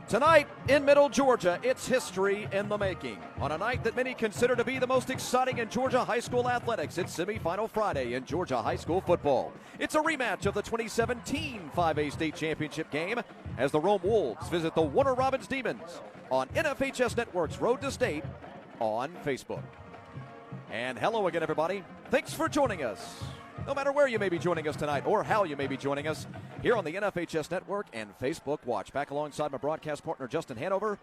Tonight in Middle Georgia, it's history in the making. On a night that many consider to be the most exciting in Georgia high school athletics, it's Semifinal Friday in Georgia high school football. It's a rematch of the 2017 5A state championship game as the Rome Wolves visit the Warner Robins Demons on NFHS Network's Road to State on Facebook. And hello again, everybody. Thanks for joining us. No matter where you may be joining us tonight or how you may be joining us here on the NFHS Network and Facebook Watch. Back alongside my broadcast partner, Justin Hanover,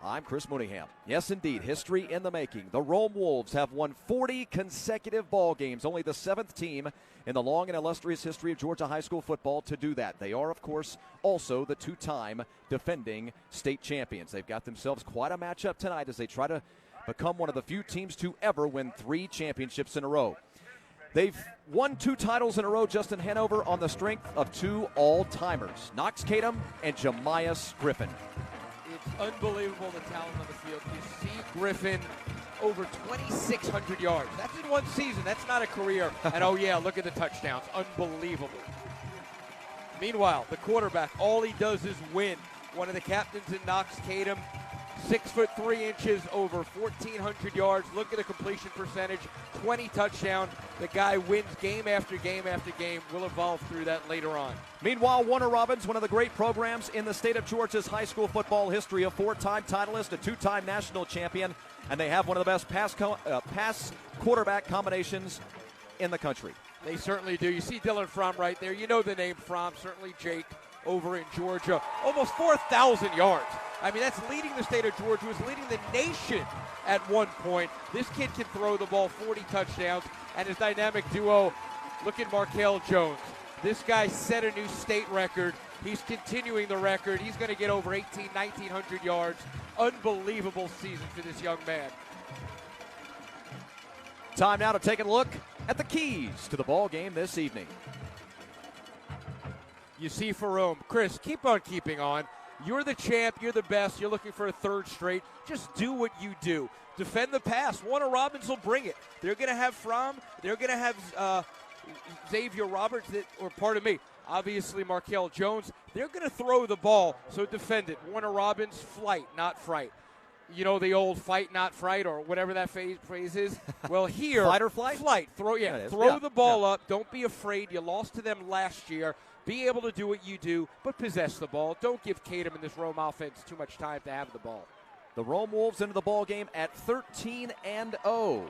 I'm Chris Mooneyham. Yes, indeed, history in the making. The Rome Wolves have won 40 consecutive ball games, only the seventh team in the long and illustrious history of Georgia high school football to do that. They are, of course, also the two-time defending state champions. They've got themselves quite a matchup tonight as they try to become one of the few teams to ever win 3 championships in a row. They've won 2 titles in a row, Justin Hanover, on the strength of 2 all-timers, Knox Kadum and Jemias Griffin. It's unbelievable the talent on the field. You see Griffin over 2,600 yards. That's in one season. That's not a career. And, oh, yeah, look at the touchdowns. Unbelievable. Meanwhile, the quarterback, all he does is win. One of the captains in Knox Kadum, 6'3", over 1,400 yards. Look at the completion percentage, 20 touchdowns. The guy wins game after game after game. We'll evolve through that later on. Meanwhile, Warner Robins, one of the great programs in the state of Georgia's high school football history, a 4-time titleist, a 2-time national champion, and they have one of the best pass quarterback combinations in the country. They certainly do. You see Dylan Fromm right there. You know the name Fromm, certainly Jake over in Georgia. Almost 4,000 yards. I mean, that's leading the state of Georgia, was leading the nation at one point. This kid can throw the ball, 40 touchdowns, and his dynamic duo, look at Markel Jones. This guy set a new state record. He's continuing the record. He's going to get over 1,900 yards. Unbelievable season for this young man. Time now to take a look at the keys to the ball game this evening. You see for Rome. Chris, keep on keeping on. You're the champ. You're the best. You're looking for a 3rd straight. Just do what you do. Defend the pass. Warner Robins will bring it. They're going to have Fromm. They're going to have Xavier Roberts, obviously Markel Jones. They're going to throw the ball, so defend it. Warner Robins, flight, not fright. You know the old fight, not fright, or whatever that phrase is? Well, here. Fight or flight? Flight. Throw the ball up. Don't be afraid. You lost to them last year. Be able to do what you do, but possess the ball. Don't give Kadum and this Rome offense too much time to have the ball. The Rome Wolves into the ball game at 13-0.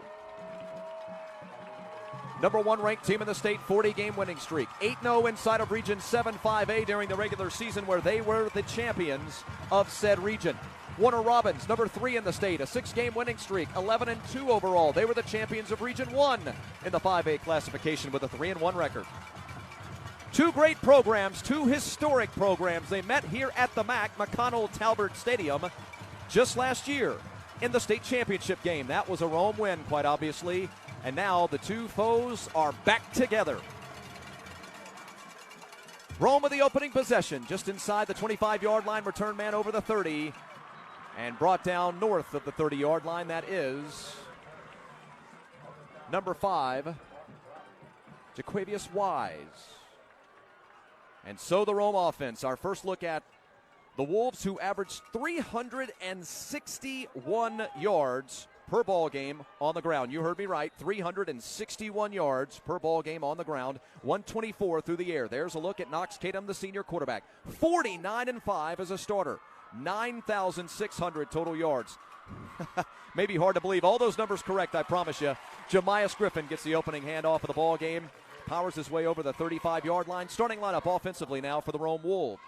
Number 1 ranked team in the state, 40-game winning streak. 8-0 inside of Region 7 5A during the regular season where they were the champions of said region. Warner Robins, number 3 in the state, a 6-game winning streak, 11-2 overall. They were the champions of Region 1 in the 5A classification with a 3-1 record. 2 great programs, 2 historic programs. They met here at the McConnell Talbert Stadium just last year in the state championship game. That was a Rome win, quite obviously. And now the 2 foes are back together. Rome with the opening possession, just inside the 25-yard line, return man over the 30, and brought down north of the 30-yard line. That is number 5, Jaquavius Wise. And so the Rome offense, our first look at the Wolves, who averaged 361 yards per ball game on the ground. You heard me right, 361 yards per ball game on the ground, 124 through the air. There's a look at Knox Kadum, the senior quarterback. 49-5 as a starter, 9,600 total yards. Maybe hard to believe. All those numbers correct, I promise you. Jemias Griffin gets the opening handoff of the ball game. Powers his way over the 35-yard line. Starting lineup offensively now for the Rome Wolves.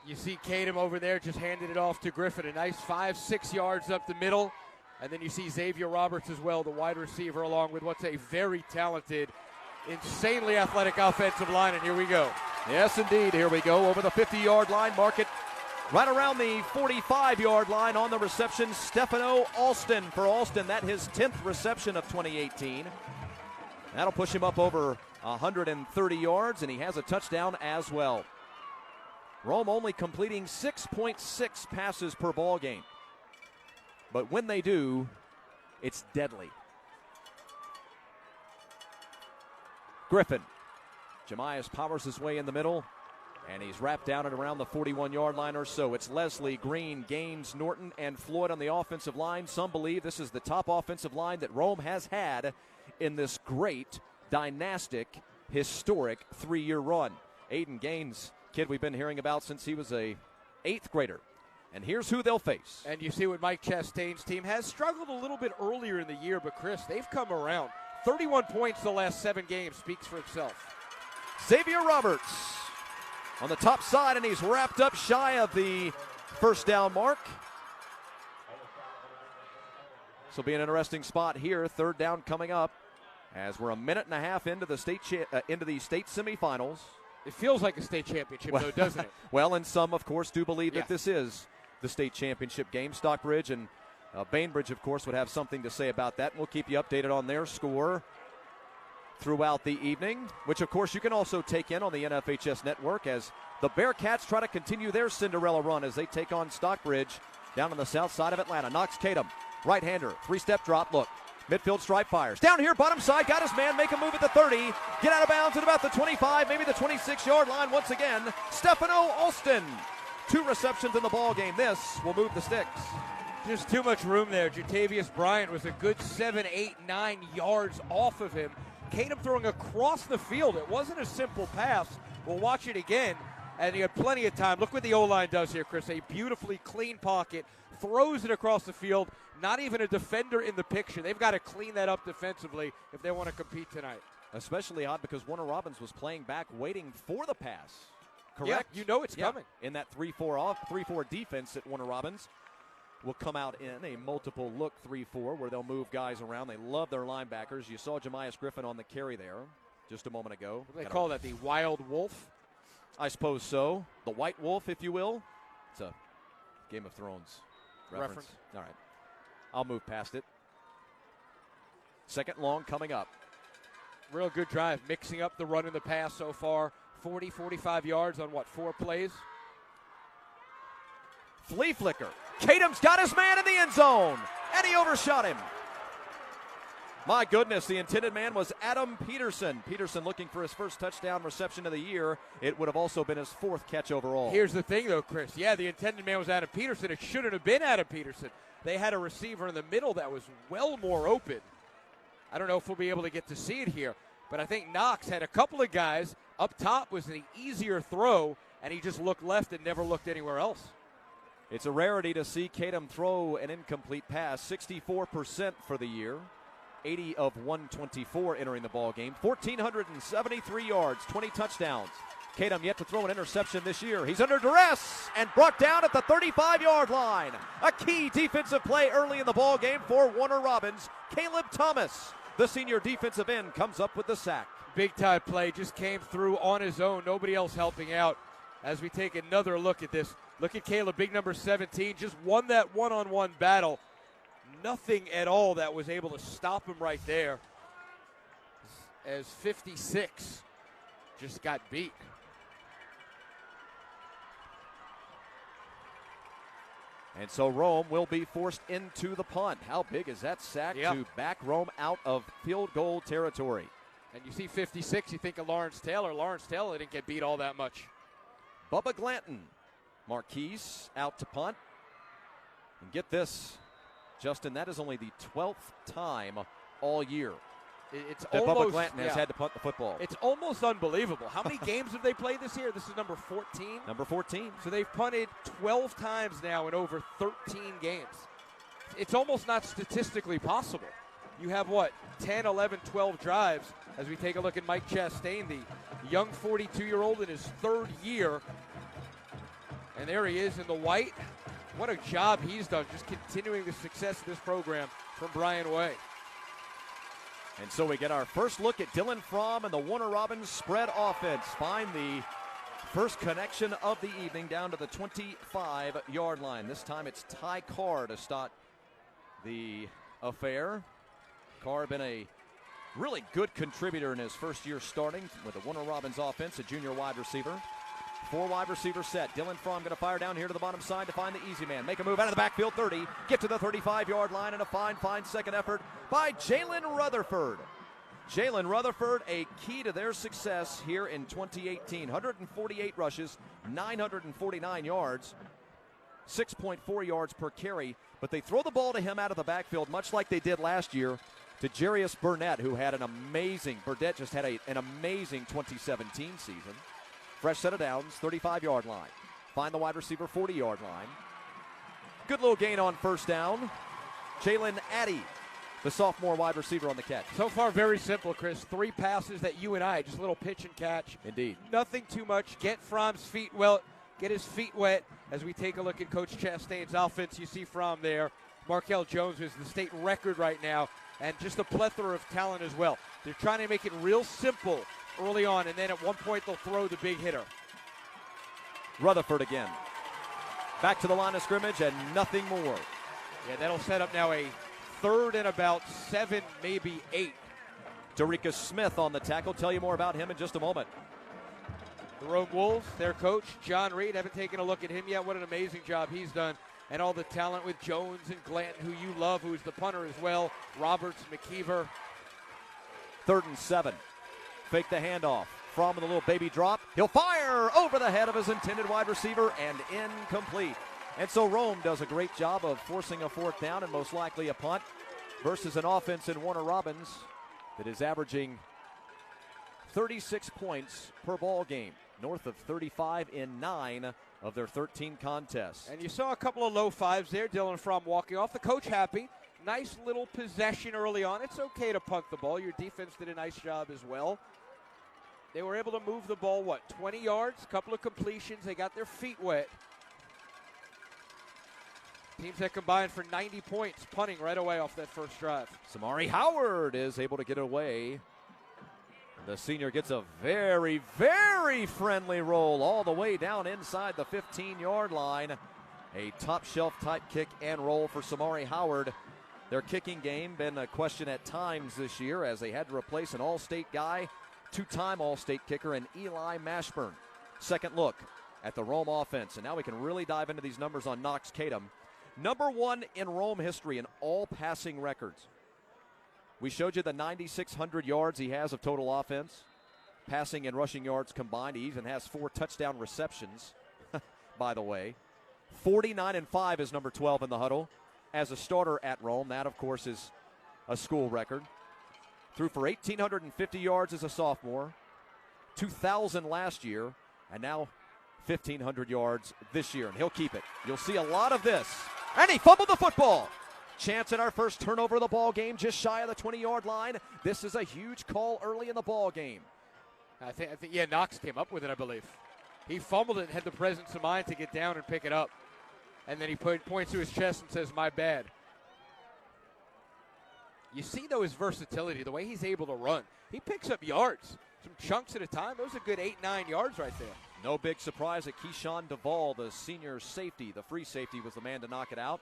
You see Kadum over there just handed it off to Griffin. A nice 5-6 yards up the middle. And then you see Xavier Roberts as well, the wide receiver, along with what's a very talented, insanely athletic offensive line. And here we go. Yes, indeed. Here we go. Over the 50-yard line. Mark it Right around the 45-yard line on the reception, Stefano Alston. For Alston, that his 10th reception of 2018. That'll push him up over 130 yards, and he has a touchdown as well. Rome only completing 6.6 passes per ball game. But when they do, it's deadly. Griffin. Jemias powers his way in the middle, and he's wrapped down at around the 41-yard line or so. It's Leslie, Green, Gaines, Norton, and Floyd on the offensive line. Some believe this is the top offensive line that Rome has had in this great, dynastic, historic 3-year run. Aiden Gaines, kid we've been hearing about since he was a 8th grader. And here's who they'll face. And you see what Mike Chastain's team has struggled a little bit earlier in the year, but Chris, they've come around. 31 points the last 7 games speaks for itself. Xavier Roberts on the top side, and he's wrapped up shy of the first down mark. This will be an interesting spot here. 3rd down coming up as we're a minute and a half into the state semifinals. It feels like a state championship, though, doesn't it? Well, and some, of course, do believe that this is the state championship game. Stockbridge and Bainbridge, of course, would have something to say about that. And we'll keep you updated on their score throughout the evening, which, of course, you can also take in on the NFHS network as the Bearcats try to continue their Cinderella run as they take on Stockbridge down on the south side of Atlanta. Knox Tatum, right-hander, 3-step drop, look. Midfield stripe fires. Down here, bottom side, got his man, make a move at the 30. Get out of bounds at about the 25, maybe the 26-yard line once again. Stefano Alston. 2 receptions in the ball game. This will move the sticks. Just too much room there. Jatavius Bryant was a good 7, 8, 9 yards off of him. Kadum throwing across the field. It wasn't a simple pass. We'll watch it again, and he had plenty of time. Look what the O-line does here, Chris. A beautifully clean pocket, throws it across the field. Not even a defender in the picture. They've got to clean that up defensively if they want to compete tonight. Especially odd because Warner Robbins was playing back, waiting for the pass. Correct? Yeah, you know it's coming. In that 3-4 defense that Warner Robbins will come out in a multiple look 3-4 where they'll move guys around. They love their linebackers. You saw Jemias Griffin on the carry there just a moment ago. What do they call that, the Wild Wolf? I suppose so. The White Wolf, if you will. It's a Game of Thrones reference. All right. I'll move past it. 2nd long coming up. Real good drive, mixing up the run and the pass so far. 40, 45 yards on, 4 plays? Flea flicker. Kadum's got his man in the end zone, and he overshot him. My goodness, the intended man was Adam Peterson. Peterson looking for his first touchdown reception of the year. It would have also been his 4th catch overall. Here's the thing, though, Chris. Yeah, the intended man was Adam Peterson. It shouldn't have been Adam Peterson. They had a receiver in the middle that was well more open. I don't know if we'll be able to get to see it here, but I think Knox had a couple of guys. Up top was the easier throw, and he just looked left and never looked anywhere else. It's a rarity to see Kadum throw an incomplete pass. 64% for the year. 80 of 124 entering the ball game. 1,473 yards, 20 touchdowns. Kadum yet to throw an interception this year. He's under duress and brought down at the 35-yard line. A key defensive play early in the ball game for Warner Robbins. Caleb Thomas, the senior defensive end, comes up with the sack. Big-time play, just came through on his own. Nobody else helping out. As we take another look at this, look at Caleb, big number 17, just won that one-on-one battle. Nothing at all that was able to stop him right there. As 56 just got beat. And so Rome will be forced into the punt. How big is that sack to back Rome out of field goal territory? And you see 56, you think of Lawrence Taylor. Lawrence Taylor didn't get beat all that much. Bubba Glanton, Marquise out to punt. And get this, Justin, that is only the 12th time all year it's that almost, Bubba Glanton has had to punt the football. It's almost unbelievable. How many games have they played this year? This is number 14. Number 14. So they've punted 12 times now in over 13 games. It's almost not statistically possible. You have, 10, 11, 12 drives as we take a look at Mike Chastain, the young 42-year-old in his 3rd year. And there he is in the white. What a job he's done, just continuing the success of this program from Brian Way. And so we get our first look at Dylan Fromm and the Warner Robbins spread offense. Find the First connection of the evening down to the 25-yard line. This time it's Ty Carr to start the affair. Carr been a really good contributor in his first year starting with the Warner Robins offense, a junior wide receiver. 4 wide receiver set. Dylan Fromm going to fire down here to the bottom side to find the easy man. Make a move out of the backfield, 30. Get to the 35-yard line, and a fine second effort by Jalen Rutherford. Jalen Rutherford, a key to their success here in 2018. 148 rushes, 949 yards, 6.4 yards per carry. But they throw the ball to him out of the backfield, much like they did last year to Jarius Burnett, who had Burnett just had an amazing 2017 season. Fresh set of downs, 35-yard line. Find the wide receiver, 40-yard line. Good little gain on first down. Jalen Addy, the sophomore wide receiver on the catch. So far, very simple, Chris. 3 passes that you and I, just a little pitch and catch. Indeed. Nothing too much. Get Fromm's feet get his feet wet. As we take a look at Coach Chastain's offense, you see Fromm there. Markel Jones is the state record right now, and just a plethora of talent as well. They're trying to make it real simple early on, and then at one point they'll throw the big hitter. Rutherford again. Back to the line of scrimmage and nothing more. Yeah, that'll set up now a 3rd and about 7, maybe 8. Darica Smith on the tackle. Tell you more about him in just a moment. The Rome Wolves, their coach, John Reed, haven't taken a look at him yet. What an amazing job he's done. And all the talent with Jones and Glanton, who you love, who's the punter as well. Roberts, McKeever. 3rd and 7. Fake the handoff. Fromm with a little baby drop. He'll fire over the head of his intended wide receiver and incomplete. And so Rome does a great job of forcing a 4th down and most likely a punt versus an offense in Warner Robins that is averaging 36 points per ball game, north of 35 in 9 of their 13 contests. And you saw a couple of low 5s there. Dylan Fromm walking off. The coach happy. Nice little possession early on. It's okay to punt the ball. Your defense did a nice job as well. They were able to move the ball, 20 yards, a couple of completions. They got their feet wet. Teams that combined for 90 points, punting right away off that first drive. Samari Howard is able to get away. The senior gets a very, very friendly roll all the way down inside the 15-yard line. A top-shelf type kick and roll for Samari Howard. Their kicking game been a question at times this year as they had to replace an all-state guy, 2-time all-state kicker, and Eli Mashburn. Second look at the Rome offense, and now we can really dive into these numbers on Knox Kadum. Number 1 in Rome history in all passing records. We showed you the 9,600 yards he has of total offense, passing and rushing yards combined. He even has 4 touchdown receptions, by the way. 49-5 is number 12 in the huddle as a starter at Rome. That, of course, is a school record. Threw for 1,850 yards as a sophomore, 2,000 last year, and now 1,500 yards this year, and he'll keep it. You'll see a lot of this. And he fumbled the football. Chance at our first turnover of the ball game, just shy of the 20-yard line. This is a huge call early in the ball game. I think, Knox came up with it, I believe. He fumbled it and had the presence of mind to get down and pick it up. And then he points to his chest and says, "My bad." You see, though, his versatility, the way he's able to run. He picks up yards, some chunks at a time. Those are good 8-9 yards right there. No big surprise that Keyshawn Duvall, the senior safety, the free safety, was the man to knock it out.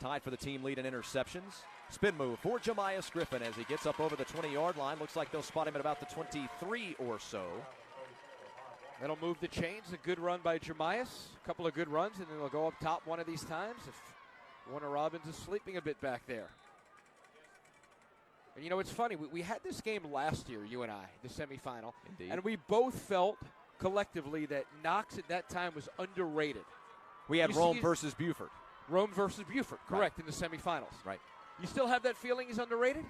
Tied for the team lead in interceptions. Spin move for Jemias Griffin as he gets up over the 20-yard line. Looks like they'll spot him at about the 23 or so. That'll move the chains. A good run by Jemias. A couple of good runs, and then they'll go up top one of these times if Warner Robins is sleeping a bit back there. And, it's funny. We had this game last year, you and I, the semifinal. Indeed. And we both felt collectively that Knox at that time was underrated. We had Rome versus Buford. Rome versus Buford, correct, in the semifinals. Right. You still have that feeling he's underrated?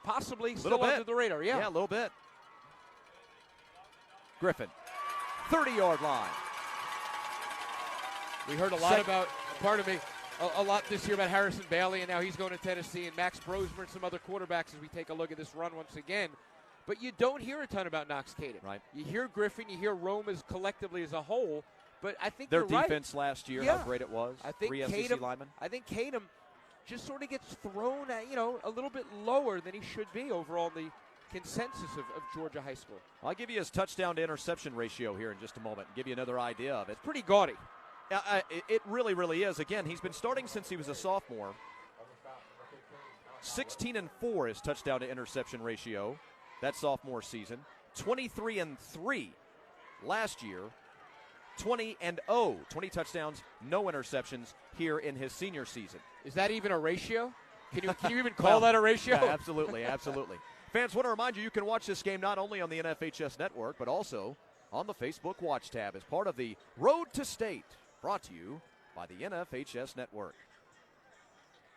Possibly, little still bit. under the radar, yeah. Yeah, a little bit. Griffin, 30-yard line. We heard a lot about, a lot this year about Harrison Bailey, and now he's going to Tennessee, and Max Brosmer and some other quarterbacks as we take a look at this run once again. But you don't hear a ton about Knox Kadum. Right. You hear Griffin, you hear Rome as collectively as a whole, but I think their you're defense right. last year, Yeah. how great it was. I think 3 SEC linemen. I think Kadum just sort of gets thrown at, a little bit lower than he should be overall in the consensus of Georgia high school. I'll give you his touchdown to interception ratio here in just a moment and give you another idea of it. It's pretty gaudy. It really, really is. Again, he's been starting since he was a sophomore. 16-4 his touchdown to interception ratio that sophomore season. 23-3 last year. 20-0, 20 touchdowns, no interceptions here in his senior season. Is that even a ratio? Can you even call that a ratio? Yeah, absolutely, absolutely. Fans, want to remind you can watch this game not only on the NFHS Network, but also on the Facebook Watch tab as part of the Road to State, brought to you by the NFHS Network.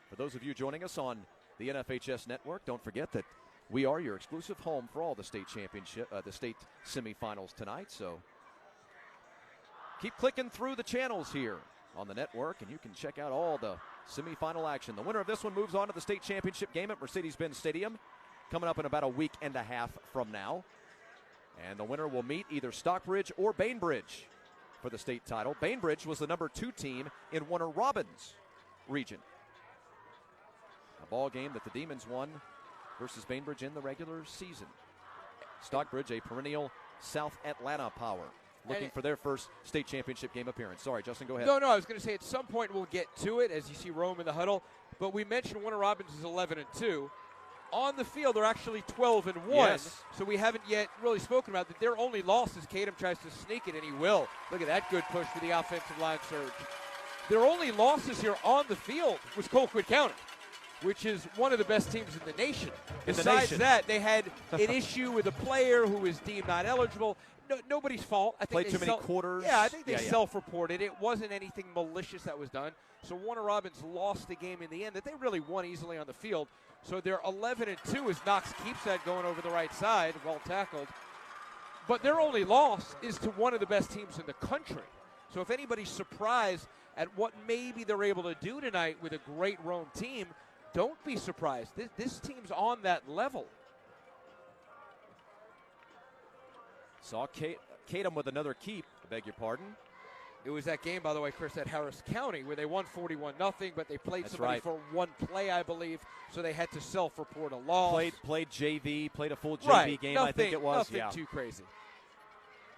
For those of you joining us on the NFHS Network, don't forget that we are your exclusive home for all the state championship, the state semifinals tonight. So keep clicking through the channels here on the network, and you can check out all the semifinal action. The winner of this one moves on to the state championship game at Mercedes-Benz Stadium, coming up in about a week and a half from now. And the winner will meet either Stockbridge or Bainbridge for the state title. Bainbridge was the number 2 team in Warner Robins region. A ball game that the Demons won versus Bainbridge in the regular season. Stockbridge, a perennial South Atlanta power, looking for their first state championship game appearance. Sorry, Justin, go ahead. No, I was going to say at some point we'll get to it as you see Rome in the huddle. But we mentioned Warner Robins is 11-2. On the field, they're actually 12-1. Yes. So we haven't yet really spoken about that. Their only loss is Kadam tries to sneak it, and he will. Look at that good push for the offensive line surge. Their only losses here on the field was Colquitt County, which is one of the best teams in the nation. Besides that, they had an issue with a player who was deemed not eligible. No, nobody's fault. I think Played too many quarters. Yeah, I think they self-reported. It wasn't anything malicious that was done. So Warner Robins lost the game in the end that they really won easily on the field. So they're 11-2 as Knox keeps that going over the right side, well tackled. But their only loss is to one of the best teams in the country. So if anybody's surprised at what maybe they're able to do tonight with a great Rome team, don't be surprised. This team's on that level. Saw Kadam with another keep, I beg your pardon. It was that game, by the way, Chris, at Harris County, where they won 41-0, but they played somebody for one play, I believe, so they had to self-report a loss. Played JV, played a full JV game, I think it was. Nothing too crazy.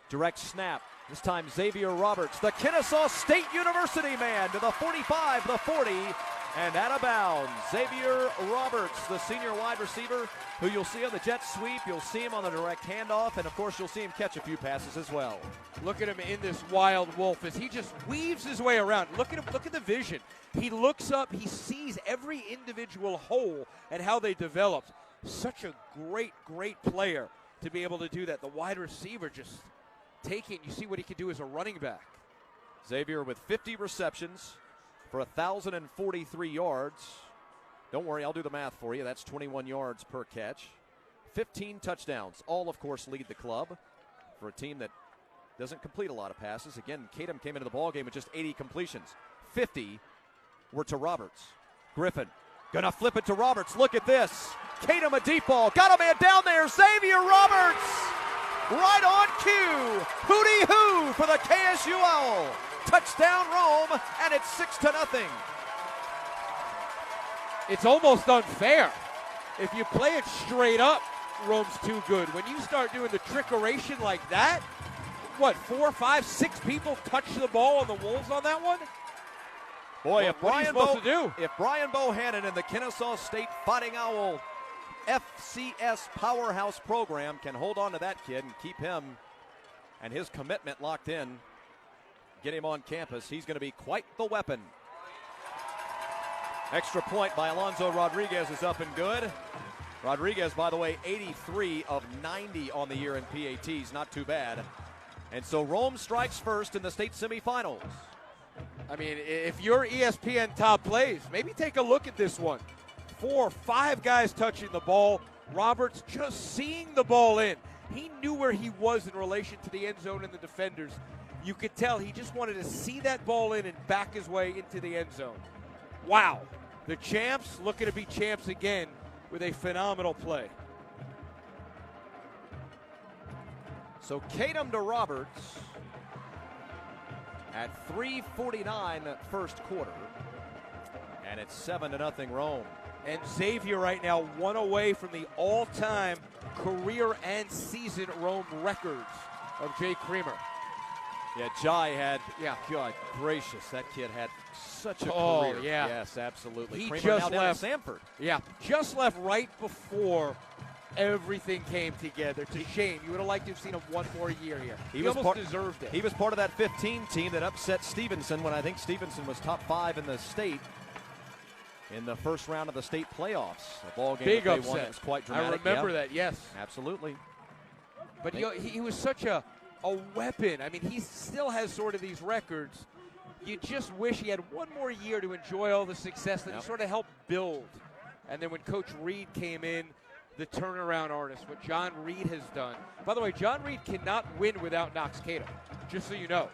Direct snap. This time Xavier Roberts, the Kennesaw State University man, to the 45, the 40, and out of bounds. Xavier Roberts, the senior wide receiver, who you'll see on the jet sweep. You'll see him on the direct handoff, and, of course, you'll see him catch a few passes as well. Look at him in this wild wolf as he just weaves his way around. Look at him. Look at the vision. He looks up. He sees every individual hole and how they developed. Such a great, great player to be able to do that. The wide receiver just taking. You see what he can do as a running back. Xavier with 50 receptions for 1,043 yards. Don't worry, I'll do the math for you. That's 21 yards per catch. 15 touchdowns. All, of course, lead the club for a team that doesn't complete a lot of passes. Again, Kadam came into the ballgame with just 80 completions. 50 were to Roberts. Griffin gonna flip it to Roberts. Look at this. Kadam a deep ball. Got a man down there. Xavier Roberts right on cue. Hootie-hoo for the KSU Owl. Touchdown Rome, and it's 6-0. It's almost unfair. If you play it straight up, Rome's too good. When you start doing the trickeration like that, what, 4, 5, 6 people touch the ball on the Wolves on that one? Boy, what are you supposed to do? If Brian Bohannon and the Kennesaw State Fighting Owl FCS Powerhouse program can hold on to that kid and keep him and his commitment locked in, get him on campus, he's going to be quite the weapon. Extra point by Alonzo Rodriguez is up and good. Rodriguez, by the way, 83 of 90 on the year in PATs. Not too bad. And so Rome strikes first in the state semifinals. I mean, if you're ESPN top plays, maybe take a look at this one. 4 or 5 guys touching the ball. Roberts just seeing the ball in. He knew where he was in relation to the end zone and the defenders. You could tell he just wanted to see that ball in and back his way into the end zone. Wow. The champs looking to be champs again with a phenomenal play. So Kadam to Roberts at 3:49 first quarter. And it's 7-0 Rome. And Xavier right now 1 away from the all-time career and season Rome records of Jay Creamer. Yeah, Jai had, Yeah. God gracious, that kid had such a Oh, career. yeah. Yes, absolutely. He Creamer just now down at left. Samford. Yeah, just left right before everything came together. It's a shame. You would have liked to have seen him one more year here. He almost deserved it. He was part of that 15 team that upset Stevenson when I think Stevenson was top 5 in the state in the first round of the state playoffs. A ball game Big that they upset. won. It was quite dramatic. I remember that, yes. Absolutely. But he was such a weapon. I mean, he still has sort of these records. You just wish he had one more year to enjoy all the success that he sort of helped build. And then when Coach Reed came in, the turnaround artist, what John Reed has done. By the way, John Reed cannot win without Knox Cato, just so you know.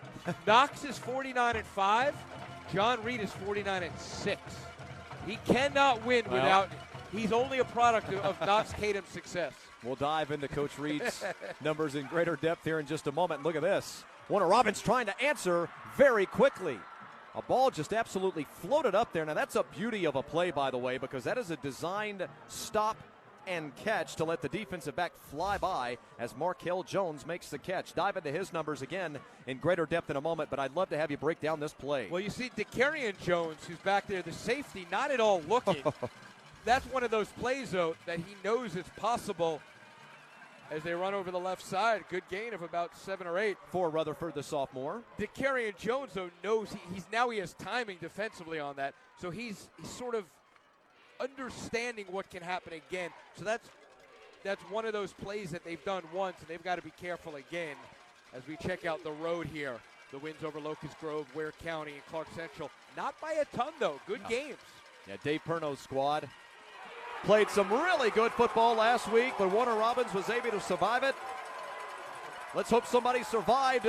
Knox is 49-5. John Reed is 49-6. He cannot win without. He's only a product of Knox Catom's success. We'll dive into Coach Reed's numbers in greater depth here in just a moment. Look at this. Warner Robbins trying to answer very quickly. A ball just absolutely floated up there. Now, that's a beauty of a play, by the way, because that is a designed stop and catch to let the defensive back fly by as Markel Jones makes the catch. Dive into his numbers again in greater depth in a moment, but I'd love to have you break down this play. Well, you see Decarion Jones, who's back there, the safety, not at all looking. That's one of those plays, though, that he knows it's possible as they run over the left side. Good gain of about 7 or 8. For Rutherford, the sophomore. Decarion Jones, though, knows he has timing defensively on that, so he's sort of understanding what can happen again. So that's one of those plays that they've done once, and they've got to be careful again as we check out the road here. The wins over Locust Grove, Ware County, and Clark Central. Not by a ton, though. Good games. Yeah, Dave Perno's squad played some really good football last week, but Warner Robbins was able to survive it. Let's hope somebody survived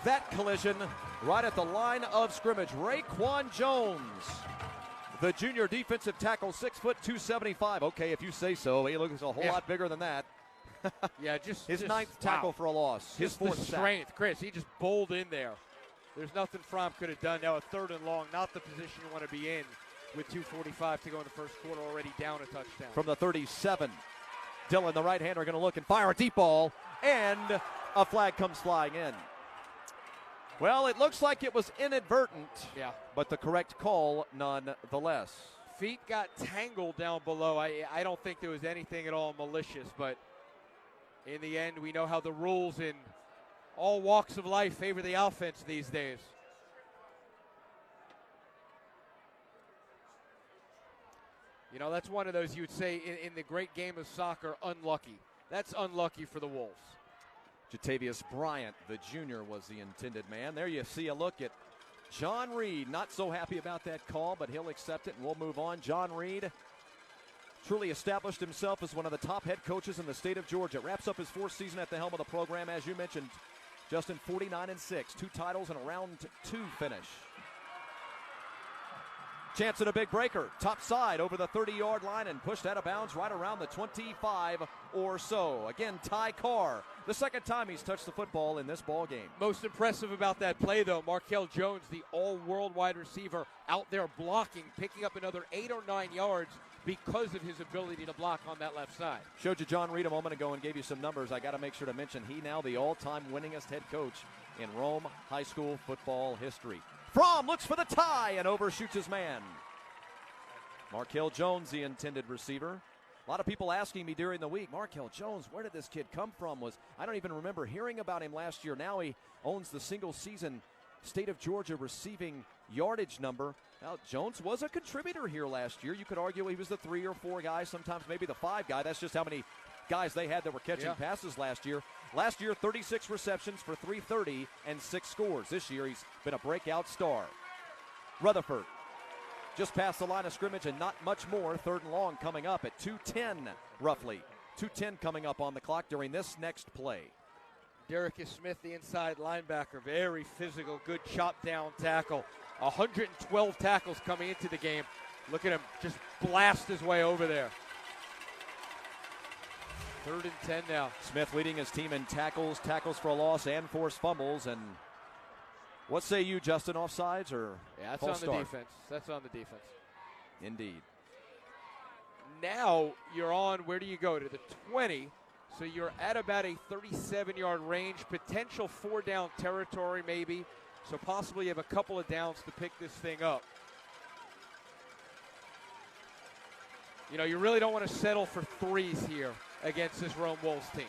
that collision right at the line of scrimmage. Raekwon Jones, the junior defensive tackle, 6 foot 275. Okay, if you say so. He looks a whole lot bigger than that. Yeah, just his ninth tackle for a loss. His fourth strength, Chris. He just bowled in there. There's nothing Fromm could have done. Now a 3rd and long, not the position you want to be in with 2:45 to go in the first quarter, already down a touchdown. From the 37, Dillon, the right-hander, going to look and fire a deep ball, and a flag comes flying in. Well, it looks like it was inadvertent, but the correct call nonetheless. Feet got tangled down below. I don't think there was anything at all malicious, but in the end, we know how the rules in all walks of life favor the offense these days. You know, that's one of those you would say in the great game of soccer, unlucky. That's unlucky for the Wolves. Jatavius Bryant, the junior, was the intended man. There you see a look at John Reed. Not so happy about that call, but he'll accept it, and we'll move on. John Reed truly established himself as one of the top head coaches in the state of Georgia. Wraps up his 4th season at the helm of the program. As you mentioned, Justin, 49-6. 2 titles and a round 2 finish. Chance at a big breaker. Top side over the 30-yard line and pushed out of bounds right around the 25 or so. Again, Ty Carr, the 2nd time he's touched the football in this ball game. Most impressive about that play, though, Markel Jones, the all-world wide receiver, out there blocking, picking up another 8 or 9 yards because of his ability to block on that left side. Showed you John Reed a moment ago and gave you some numbers. I got to make sure to mention he now the all-time winningest head coach in Rome high school football history. Fromm looks for the tie and overshoots his man. Markel Jones, the intended receiver. A lot of people asking me during the week, Markel Jones, where did this kid come from? I don't even remember hearing about him last year. Now he owns the single-season state of Georgia receiving yardage number. Now, Jones was a contributor here last year. You could argue he was the 3 or 4 guy, sometimes maybe the 5 guy. That's just how many guys they had that were catching passes last year. Last year, 36 receptions for 330 and 6 scores. This year, he's been a breakout star. Rutherford just past the line of scrimmage and not much more. 3rd and long coming up at 2:10 roughly. 2:10 coming up on the clock during this next play. Derek Smith, the inside linebacker, very physical, good chop down tackle. 112 tackles coming into the game. Look at him just blast his way over there. 3rd and 10 now. Smith leading his team in tackles for a loss and forced fumbles. And what say you, Justin, offsides or that's false on the start? defense. That's on the defense. Indeed. now you're on, where do you go? To the 20. So you're at about a 37-yard range, potential 4-down territory maybe. So possibly you have a couple of downs to pick this thing up. You know, you really don't want to settle for threes here against this Rome Wolves team.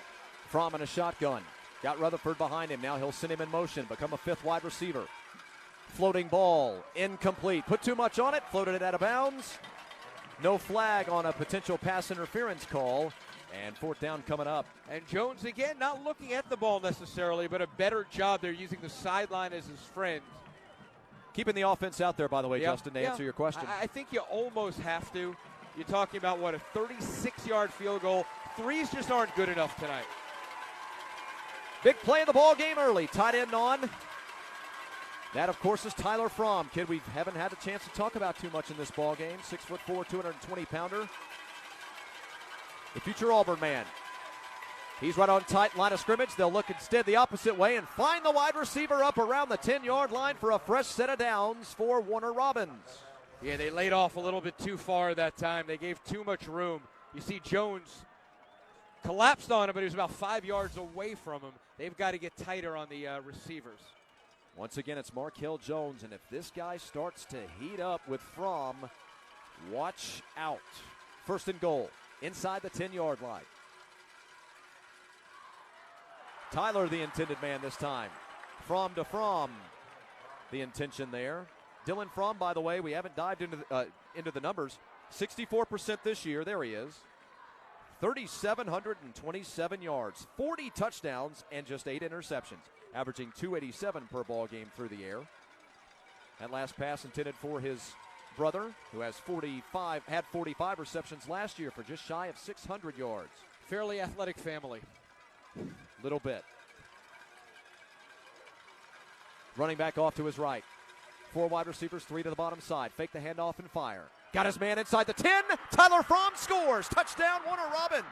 Fromm in a shotgun. Got Rutherford behind him. Now he'll send him in motion, become a fifth wide receiver. Floating ball, incomplete. Put too much on it, floated it out of bounds. No flag on a potential pass interference call. And fourth down coming up. And Jones, again, not looking at the ball necessarily, but a better job. They're using the sideline as his friend. Keeping the offense out there, by the way, yeah, Justin, to answer your question. I think you almost have to. You're talking about, what, a 36-yard field goal. Threes just aren't good enough tonight. Big play in the ball game early. Tight end on. That, of course, is Tyler Fromm. Kid we haven't had a chance to talk about too much in this ball game. 6'4", 220-pounder. The future Auburn man. He's right on tight line of scrimmage. They'll look instead the opposite way and find the wide receiver up around the 10-yard line for a fresh set of downs for Warner Robins. Yeah, they laid off a little bit too far that time. They gave too much room. You see Jones collapsed on him, but he was about 5 yards away from him. They've got to get tighter on the receivers. Once again, it's Markel Jones, and if this guy starts to heat up with Fromm, watch out. First and goal, inside the 10-yard line. Tyler, the intended man this time. Fromm to Fromm, the intention there. Dylan Fromm, by the way, we haven't dived into the numbers. 64% this year. There he is. 3,727 yards, 40 touchdowns, and just 8 interceptions, averaging 287 per ball game through the air. That last pass intended for his brother, who had 45 receptions last year for just shy of 600 yards. Fairly athletic family. Little bit. Running back off to his right. 4 wide receivers, 3 to the bottom side. Fake the handoff and fire. Got his man inside the 10. Tyler Fromm scores. Touchdown, Warner Robins.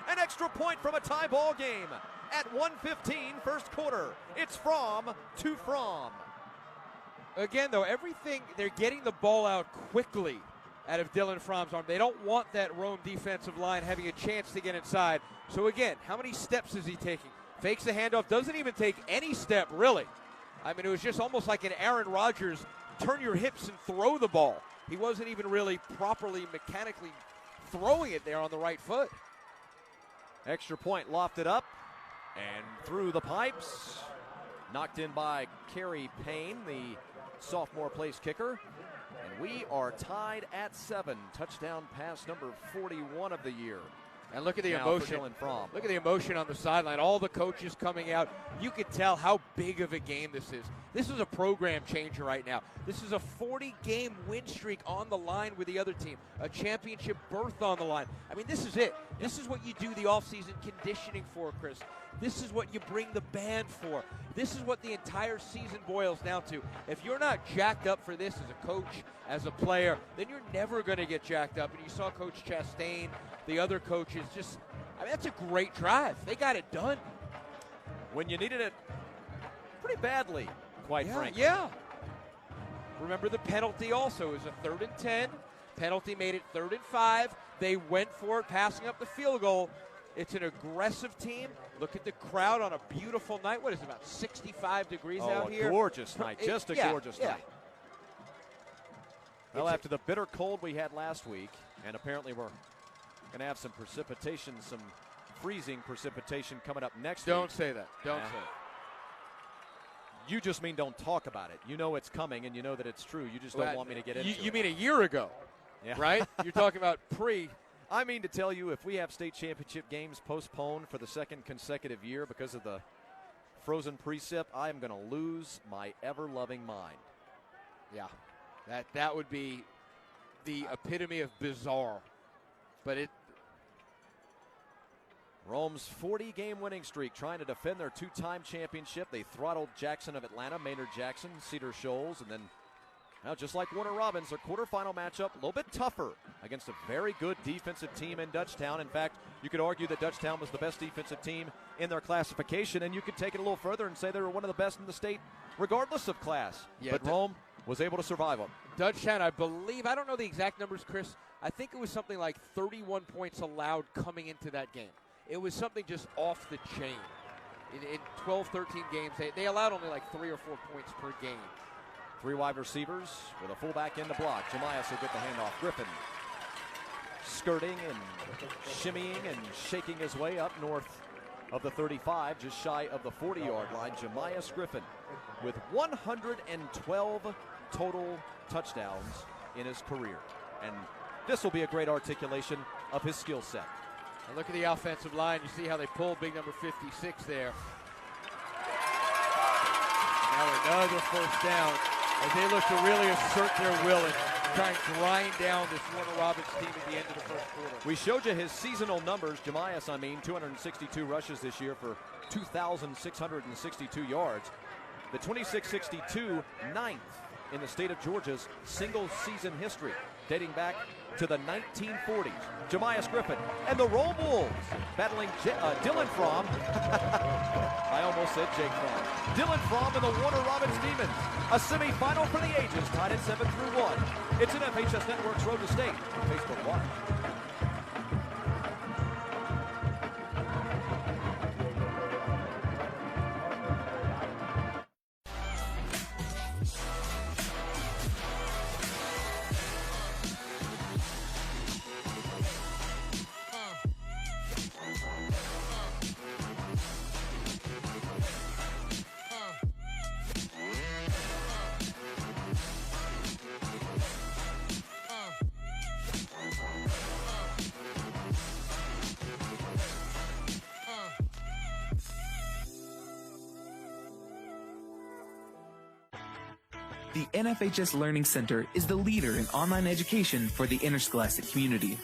An extra point from a tie ball game. At 1:15, first quarter. It's Fromm to Fromm. Again, though, they're getting the ball out quickly out of Dylan Fromm's arm. They don't want that Rome defensive line having a chance to get inside. So again, how many steps is he taking? Fakes the handoff, doesn't even take any step, really. I mean, it was just almost like an Aaron Rodgers, turn your hips and throw the ball. He wasn't even really properly mechanically throwing it there on the right foot. Extra point lofted up and through the pipes. Knocked in by Kerry Payne, the sophomore place kicker. And we are tied at 7. Touchdown pass number 41 of the year. And look at the now emotion. Look at the emotion on the sideline. All the coaches coming out. You could tell how big of a game this is. This is a program changer right now. This is a 40-game win streak on the line with the other team. A championship berth on the line. I mean, this is it. This is what you do the offseason conditioning for, Chris. This is what you bring the band for. This is what the entire season boils down to. If you're not jacked up for this as a coach, as a player, then you're never going to get jacked up. And you saw Coach Chastain, the other coaches, that's a great drive. They got it done. When you needed it pretty badly, quite frankly. Yeah. Remember the penalty also. It was a 3rd and 10. Penalty made it 3rd and 5. They went for it, passing up the field goal. It's an aggressive team. Look at the crowd on a beautiful night. What is it, about 65 degrees out here? Gorgeous night. Just a gorgeous night. Well, after the bitter cold we had last week, and apparently we're going to have some precipitation, some freezing precipitation coming up next week. Don't say that. Don't say it. You just mean don't talk about it. You know it's coming, and you know that it's true. You just don't want me to get into it. You mean a year ago, right? You're talking about pre. I mean to tell you, if we have state championship games postponed for the 2nd consecutive year because of the frozen precip, I am going to lose my ever-loving mind. Yeah, that would be the epitome of bizarre. But Rome's 40-game winning streak, trying to defend their 2-time championship. They throttled Jackson of Atlanta, Maynard Jackson, Cedar Shoals, and then, just like Warner Robins, their quarterfinal matchup, a little bit tougher against a very good defensive team in Dutchtown. In fact, you could argue that Dutchtown was the best defensive team in their classification, and you could take it a little further and say they were one of the best in the state regardless of class. Yeah, but Rome, was able to survive them. Dutchtown, I believe, I don't know the exact numbers, Chris. I think it was something like 31 points allowed coming into that game. It was something just off the chain. In 12, 13 games, they allowed only like 3 or 4 points per game. 3 wide receivers with a fullback in the block. Jemias will get the handoff. Griffin skirting and shimmying and shaking his way up north of the 35, just shy of the 40-yard line. Jemias Griffin with 112 total touchdowns in his career. And this will be a great articulation of his skill set. And look at the offensive line. You see how they pull big number 56 there. Now another first down as they look to really assert their will and try and grind down this Warner Robins team at the end of the first quarter. We showed you his seasonal numbers. Jemias, 262 rushes this year for 2,662 yards. The 2662, ninth in the state of Georgia's single-season history, dating back to the 1940s. Jemias Griffin and the Rome Wolves battling Dylan Fromm. I almost said Jake Fromm. Dylan Fromm and the Warner Robins Demons. A semifinal for the ages, tied at 7-1. It's an FHS Network's Road to State. Facebook Watch. The NFHS Learning Center is the leader in online education for the interscholastic community.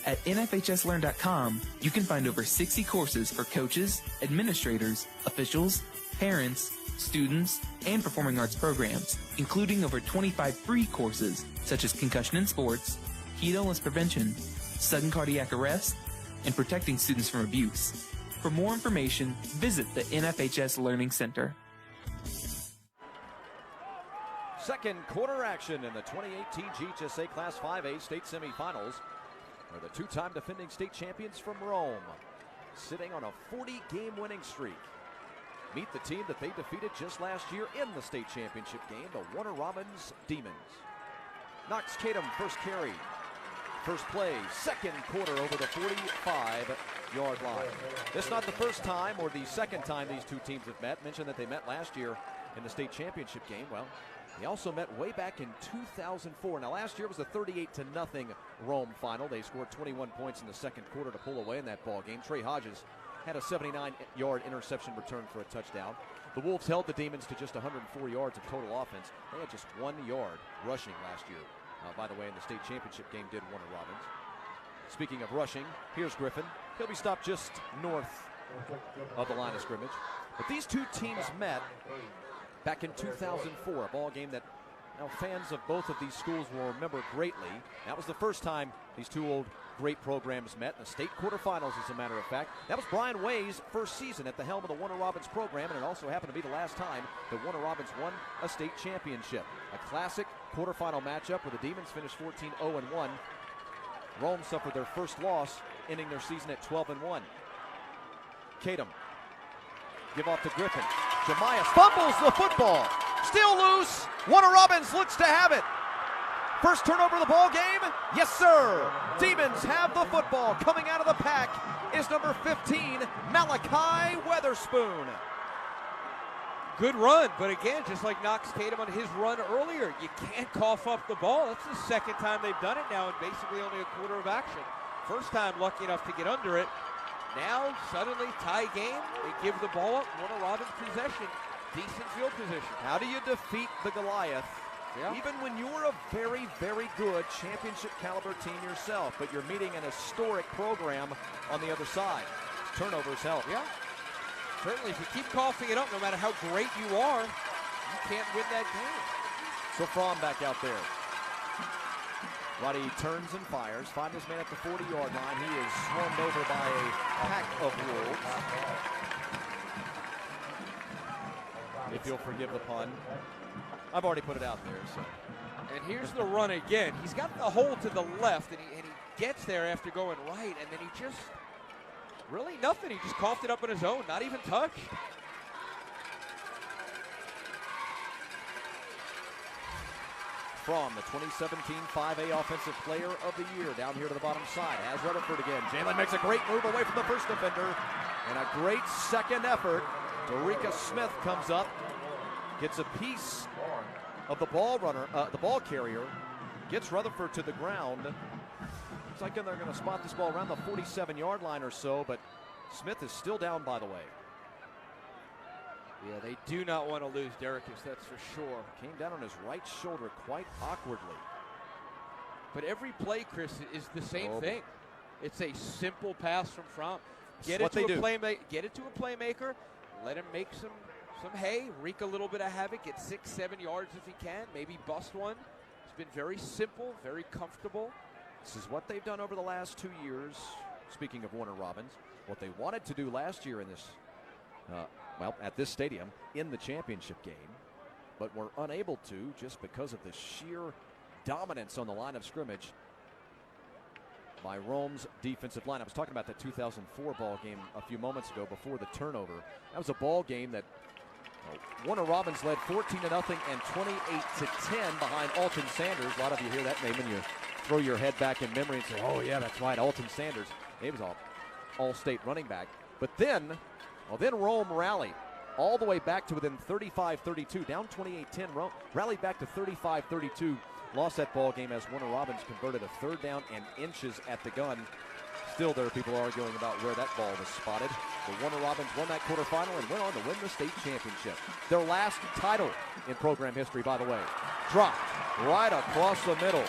At nfhslearn.com, you can find over 60 courses for coaches, administrators, officials, parents, students, and performing arts programs, including over 25 free courses such as concussion in sports, heat illness prevention, sudden cardiac arrest, and protecting students from abuse. For more information, visit the NFHS Learning Center. Second quarter action in the 2018 GHSA Class 5A state semifinals, where the two-time defending state champions from Rome, sitting on a 40-game winning streak, meet the team that they defeated just last year in the state championship game, the Warner Robins Demons. Knox Kadam first carry, first play, second quarter over the 45-yard line. This is not the first time or the second time these two teams have met. Mentioned that they met last year in the state championship game. Well, they also met way back in 2004. Now, last year was a 38-0 Rome final. They scored 21 points in the second quarter to pull away in that ball game. Trey Hodges had a 79-yard interception return for a touchdown. The Wolves held the Demons to just 104 yards of total offense. They had just 1 yard rushing last year. By the way, in the state championship game did Warner Robins. Speaking of rushing, here's Griffin. He'll be stopped just north of the line of scrimmage. But these two teams met back in 2004, a ball game that now fans of both of these schools will remember greatly. That was the first time these two old great programs met in the state quarterfinals, as a matter of fact. That was Brian Way's first season at the helm of the Warner Robins program, and it also happened to be the last time that Warner Robins won a state championship. A classic quarterfinal matchup where the Demons finished 14-0-1. Rome suffered their first loss, ending their season at 12-1. Kadam, give off to Griffin. Jemias fumbles the football. Still loose. Warner Robins looks to have it. First turnover of the ball game? Yes, sir. Demons have the football. Coming out of the pack is number 15, Malachi Weatherspoon. Good run, but again, just like Knox Kadam on his run earlier, you can't cough up the ball. That's the second time they've done it now in basically only a quarter of action. First time lucky enough to get under it. Now, suddenly, tie game. They give the ball up. Warner Robins possession. Decent field position. How do you defeat the Goliath? Yeah. Even when you're a very, very good championship caliber team yourself, but you're meeting an historic program on the other side. Turnovers help. Yeah. Certainly, if you keep coughing it up, no matter how great you are, you can't win that game. So Fromm back out there. Roddy turns and fires. Find his man at the 40-yard line. He is swarmed over by a pack of wolves. If you'll forgive the pun. I've already put it out there. So. And here's the run again. He's got the hole to the left, and he gets there after going right, and then he just, really nothing. He just coughed it up on his own, not even touched. From the 2017 5A Offensive Player of the Year down here to the bottom side. Has Rutherford again. Jalen makes a great move away from the first defender. And a great second effort. Dorica Smith comes up, gets a piece of the ball runner, the ball carrier, gets Rutherford to the ground. Looks like they're going to spot this ball around the 47-yard line or so, but Smith is still down, by the way. Yeah, they do not want to lose Derricus, that's for sure. Came down on his right shoulder quite awkwardly. But every play, Chris, is the same thing. It's a simple pass from Fromm. Get it to a playmaker, let him make some hay, wreak a little bit of havoc, get 6-7 yards if he can, maybe bust one. It's been very simple, very comfortable. This is what they've done over the last 2 years. Speaking of Warner Robins, what they wanted to do last year in this, at this stadium in the championship game, but were unable to just because of the sheer dominance on the line of scrimmage by Rome's defensive line. I was talking about that 2004 ball game a few moments ago before the turnover. That was a ball game that Warner Robins led 14-0 and 28-10 behind Alton Sanders. A lot of you hear that name and you throw your head back in memory and say, oh yeah, that's right, Alton Sanders. He was an all-state running back. But then Rome rallied all the way back to within 35-32, down 28-10. Rome rallied back to 35-32. Lost that ball game as Warner Robins converted a third down and inches at the gun. Still, there are people arguing about where that ball was spotted. But Warner Robins won that quarterfinal and went on to win the state championship. Their last title in program history, by the way. Dropped right across the middle.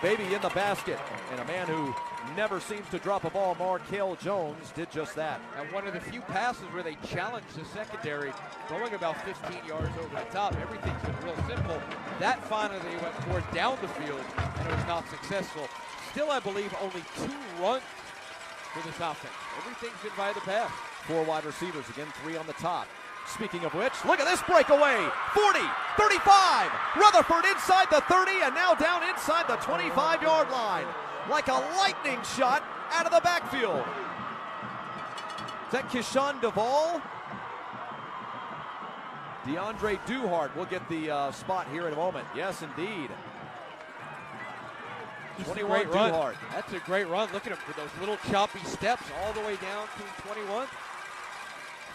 Baby in the basket. And a man who never seems to drop a ball, Markel Jones, did just that. And one of the few passes where they challenged the secondary, going about 15 yards over the top. Everything's been real simple. That finally went more down the field, and it was not successful. Still, I believe, only 2 runs for this offense. Everything's been via the pass. 4 wide receivers, again 3 on the top. Speaking of which, look at this breakaway. 40, 35, Rutherford inside the 30 and now down inside the 25-yard line. Like a lightning shot out of the backfield. Is that Keyshawn Duvall? DeAndre Duhart will get the spot here in a moment. Yes, indeed. 21 Duhart. That's a great run. Look at him with those little choppy steps all the way down to 21.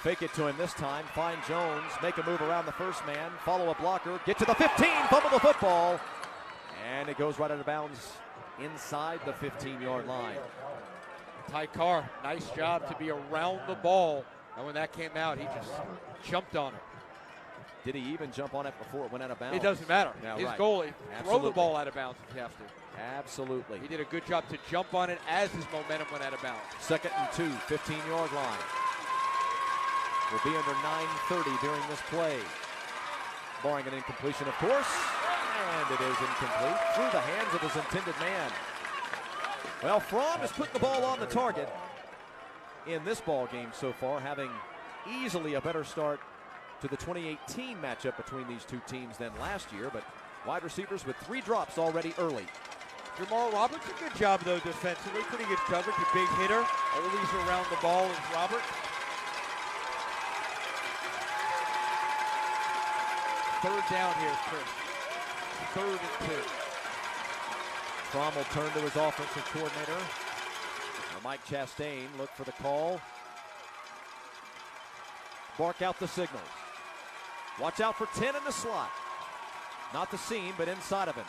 Fake it to him this time. Find Jones. Make a move around the first man. Follow a blocker. Get to the 15. Fumble the football. And it goes right out of bounds inside the 15-yard line. Ty Carr, nice job to be around the ball. And when that came out, he just jumped on it. Did he even jump on it before it went out of bounds? It doesn't matter. Yeah, his right. goal is throw the ball out of bounds if you have to. Absolutely. He did a good job to jump on it as his momentum went out of bounds. 2nd and 2, 15-yard line. Will be under 9:30 during this play. Barring an incompletion, of course. And it is incomplete through the hands of his intended man. Well, Fromm has put the ball on the target in this ball game so far, having easily a better start to the 2018 matchup between these two teams than last year, but wide receivers with 3 drops already early. Jamal Roberts, a good job, though, defensively. Pretty good coverage, a big hitter. Always around the ball is Roberts. 3rd down here, Chris. 3rd and 2. Fromm will turn to his offensive coordinator. Mike Chastain look for the call. Bark out the signals. Watch out for 10 in the slot. Not the seam, but inside of him.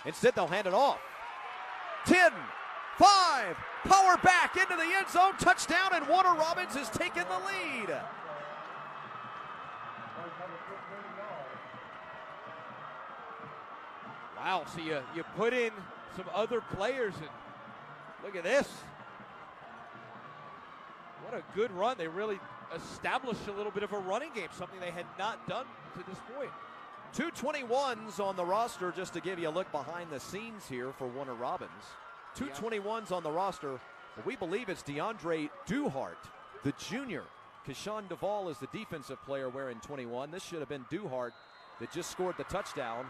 Instead, they'll hand it off. 10, 5, power back into the end zone, touchdown, and Warner Robins has taken the lead. Wow, so you put in some other players, and look at this. What a good run. They really established a little bit of a running game, something they had not done to this point. 2 21s on the roster, just to give you a look behind the scenes here for Warner Robins. 2 21s on the roster, but we believe it's DeAndre Duhart, the junior. Keyshawn Duvall is the defensive player wearing 21. This should have been Duhart, that just scored the touchdown.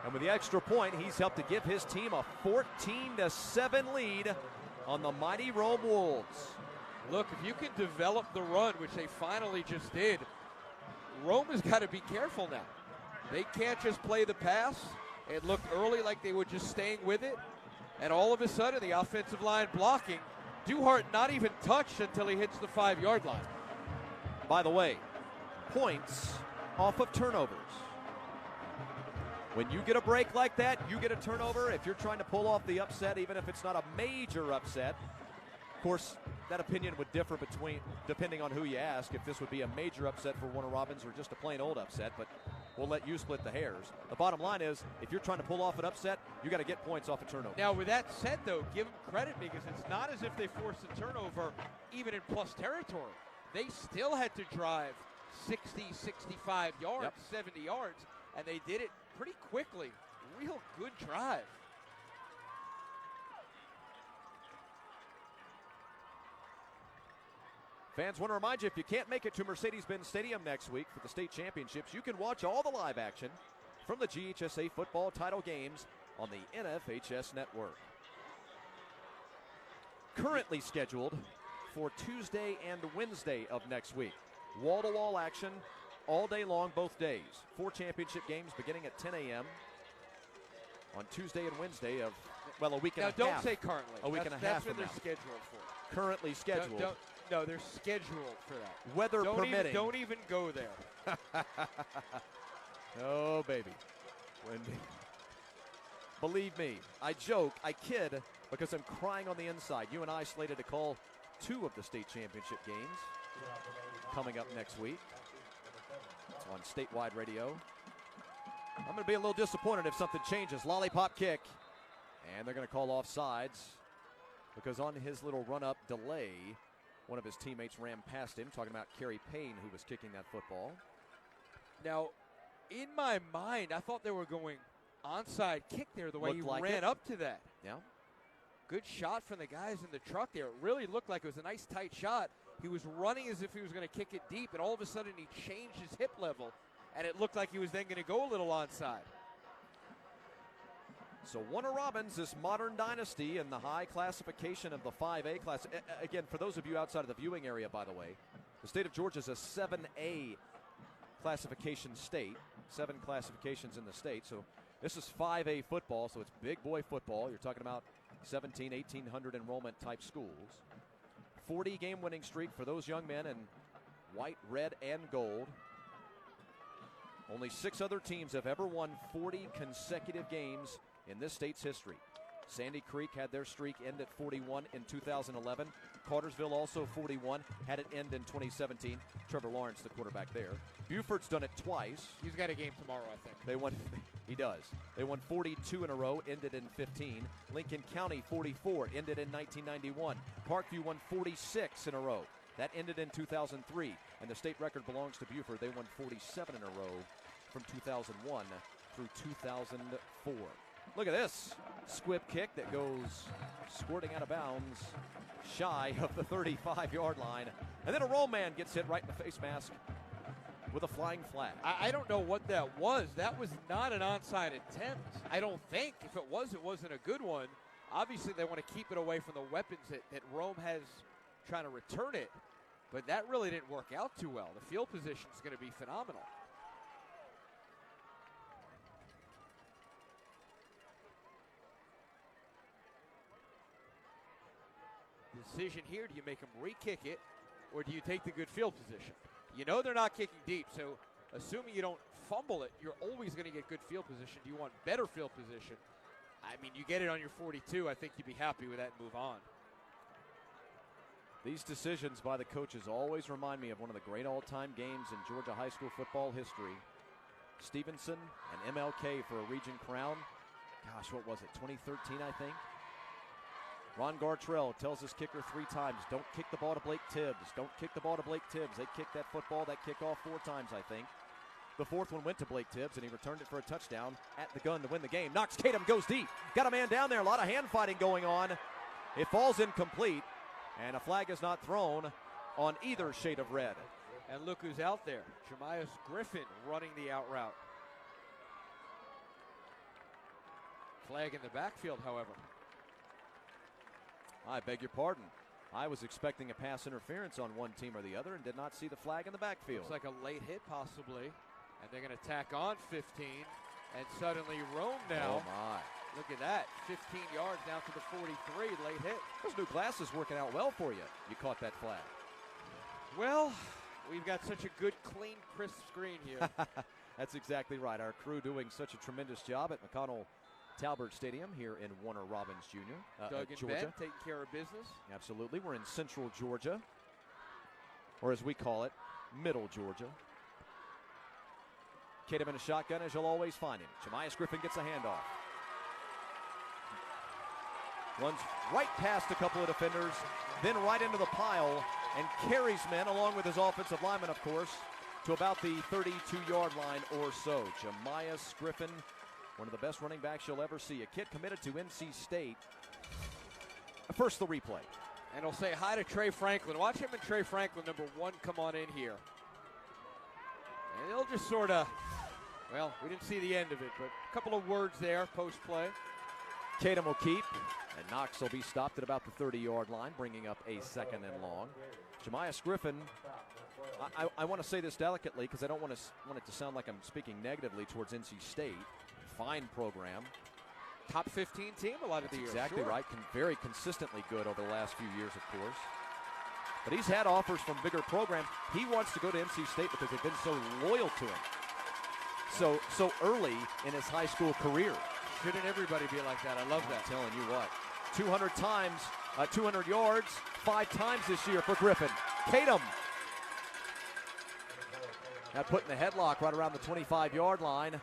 And with the extra point, he's helped to give his team a 14-7 lead on the mighty Rome Wolves. Look, if you can develop the run, which they finally just did, Rome has got to be careful now. They can't just play the pass. It looked early like they were just staying with it. And all of a sudden, the offensive line blocking. Duhart not even touched until he hits the 5-yard line. By the way, points off of turnovers. When you get a break like that, you get a turnover. If you're trying to pull off the upset, even if it's not a major upset, of course, that opinion would differ depending on who you ask, if this would be a major upset for Warner Robins or just a plain old upset, but we'll let you split the hairs. The bottom line is, if you're trying to pull off an upset, you got to get points off a turnover. Now, with that said, though, give them credit because it's not as if they forced a turnover even in plus territory. They still had to drive 60, 65 yards, 70 yards, and they did it pretty quickly. Real good drive. Fans, want to remind you, if you can't make it to Mercedes-Benz Stadium next week for the state championships, you can watch all the live action from the GHSA football title games on the NFHS network. Currently scheduled for Tuesday and Wednesday of next week. Wall-to-wall action all day long, both days. 4 championship games beginning at 10 a.m. on Tuesday and Wednesday of, well, a week and a half. Now, don't say currently. A week and a half That's from when now. they're scheduled for. Currently scheduled. No, they're scheduled for that. Weather permitting. Don't even go there. Oh, baby. Believe me, I joke, I kid, because I'm crying on the inside. You and I slated to call 2 of the state championship games coming up next week. It's on statewide radio. I'm going to be a little disappointed if something changes. Lollipop kick. And they're going to call offsides because on his little run-up delay, one of his teammates ran past him, talking about Kerry Payne, who was kicking that football. Now, in my mind, I thought they were going onside kick there the way he Looked like ran it. up to that. Yeah. Good shot from the guys in the truck there. It really looked like it was a nice tight shot. He was running as if he was going to kick it deep, and all of a sudden he changed his hip level, and it looked like he was then going to go a little onside. So Warner Robins, this modern dynasty in the high classification of the 5A class. Again, for those of you outside of the viewing area, by the way, the state of Georgia is a 7A classification state. 7 classifications in the state. So this is 5A football, so it's big boy football. You're talking about 1,800 enrollment type schools. 40-game winning streak for those young men in white, red, and gold. Only 6 other teams have ever won 40 consecutive games in this state's history. Sandy Creek had their streak end at 41 in 2011. Cartersville also 41, had it end in 2017. Trevor Lawrence, the quarterback there. Buford's done it twice. He's got a game tomorrow, I think. They won. He does. They won 42 in a row, ended in 15. Lincoln County 44, ended in 1991. Parkview won 46 in a row. That ended in 2003, and the state record belongs to Buford. They won 47 in a row from 2001 through 2004. Look at this squib kick that goes squirting out of bounds shy of the 35-yard line. And then a roll man gets hit right in the face mask with a flying flag. I don't know what that was. That was not an onside attempt, I don't think. If it was, it wasn't a good one. Obviously, they want to keep it away from the weapons that Rome has trying to return it. But that really didn't work out too well. The field position is going to be phenomenal. Decision here, do you make them re-kick it, or do you take the good field position? You know they're not kicking deep, so assuming you don't fumble it, you're always going to get good field position. Do you want better field position? I mean, you get it on your 42, I think you'd be happy with that and move on. These decisions by the coaches always remind me of one of the great all-time games in Georgia high school football history. Stevenson and MLK for a region crown. Gosh, what was it, 2013, I think? Ron Gartrell tells his kicker 3 times, don't kick the ball to Blake Tibbs. Don't kick the ball to Blake Tibbs. They kicked that football, that kickoff 4 times, I think. The 4th one went to Blake Tibbs, and he returned it for a touchdown at the gun to win the game. Knox Tatum goes deep. Got a man down there. A lot of hand fighting going on. It falls incomplete, and a flag is not thrown on either shade of red. And look who's out there. Jemias Griffin running the out route. Flag in the backfield, however. I beg your pardon. I was expecting a pass interference on one team or the other and did not see the flag in the backfield. Looks like a late hit possibly. And they're going to tack on 15. And suddenly Rome now. Oh my. Look at that. 15 yards down to the 43. Late hit. Those new glasses working out well for you. You caught that flag. Well, we've got such a good, clean, crisp screen here. That's exactly right. Our crew doing such a tremendous job at McConnell Talbert Stadium here in Warner Robins Jr. Doug and Georgia. Ben taking care of business. Absolutely. We're in central Georgia, or as we call it, middle Georgia. Kadem in a shotgun, as you'll always find him. Jemias Griffin gets a handoff. Runs right past a couple of defenders, then right into the pile, and carries men, along with his offensive lineman, of course, to about the 32-yard line or so. Jemias Griffin, one of the best running backs you'll ever see. A kid committed to NC State. First, the replay. And he'll say hi to Trey Franklin. Watch him and Trey Franklin, number 1, come on in here. And they'll just sort of, well, we didn't see the end of it, but a couple of words there post-play. Kadem will keep, and Knox will be stopped at about the 30-yard line, bringing up a 2nd and long. Jemias Griffin, I want to say this delicately because I don't want it to sound like I'm speaking negatively towards NC State. Fine program. Top 15 team a lot of the year. Exactly sure. right. Very consistently good over the last few years, of course. But he's had offers from bigger programs. He wants to go to NC State because they've been so loyal to him so early in his high school career. Shouldn't everybody be like that? I love that. I'm telling you what. 200 yards, 5 times this year for Griffin. Kadem. Now putting the headlock right around the 25-yard line.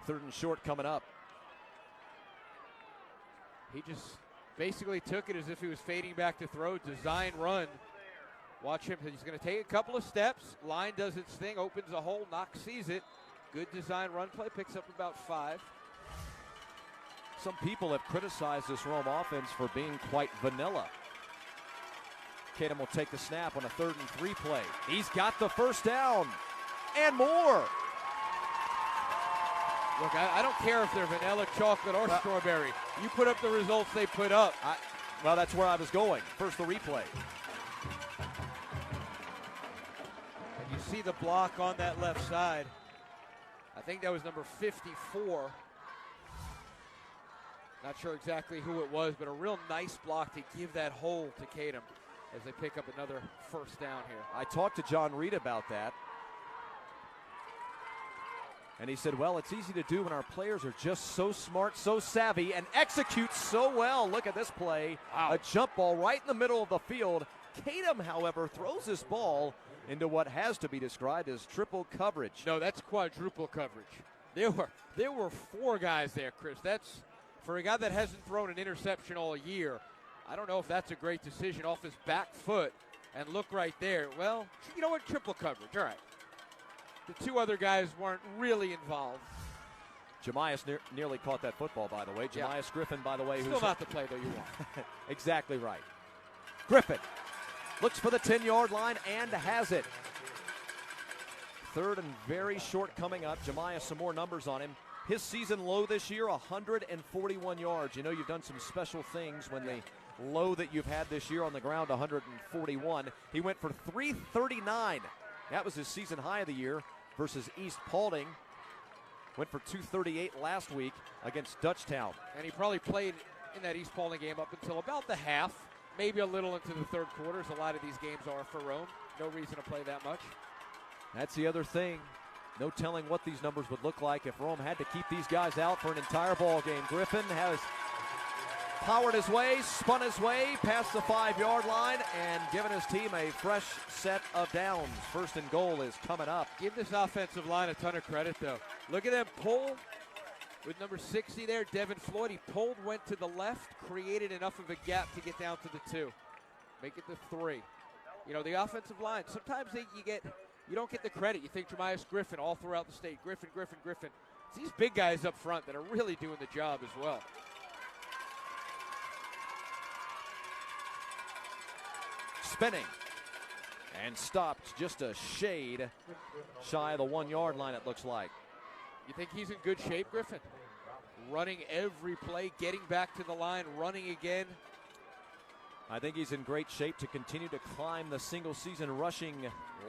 3rd and short coming up. He just basically took it as if he was fading back to throw. Design run. Watch him. He's going to take a couple of steps. Line does its thing, opens a hole. Knox sees it. Good design run play. Picks up about 5. Some people have criticized this Rome offense for being quite vanilla. Kadem will take the snap on a 3rd and 3 play. He's got the first down and more. Look, I don't care if they're vanilla, chocolate, or strawberry. You put up the results they put up. Well, that's where I was going. First, the replay. And you see the block on that left side. I think that was number 54. Not sure exactly who it was, but a real nice block to give that hole to Kadem as they pick up another first down here. I talked to John Reed about that. And he said, well, it's easy to do when our players are just so smart, so savvy, and execute so well. Look at this play. Wow. A jump ball right in the middle of the field. Kadem, however, throws this ball into what has to be described as triple coverage. No, that's quadruple coverage. There were 4 guys there, Chris. That's, for a guy that hasn't thrown an interception all year, I don't know if that's a great decision off his back foot. And look right there. Well, you know what? Triple coverage. All right. The 2 other guys weren't really involved. Jemias nearly caught that football, by the way. Jemias Griffin, by the way. Still not the play, though, you want. Exactly right. Griffin looks for the 10-yard line and has it. 3rd and very short coming up. Jemias, some more numbers on him. His season low this year, 141 yards. You know you've done some special things when the low that you've had this year on the ground, 141. He went for 339. That was his season high of the year versus East Paulding. Went for 238 last week against Dutchtown. And he probably played in that East Paulding game up until about the half, maybe a little into the 3rd quarter, as a lot of these games are for Rome. No reason to play that much. That's the other thing. No telling what these numbers would look like if Rome had to keep these guys out for an entire ball game. Griffin has powered his way, spun his way past the 5-yard line, and given his team a fresh set of downs. 1st and goal is coming up. Give this offensive line a ton of credit, though. Look at them pull with number 60 there, Devin Floyd. He pulled, went to the left, created enough of a gap to get down to the 2. Make it the 3. You know, the offensive line, sometimes you don't get the credit. You think Jemias Griffin all throughout the state. Griffin. It's these big guys up front that are really doing the job as well. Spinning and stopped just a shade shy of the 1-yard line, it looks like. You think he's in good shape, Griffin? running every play, getting back to the line, running again. I think he's in great shape to continue to climb the single-season rushing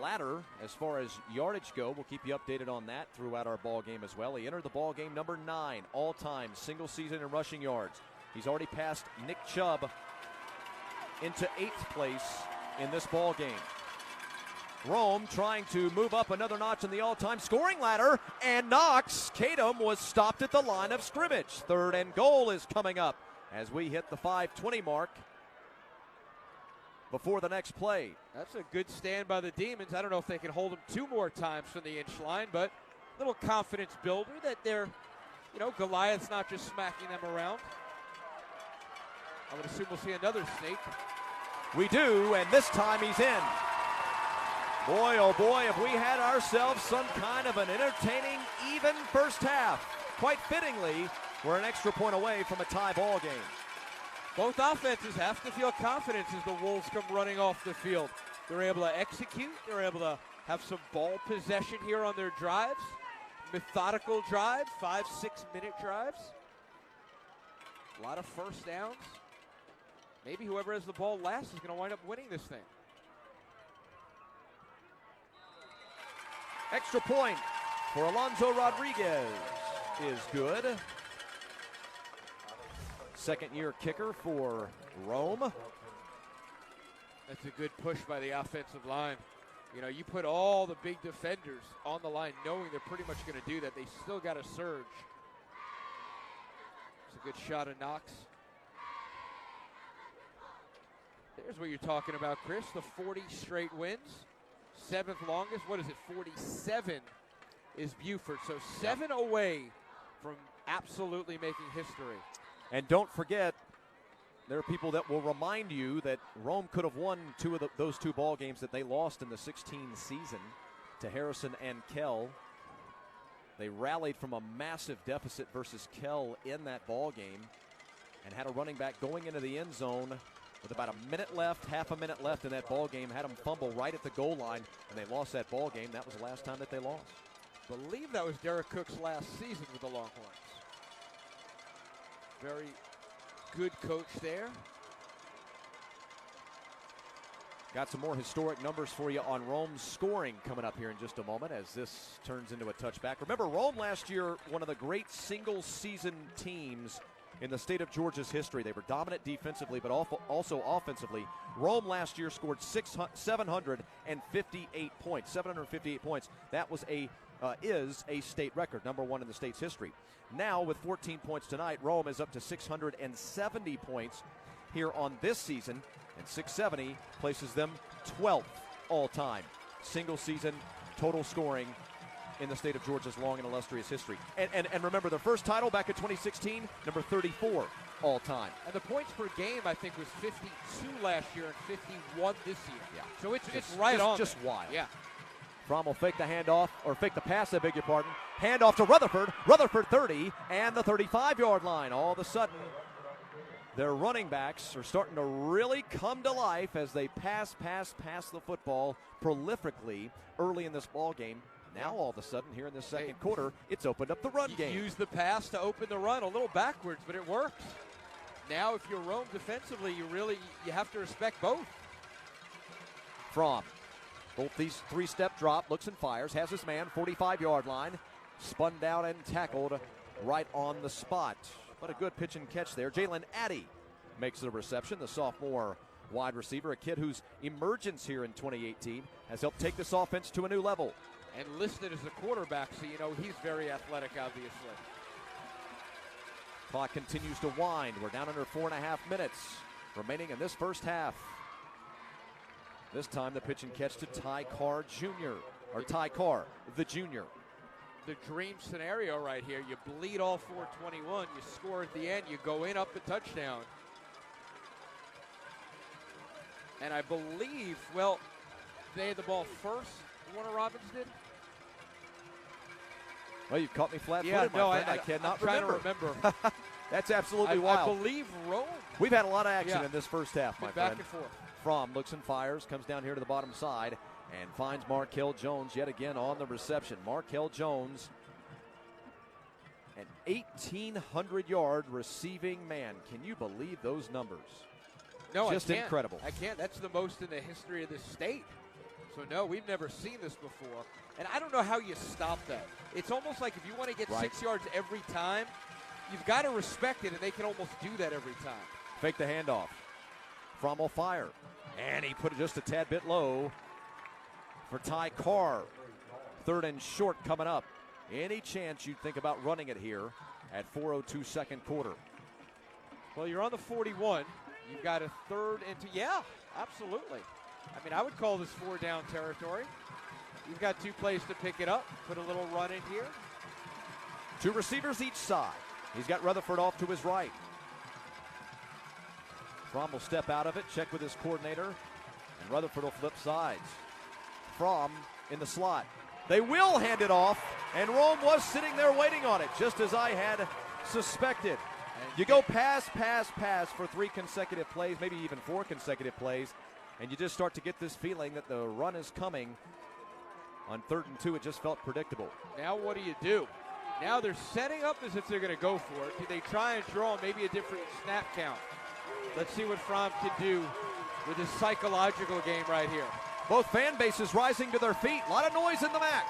ladder as far as yardage go. We'll keep you updated on that throughout our ball game as well. He entered the ball game number 9 all-time single-season in rushing yards. He's already passed Nick Chubb into 8th place in this ball game. Rome trying to move up another notch in the all-time scoring ladder, and Knox Kadum was stopped at the line of scrimmage. 3rd and goal is coming up as we hit the 5:20 mark before the next play. That's a good stand by the Demons. I don't know if they can hold them 2 more times from the inch line, but a little confidence builder that they're, Goliath's not just smacking them around. I would assume we'll see another snake. We do, and this time he's in. Boy, oh boy, have we had ourselves some kind of an entertaining, even first half. Quite fittingly, we're an extra point away from a tie ball game. Both offenses have to feel confidence as the Wolves come running off the field. They're able to execute. They're able to have some ball possession here on their drives. Methodical drives, 5-6 minute drives. A lot of first downs. Maybe whoever has the ball last is going to wind up winning this thing. Extra point for Alonzo Rodriguez is good. Second-year kicker for Rome. That's a good push by the offensive line. You put all the big defenders on the line knowing they're pretty much going to do that. They still got to surge. It's a good shot of Knox. There's what you're talking about, Chris. The 40 straight wins. 7th longest. What is it? 47 is Buford. So 7 away from absolutely making history. And don't forget, there are people that will remind you that Rome could have won those 2 ball games that they lost in the 16 season to Harrison and Kell. They rallied from a massive deficit versus Kell in that ball game and had a running back going into the end zone with about a minute left, half a minute left in that ball game, had them fumble right at the goal line, and they lost that ball game. That was the last time that they lost. I believe that was Derek Cook's last season with the Longhorns. Very good coach there. Got some more historic numbers for you on Rome's scoring coming up here in just a moment as this turns into a touchback. Remember, Rome last year, one of the great single-season teams in the state of Georgia's history. They were dominant defensively, but also offensively. Rome last year scored 758 points. 758 points. That was is a state record, number 1 in the state's history. Now, with 14 points tonight, Rome is up to 670 points here on this season, and 670 places them 12th all-time single-season total scoring in the state of Georgia's long and illustrious history. And remember, their first title back in 2016, number 34 all-time. And the points per game, I think, was 52 last year and 51 this year. Yeah. So it's right on. Just wild. Yeah. Fromm will fake the handoff, or fake the pass, I beg your pardon. Handoff to Rutherford. Rutherford 30, and the 35-yard line. All of a sudden, their running backs are starting to really come to life as they pass the football prolifically early in this ball game. Now, all of a sudden, here in the second quarter, it's opened up the run game. Use the pass to open the run, a little backwards, but it works. Now, if you're Rome defensively, you have to respect both. Fromm. Both these 3-step drop, looks and fires, has his man, 45-yard line, spun down and tackled right on the spot. But a good pitch and catch there. Jalen Addy makes the reception, the sophomore wide receiver, a kid whose emergence here in 2018 has helped take this offense to a new level. And listed as a quarterback, so he's very athletic, obviously. Clock continues to wind. We're down under 4.5 minutes remaining in this first half. This time the pitch and catch to Ty Carr Jr., or Ty Carr, the junior. The dream scenario right here. You bleed all 421, you score at the end, you go in up a touchdown. And I believe, they had the ball first, Warner Robins did? Well, you've caught me flat-footed, Yeah, no, my friend. I cannot I'm remember. trying to remember. That's absolutely wild. I believe Rome. We've had a lot of action in this first half, my back friend. and forth. Fromm looks and fires, comes down here to the bottom side, and finds Markel Jones yet again on the reception. Markel Jones, and 1,800-yard receiving man. Can you believe those numbers? No, just I can't. incredible. I can't. That's the most in the history of this state. So, no, we've never seen this before. And I don't know how you stop that. It's almost like if you want to get 6 yards every time, you've got to respect it, and they can almost do that every time. Fake the handoff. Fromm will fire. And he put it just a tad bit low for Ty Carr. 3rd and short coming up. Any chance you'd think about running it here at 4:02 second quarter? Well, you're on the 41. You've got a 3rd and 2. Yeah, absolutely. I mean, I would call this 4-down territory. You've got 2 plays to pick it up. Put a little run in here. 2 receivers each side. He's got Rutherford off to his right. Fromm will step out of it, check with his coordinator, and Rutherford will flip sides. Fromm in the slot. They will hand it off, and Rome was sitting there waiting on it, just as I had suspected. You go pass, pass, pass for 3 consecutive plays, maybe even 4 consecutive plays, and you just start to get this feeling that the run is coming. On 3rd and 2, it just felt predictable. Now what do? Now they're setting up as if they're going to go for it. Do they try and draw maybe a different snap count? Let's see what Fromm can do with his psychological game right here. Both fan bases rising to their feet. A lot of noise in the MAC.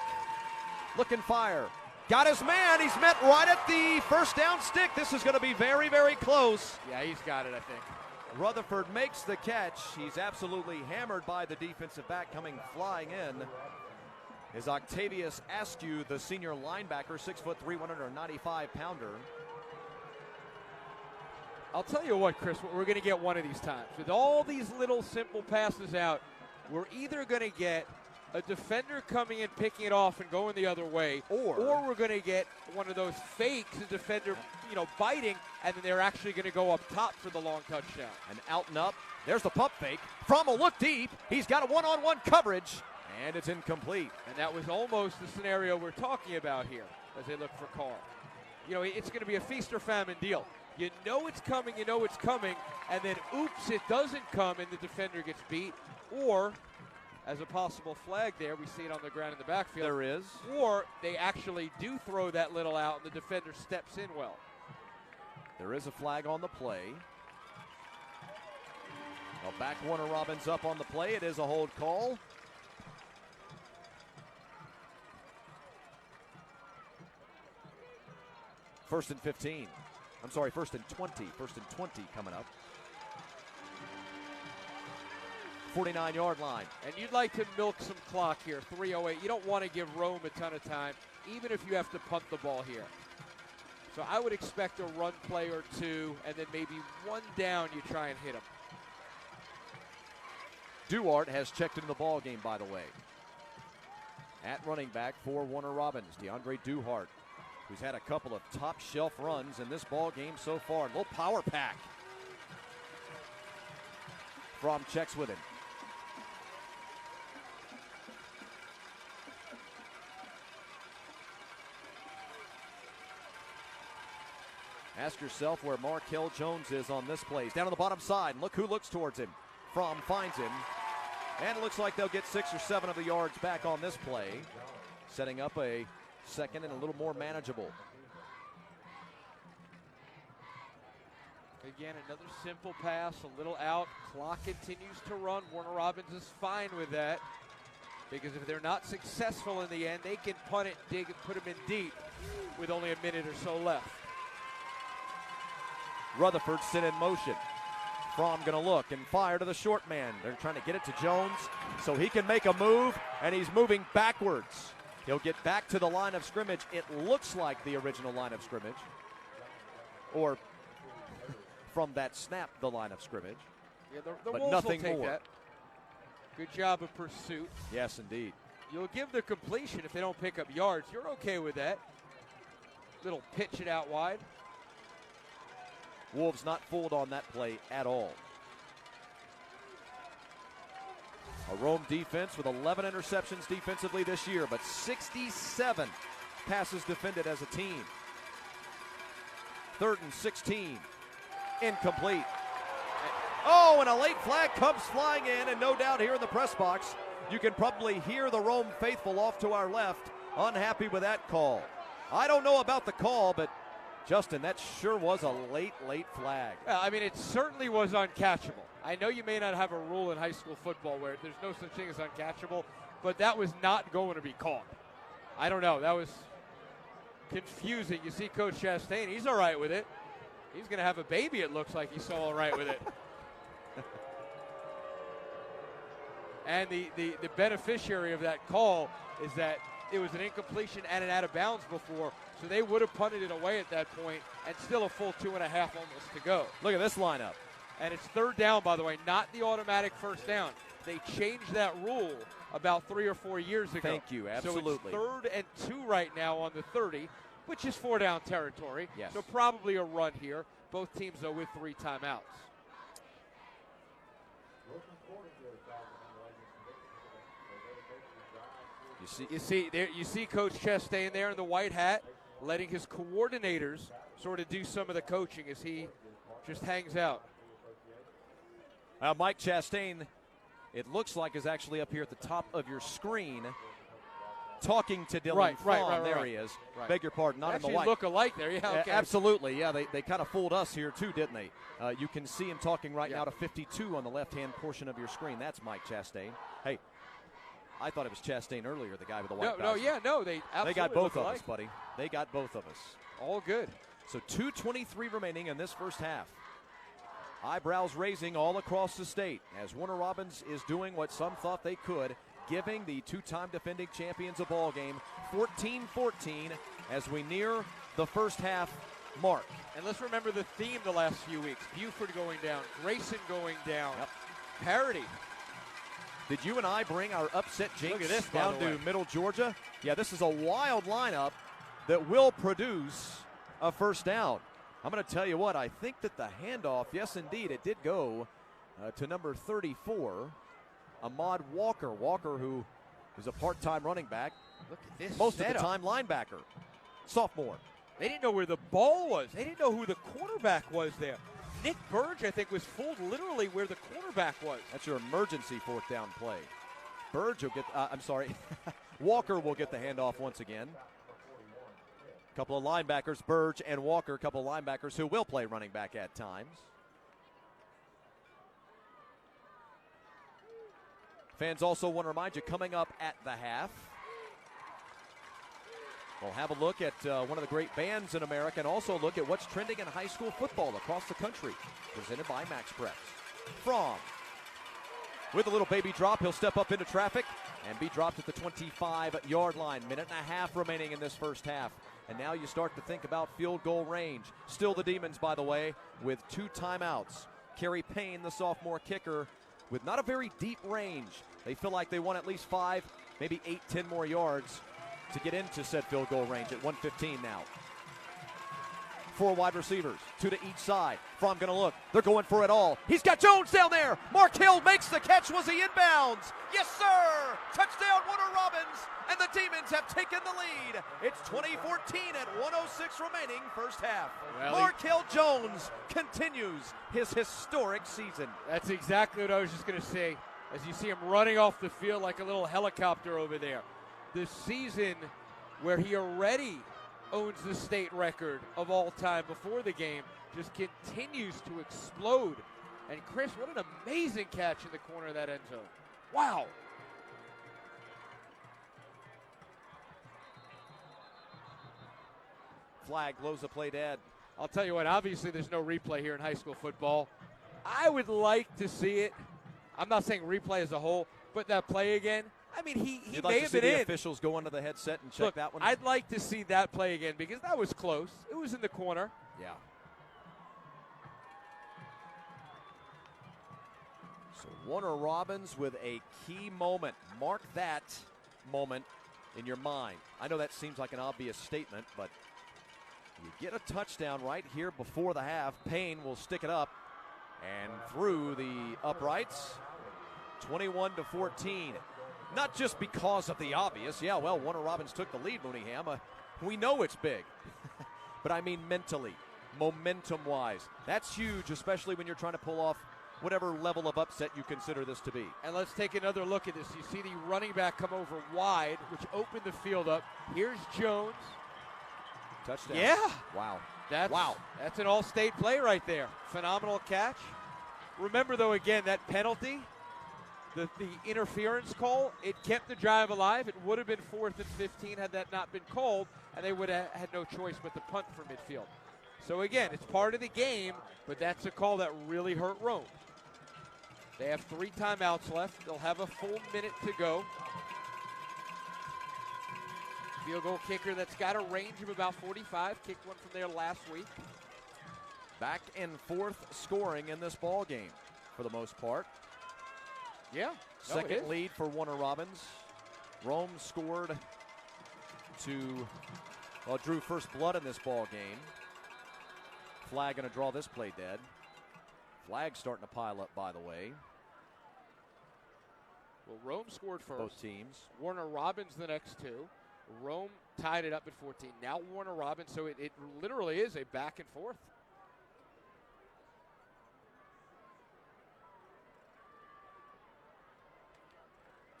Looking fire. Got his man. He's met right at the first down stick. This is going to be very, very close. Yeah, he's got it, I think. Rutherford makes the catch. He's absolutely hammered by the defensive back coming flying in. Is Octavius Askew, the senior linebacker, 6'3", 195-pounder. I'll tell you what, Chris, we're going to get one of these times. With all these little simple passes out, we're either going to get a defender coming in, picking it off and going the other way, or we're going to get one of those fakes, the defender, biting, and then they're actually going to go up top for the long touchdown. And out and up. There's the pump fake. Fromm will look deep. He's got a one-on-one coverage, and it's incomplete. And that was almost the scenario we're talking about here as they look for Carr. It's going to be a feast or famine deal. You know it's coming, and then oops, it doesn't come, and the defender gets beat. Or, as a possible flag there, we see it on the ground in the backfield. There is. Or they actually do throw that little out, and the defender steps in well. There is a flag on the play. Well, back Warner Robins up on the play. It is a hold call. First and 15. I'm sorry, 1st and 20. 1st and 20 coming up. 49-yard line. And you'd like to milk some clock here, 3:08. You don't want to give Rome a ton of time, even if you have to punt the ball here. So I would expect a run play or 2, and then maybe 1 down you try and hit him. Duarte has checked into the ball game, by the way. At running back for Warner Robins, DeAndre Duhart, who's had a couple of top-shelf runs in this ball game so far. A little power pack. Fromm checks with him. Ask yourself where Markel Jones is on this play. He's down on the bottom side, and look who looks towards him. Fromm finds him, and it looks like they'll get 6 or 7 of the yards back on this play, setting up a second and a little more manageable. Again, another simple pass, a little out. Clock continues to run. Warner Robins is fine with that, because if they're not successful in the end, they can punt it, dig it, put them in deep with only a minute or so left. Rutherford sent in motion. Fromm going to look and fire to the short man. They're trying to get it to Jones so he can make a move, and he's moving backwards. He'll get back to the line of scrimmage. It looks like the original line of scrimmage, or from that snap, the line of scrimmage. Yeah, the but Wolves nothing will take more. That. Good job of pursuit. Yes, indeed. You'll give the completion if they don't pick up yards. You're okay with that. Little pitch it out wide. Wolves not fooled on that play at all. A Rome defense with 11 interceptions defensively this year, but 67 passes defended as a team. 3rd and 16. Incomplete. Oh, and a late flag comes flying in, and no doubt here in the press box, you can probably hear the Rome faithful off to our left unhappy with that call. I don't know about the call, but Justin, that sure was a late flag. I mean, it certainly was uncatchable. I know you may not have a rule in high school football where there's no such thing as uncatchable, but that was not going to be caught. I don't know. That was confusing. You see Coach Chastain, he's all right with it. He's going to have a baby, it looks like. He's so all right with it. And the beneficiary of that call is that it was an incompletion and an out of bounds before, so they would have punted it away at that point, and still a full 2.5 almost to go. Look at this lineup. And it's third down, by the way, not the automatic first down. They changed that rule about 3 or 4 years ago. Thank you, absolutely. So it's 3rd and 2 right now on the 30, which is 4-down territory. Yes. So probably a run here. Both teams, though, with 3 timeouts. You see Coach Chastain there in the white hat, letting his coordinators sort of do some of the coaching as he just hangs out. Mike Chastain, it looks like, is actually up here at the top of your screen, talking to Dylan Fromm. There he is. Right. Beg your pardon, not in the actually white. Look alike there. Yeah, okay. Absolutely. Yeah, they kind of fooled us here too, didn't they? You can see him talking right now to 52 on the left-hand portion of your screen. That's Mike Chastain. Hey, I thought it was Chastain earlier, the guy with the white visor. They got both of us, buddy. They got both of us. All good. So 2:23 remaining in this first half. Eyebrows raising all across the state as Warner Robins is doing what some thought they could, giving the 2-time defending champions a ball game, 14-14 as we near the first half mark. And let's remember the theme the last few weeks. Buford going down, Grayson going down, Parity. Did you and I bring our upset jinx Look at this, down to Middle Georgia? Yeah, this is a wild lineup that will produce a first down. I'm going to tell you what, I think that the handoff, yes, indeed, it did go to number 34, Ahmad Walker. Walker, who is a part-time running back. Look at this most setup. of the time linebacker, sophomore. They didn't know where the ball was. They didn't know who the quarterback was there. Nick Burge, I think, was fooled literally where the quarterback was. That's your emergency fourth down play. Burge will get, Walker will get the handoff once again. Couple of linebackers, Burge and Walker, a couple of linebackers who will play running back at times. Fans also want to remind you, coming up at the half, we'll have a look at one of the great bands in America and also look at what's trending in high school football across the country. Presented by Max Press. Fromm with a little baby drop. He'll step up into traffic and be dropped at the 25-yard line. Minute and a half remaining in this first half. And now you start to think about field goal range. Still the Demons, by the way, with 2 timeouts. Kerry Payne, the sophomore kicker, with not a very deep range. They feel like they want at least 5, maybe 8, 10 more yards to get into said field goal range at 1:15 now. 4 wide receivers, 2 to each side. Fromm going to look. They're going for it all. He's got Jones down there. Mark Hill makes the catch. Was he inbounds? Yes, sir. Touchdown, Warner Robins. And the Demons have taken the lead. It's 2014 at 1:06 remaining first half. Well, Mark Hill Jones continues his historic season. That's exactly what I was just going to say. As you see him running off the field like a little helicopter over there. The season where he already owns the state record of all time before the game just continues to explode. And Chris, what an amazing catch in the corner of that end zone. Wow. Flag blows the play dead. I'll tell you what, obviously there's no replay here in high school football. I would like to see it. I'm not saying replay as a whole, but that play again. I mean, he You'd may like have to see been the in. officials go into the headset and check Look, that one? I'd like to see that play again because that was close. It was in the corner. Yeah. So Warner Robins with a key moment. Mark that moment in your mind. I know that seems like an obvious statement, but you get a touchdown right here before the half. Payne will stick it up and through the uprights. 21-14. Not just because of the obvious. Yeah, well, Warner Robins took the lead, Mooneyham. We know it's big. But I mean mentally, momentum-wise. That's huge, especially when you're trying to pull off whatever level of upset you consider this to be. And let's take another look at this. You see the running back come over wide, which opened the field up. Here's Jones. Touchdown. Yeah. Wow. That's an all-state play right there. Phenomenal catch. Remember, though, again, that penalty, the interference call, it kept the drive alive. It would have been 4th and 15 had that not been called, and they would have had no choice but to punt from midfield. So, again, it's part of the game, but that's a call that really hurt Rome. They have 3 timeouts left. They'll have a full minute to go. Field goal kicker that's got a range of about 45. Kicked one from there last week. Back and forth scoring in this ball game for the most part. Yeah. Second lead for Warner Robins. Rome scored drew first blood in this ball game. Flag going to draw this play dead. Flag starting to pile up, by the way. Well, Rome scored first. Both teams. Warner Robins the next 2. Rome tied it up at 14. Now Warner Robins, so it literally is a back and forth.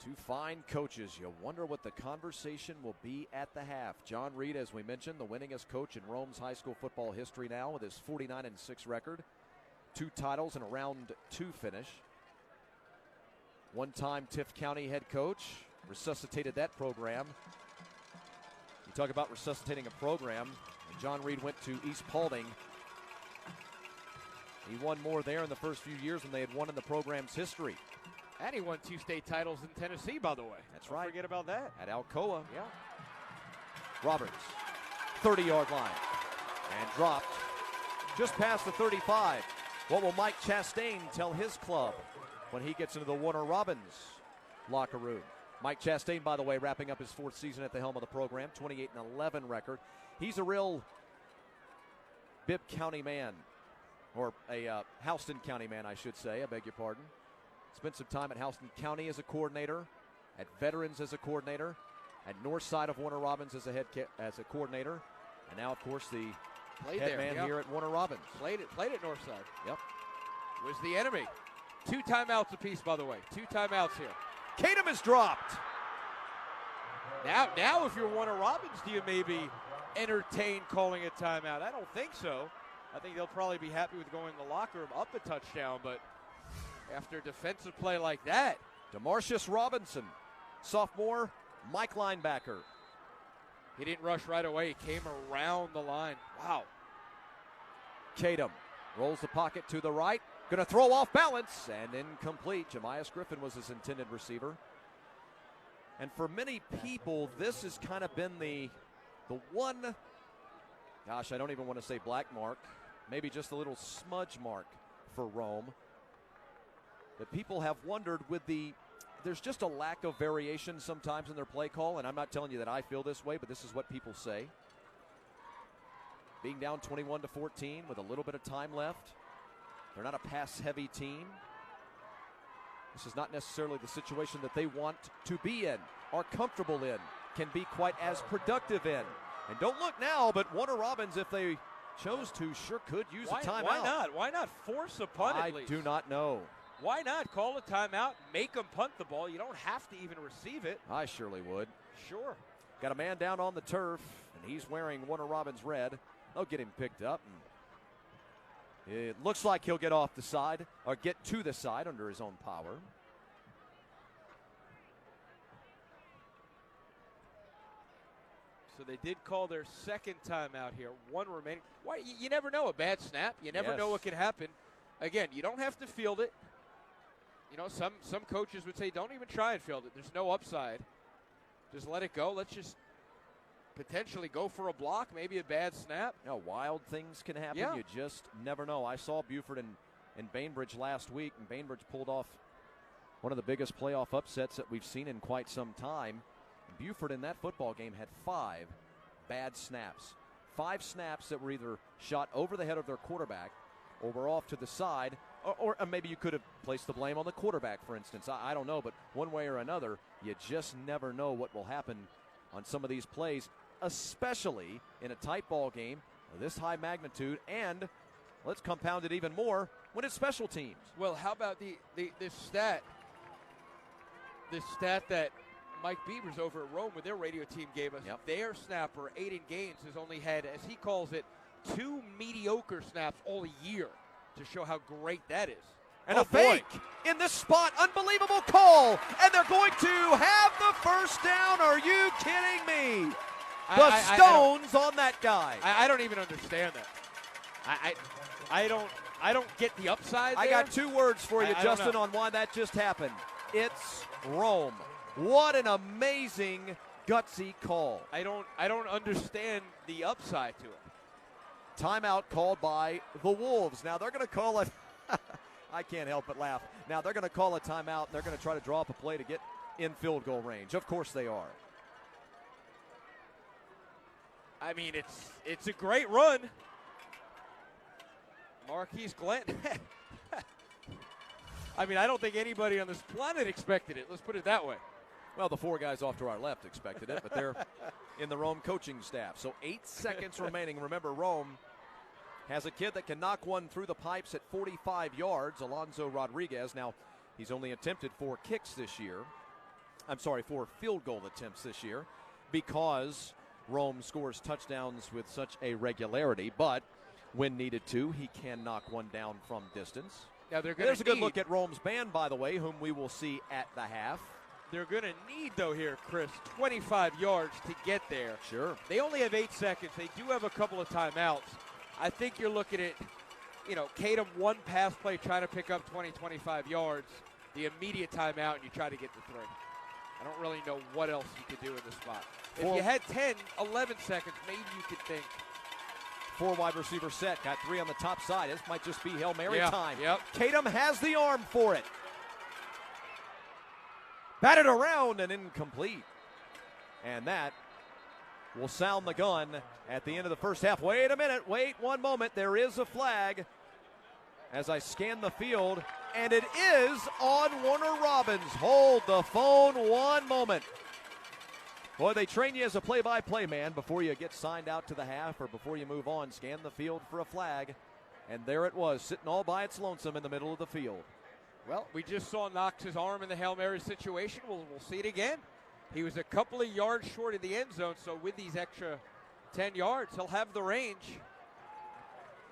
Two fine coaches. You wonder what the conversation will be at the half. John Reed, as we mentioned, the winningest coach in Rome's high school football history now with his 49-6 record. 2 titles and a round 2 finish. One-time Tift County head coach. Resuscitated that program. You talk about resuscitating a program. John Reed went to East Paulding. He won more there in the first few years than they had won in the program's history. And he won 2 state titles in Tennessee, by the way. That's right. Don't forget about that. At Alcoa. Yeah. Roberts, 30-yard line. And dropped just past the 35. What will Mike Chastain tell his club when he gets into the Warner Robins locker room? Mike Chastain, by the way, wrapping up his 4th season at the helm of the program, 28-11 record. He's a real Bibb County man, or a Houston County man, I should say. I beg your pardon. Spent some time at Houston County as a coordinator, at Veterans as a coordinator, at North Side of Warner Robins as a coordinator, and now, of course, the head man here at Warner Robins. Played at North Side. Yep. Was the enemy. 2 timeouts apiece, by the way. 2 timeouts here. Kadam is dropped. Now, if you're Warner Robins, do you maybe entertain calling a timeout? I don't think so. I think they'll probably be happy with going in the locker room up a touchdown, but after a defensive play like that. DeMarcius Robinson, sophomore, Mike linebacker. He didn't rush right away. He came around the line. Wow. Kadam rolls the pocket to the right. Going to throw off balance and incomplete. Jemias Griffin was his intended receiver. And for many people, this has kind of been the one, gosh, I don't even want to say black mark, maybe just a little smudge mark for Rome. That people have wondered there's just a lack of variation sometimes in their play call, and I'm not telling you that I feel this way, but this is what people say. Being down 21-14 with a little bit of time left. They're not a pass-heavy team. This is not necessarily the situation that they want to be in, are comfortable in, can be quite as productive in. And don't look now, but Warner Robins, if they chose to, sure could use a timeout. Why not? Why not force a punt at least? I do not know. Why not call a timeout, make them punt the ball? You don't have to even receive it. I surely would. Sure. Got a man down on the turf, and he's wearing Warner Robins red. They'll get him picked up. And it looks like he'll get off the side, or get to the side under his own power. So they did call their second timeout here. 1 remaining. Why? You never know. A bad snap. You never know what can happen. Again, you don't have to field it. You know, some coaches would say, don't even try and field it. There's no upside. Just let it go. Let's just potentially go for a block, maybe a bad snap. You know, wild things can happen. Yeah. You just never know. I saw Buford and Bainbridge last week, and Bainbridge pulled off one of the biggest playoff upsets that we've seen in quite some time. Buford in that football game had 5 bad snaps. 5 snaps that were either shot over the head of their quarterback or were off to the side, or maybe you could have placed the blame on the quarterback, for instance. I don't know, but one way or another, you just never know what will happen on some of these plays, especially in a tight ball game of this high magnitude, and let's compound it even more when it's special teams. Well, how about this stat? This stat that Mike Beavers over at Rome with their radio team gave us. Yep. Their snapper, Aiden Gaines, has only had, as he calls it, 2 mediocre snaps all year to show how great that is. And Oh, a fake in this spot. Unbelievable call. And they're going to have the first down. Are you kidding me? The stones on that guy. I don't even understand that. I don't get the upside there. I got 2 words for you, I don't Justin, know. on why that just happened. It's Rome. What an amazing, gutsy call. I don't understand the upside to it. Timeout called by the Wolves. Now they're going to call it. I can't help but laugh. Now they're going to call a timeout, and they're going to try to draw up a play to get in field goal range. Of course they are. I mean, it's a great run. Marquise Glenn. I mean, I don't think anybody on this planet expected it. Let's put it that way. Well, the 4 guys off to our left expected it, but they're in the Rome coaching staff. So 8 seconds remaining. Remember, Rome has a kid that can knock one through the pipes at 45 yards, Alonzo Rodriguez. Now, he's only attempted 4 kicks this year. I'm sorry, 4 field goal attempts this year because Rome scores touchdowns with such a regularity. But when needed to, he can knock one down from distance. Now There's a good look at Rome's band, by the way, whom we will see at the half. They're going to need, though, here, Chris, 25 yards to get there. Sure. They only have 8 seconds. They do have a couple of timeouts. I think you're looking at, Tatum, 1 pass play trying to pick up 20, 25 yards, the immediate timeout, and you try to get the 3. I don't really know what else you could do in this spot. If you had 10, 11 seconds, maybe you could think. 4 wide receiver set. Got 3 on the top side. This might just be Hail Mary time. Yep. Tatum has the arm for it. Batted around and incomplete. And that will sound the gun at the end of the first half. Wait a minute. Wait 1 moment. There is a flag as I scan the field. And it is on Warner Robbins. Hold the phone 1 moment. Boy, they train you as a play-by-play man before you get signed out to the half or before you move on. Scan the field for a flag. And there it was, sitting all by its lonesome in the middle of the field. Well, we just saw Knox's arm in the Hail Mary situation. We'll see it again. He was a couple of yards short of the end zone, so with these extra 10 yards, he'll have the range.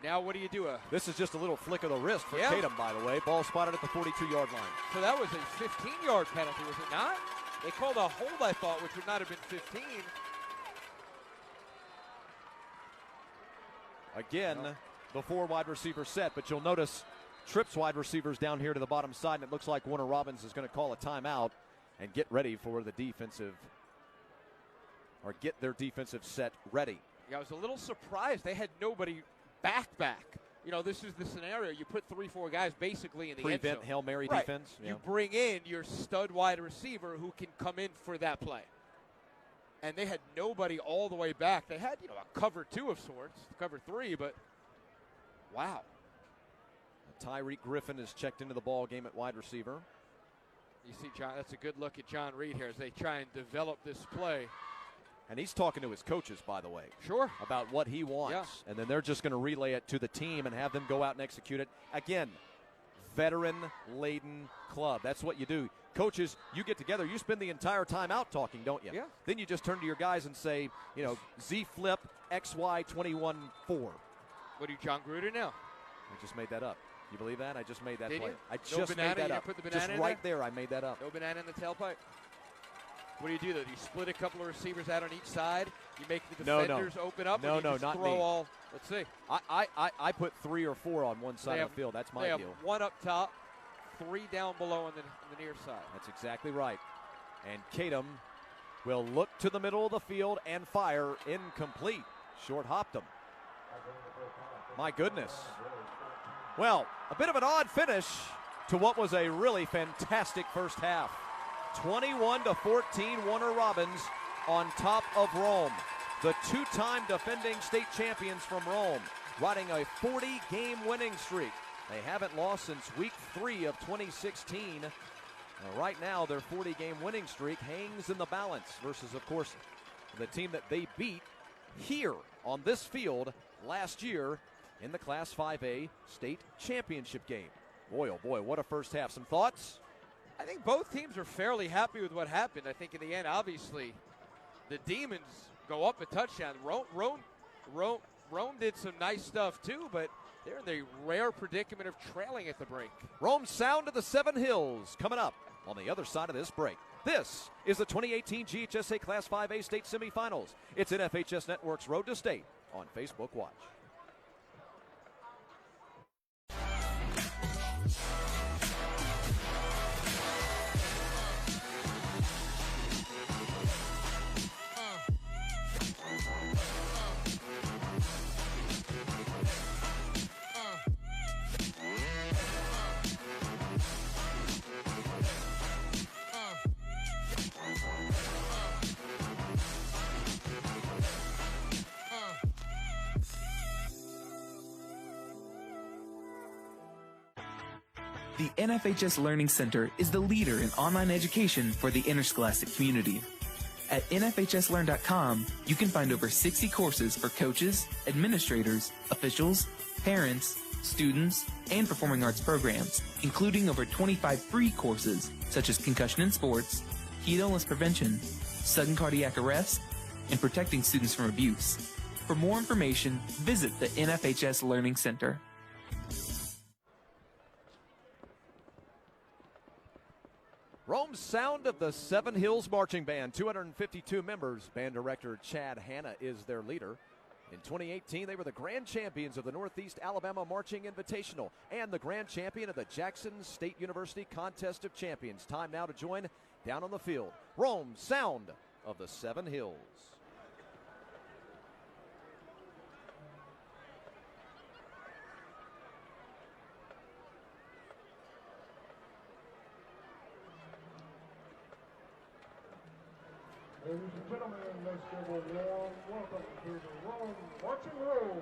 Now what do you do? This is just a little flick of the wrist for Tatum, by the way. Ball spotted at the 42-yard line. So that was a 15-yard penalty, was it not? They called a hold, I thought, which would not have been 15. Again, the 4 wide receiver set, but you'll notice trips wide receivers down here to the bottom side, and it looks like Warner Robbins is going to call a timeout and get ready for the defensive, or get their defensive set ready. Yeah, I was a little surprised. They had nobody back. This is the scenario. You put 3-4 guys basically in the end zone. Prevent Hail Mary defense. You bring in your stud wide receiver who can come in for that play. And they had nobody all the way back. They had, a cover 2 of sorts, cover 3, but wow. Tyreek Griffin is checked into the ball game at wide receiver. You see, John, that's a good look at John Reed here as they try and develop this play. And he's talking to his coaches, by the way. Sure. About what he wants. Yeah. And then they're just going to relay it to the team and have them go out and execute it. Again, veteran-laden club. That's what you do. Coaches, you get together. You spend the entire time out talking, don't you? Yeah. Then you just turn to your guys and say, Z-flip, XY 21-4. What do you, John Gruden now? I just made that up. You believe that? I just made that Did play. you? I No just banana? made that You up. put the banana just in right there, I made that up. No banana in the tailpipe? What do you do, though? Do you split a couple of receivers out on each side? You make the defenders open up? No, or do you just not throw me. all? Let's see. I put 3 or 4 on one side of the field. That's my They have deal. 1 up top, 3 down below on the near side. That's exactly right. And Tatum will look to the middle of the field and fire. Incomplete. Short hopped him. My goodness. Well, a bit of an odd finish to what was a really fantastic first half. 21-14, Warner Robbins on top of Rome. The 2-time defending state champions from Rome, riding a 40-game winning streak. They haven't lost since week 3 of 2016. Right now, their 40-game winning streak hangs in the balance versus, of course, the team that they beat here on this field last year in the Class 5A state championship game. Boy, oh boy, what a first half. Some thoughts? I think both teams are fairly happy with what happened. I think in the end, obviously, the Demons go up a touchdown. Rome Rome did some nice stuff too, but they're in the rare predicament of trailing at the break. Rome's sound of the Seven Hills coming up on the other side of this break. This is the 2018 GHSA Class 5A State Semifinals. It's NFHS Network's Road to State on Facebook Watch. The NFHS Learning Center is the leader in online education for the interscholastic community. At NFHSLearn.com, you can find over 60 courses for coaches, administrators, officials, parents, students, and performing arts programs, including over 25 free courses such as concussion in sports, heat illness prevention, sudden cardiac arrest, and protecting students from abuse. For more information, visit the NFHS Learning Center. Rome's sound of the Seven Hills Marching Band, 252 members. Band director Chad Hanna is their leader. In 2018, they were the grand champions of the Northeast Alabama Marching Invitational and the grand champion of the Jackson State University Contest of Champions. Time now to join down on the field. Rome's sound of the Seven Hills. Ladies and gentlemen, let's give a warm welcome to the Rome Marching Roll.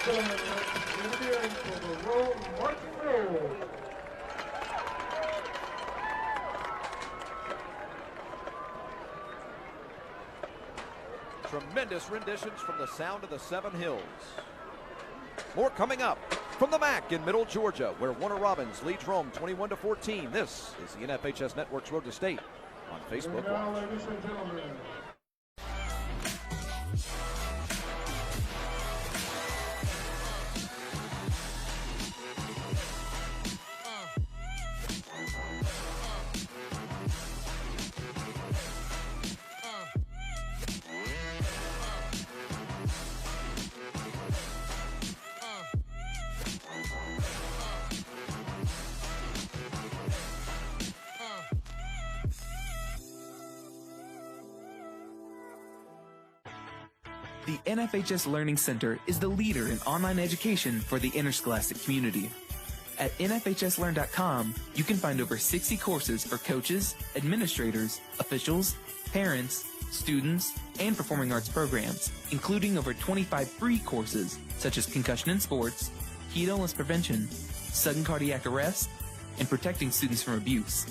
Gentlemen, let's begin for the Rome March Roll. Tremendous renditions from the sound of the Seven Hills. More coming up from the MAC in Middle Georgia, where Warner Robins leads Rome 21-14. This is the NFHS Network's Road to State on Facebook And now, Watch. ladies and gentlemen, The NFHS Learning Center is the leader in online education for the interscholastic community. At NFHSLearn.com, you can find over 60 courses for coaches, administrators, officials, parents, students, and performing arts programs, including over 25 free courses such as concussion in sports, heat illness prevention, sudden cardiac arrest, and protecting students from abuse.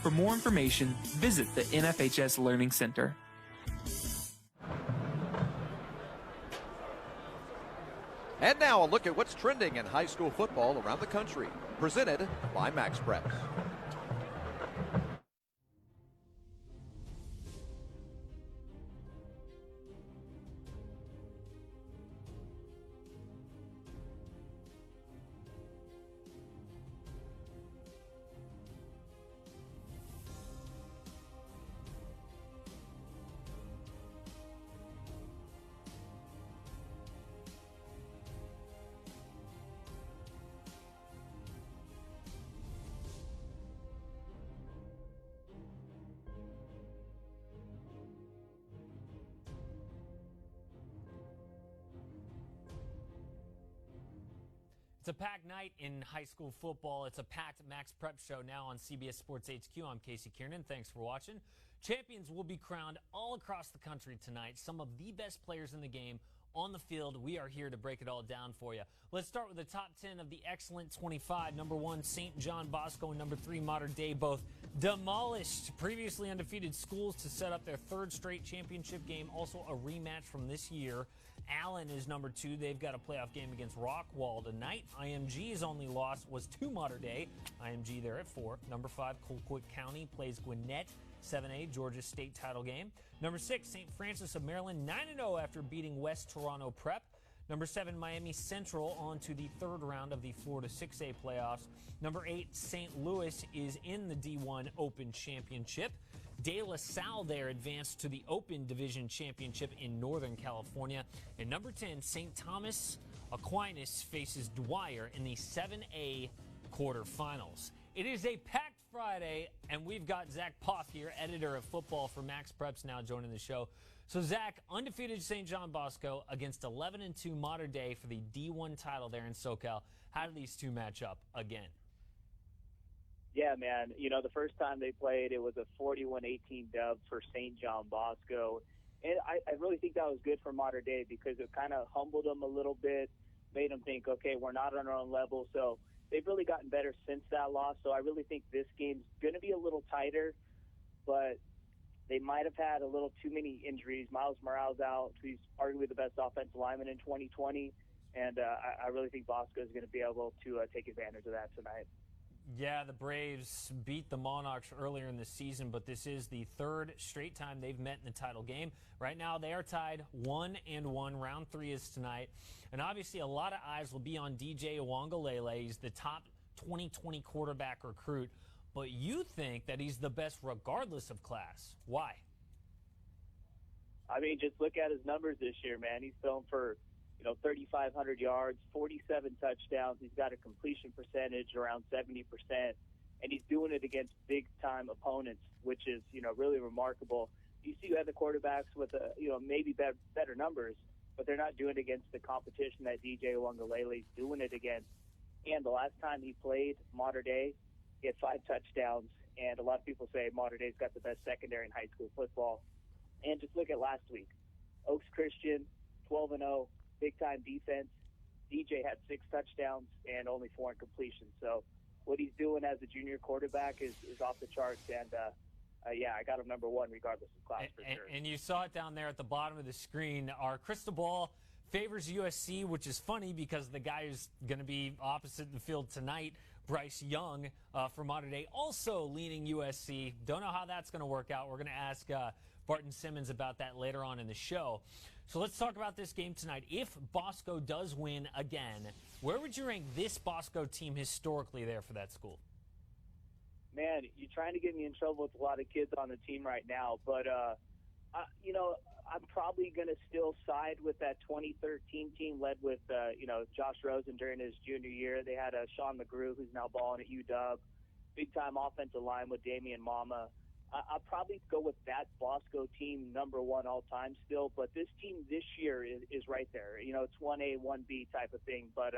For more information, visit the NFHS Learning Center. And now a look at what's trending in high school football around the country, presented by Max Preps. It's a packed night in high school football. It's a packed Max Prep show now on CBS Sports HQ. I'm Casey Kiernan. Thanks for watching. Champions will be crowned all across the country tonight. Some of the best players in the game on the field. We are here to break it all down for you. Let's start with the top 10 of the excellent 25. Number 1, St. John Bosco, and number 3, Modern Day, both demolished previously undefeated schools to set up their third straight championship game. Also a rematch from this year. Allen is number 2. They've got a playoff game against Rockwall tonight. IMG's only loss was to Modern Day. IMG there at 4. Number 5, Colquitt County plays Gwinnett. 7A, Georgia State title game. Number 6, St. Francis of Maryland, 9-0 after beating West Toronto Prep. Number 7, Miami Central on to the third round of the Florida 6A playoffs. Number 8, St. Louis is in the D1 Open Championship. De La Salle there advanced to the Open Division Championship in Northern California. And number 10, St. Thomas Aquinas faces Dwyer in the 7A quarterfinals. It is a packed Friday, and we've got Zach Poth here, editor of football for Max Preps, now joining the show. So, Zach, undefeated St. John Bosco against 11-2 Modern Day for the D1 title there in SoCal. How do these two match up again? Yeah, man. You know, the first time they played, it was a 41-18 dub for St. John Bosco. And I really think that was good for Modern Day because it kind of humbled them a little bit, made them think, okay, we're not on our own level. So they've really gotten better since that loss. So I really think this game's going to be a little tighter, but they might have had a little too many injuries. Miles Morales out. He's arguably the best offensive lineman in 2020. And I really think Bosco is going to be able to take advantage of that tonight. Yeah, the Braves beat the Monarchs earlier in the season, but this is the third straight time they've met in the title game. Right now, they are tied 1-1. Round 3 is tonight. And obviously, a lot of eyes will be on DJ Uwangalele. He's the top 2020 quarterback recruit. But you think that he's the best regardless of class. Why? I mean, just look at his numbers this year, man. He's thrown for 3,500 yards, 47 touchdowns. He's got a completion percentage around 70%, and he's doing it against big-time opponents, which is, really remarkable. You see other quarterbacks with, maybe better numbers, but they're not doing it against the competition that DJ Uwangalele is doing it against. And the last time he played Modern Day, he had 5 touchdowns, and a lot of people say Modern Day's got the best secondary in high school football. And just look at last week. Oaks Christian, 12-0. Big-time defense, DJ had 6 touchdowns and only 4 incompletions. So what he's doing as a junior quarterback is off the charts. And, yeah, I got him number 1 regardless of class for sure. And you saw it down there at the bottom of the screen. Our crystal ball favors USC, which is funny because the guy who's going to be opposite the field tonight, Bryce Young from Mater Dei, also leaning USC. Don't know how that's going to work out. We're going to ask Barton Simmons about that later on in the show. So let's talk about this game tonight. If Bosco does win again, where would you rank this Bosco team historically there for that school? Man, you're trying to get me in trouble with a lot of kids on the team right now, but, you know, I'm probably going to still side with that 2013 team led with, you know, Josh Rosen during his junior year. They had Sean McGrew, who's now balling at UW, big-time offensive line with Damian Mama. I'll probably go with that Bosco team number 1 all-time still, but this team this year is right there. You know, it's 1A, 1B type of thing, but,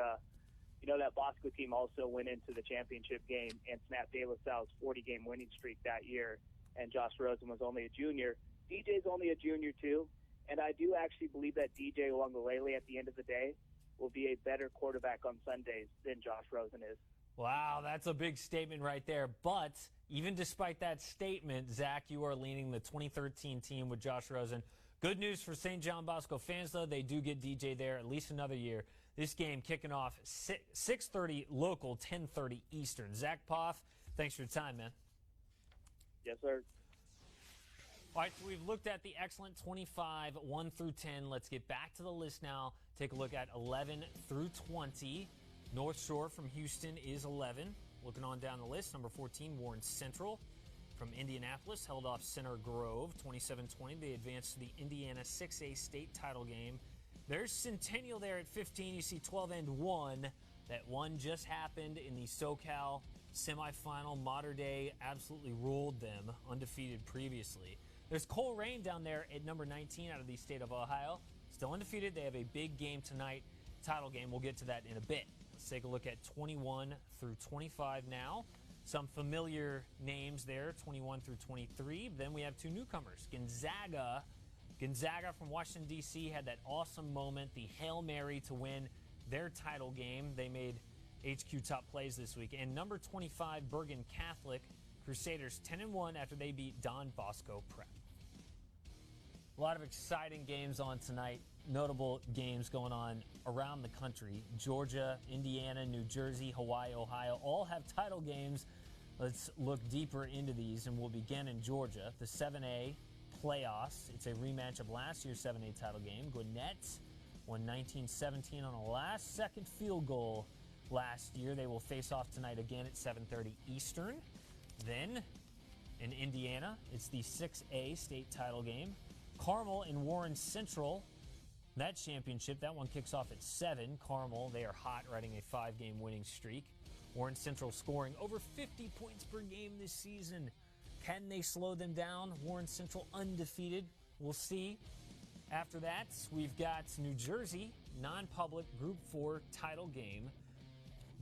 you know, that Bosco team also went into the championship game and snapped De La Salle's 40-game winning streak that year, and Josh Rosen was only a junior. DJ's only a junior, too, and I do actually believe that DJ Uiagalelei at the end of the day will be a better quarterback on Sundays than Josh Rosen is. Wow, that's a big statement right there. But even despite that statement, Zach, you are leaning the 2013 team with Josh Rosen. Good news for St. John Bosco fans, though. They do get DJ there at least another year. This game kicking off 6:30 local, 10:30 Eastern. Zach Poff, thanks for your time, man. Yes, sir. All right, so we've looked at the excellent 25, 1 through 10. Let's get back to the list now. Take a look at 11 through 20. North Shore from Houston is 11. Looking on down the list, number 14, Warren Central from Indianapolis held off Center Grove 27-20. They advanced to the Indiana 6A state title game. There's Centennial there at 15. You see 12-1. That one just happened in the SoCal semifinal. Mater Dei absolutely ruled them, undefeated previously. There's Coleraine down there at number 19 out of the state of Ohio. Still undefeated. They have a big game tonight, title game. We'll get to that in a bit. Let's take a look at 21 through 25 now. Some familiar names there, 21 through 23. Then we have 2 newcomers. Gonzaga from Washington, D.C. had that awesome moment, the Hail Mary to win their title game. They made HQ top plays this week. And number 25, Bergen Catholic Crusaders 10-1 after they beat Don Bosco Prep. A lot of exciting games on tonight. Notable games going on around the country. Georgia, Indiana, New Jersey, Hawaii, Ohio all have title games. Let's look deeper into these, and we'll begin in Georgia. The 7A playoffs. It's a rematch of last year's 7A title game. Gwinnett won 19-17 on a last-second field goal last year. They will face off tonight again at 7:30 Eastern. Then, in Indiana, it's the 6A state title game. Carmel and Warren Central. That championship, that one kicks off at 7. Carmel, they are hot, riding a 5-game winning streak. Warren Central scoring over 50 points per game this season. Can they slow them down? Warren Central undefeated. We'll see. After that, we've got New Jersey, non-public Group 4 title game.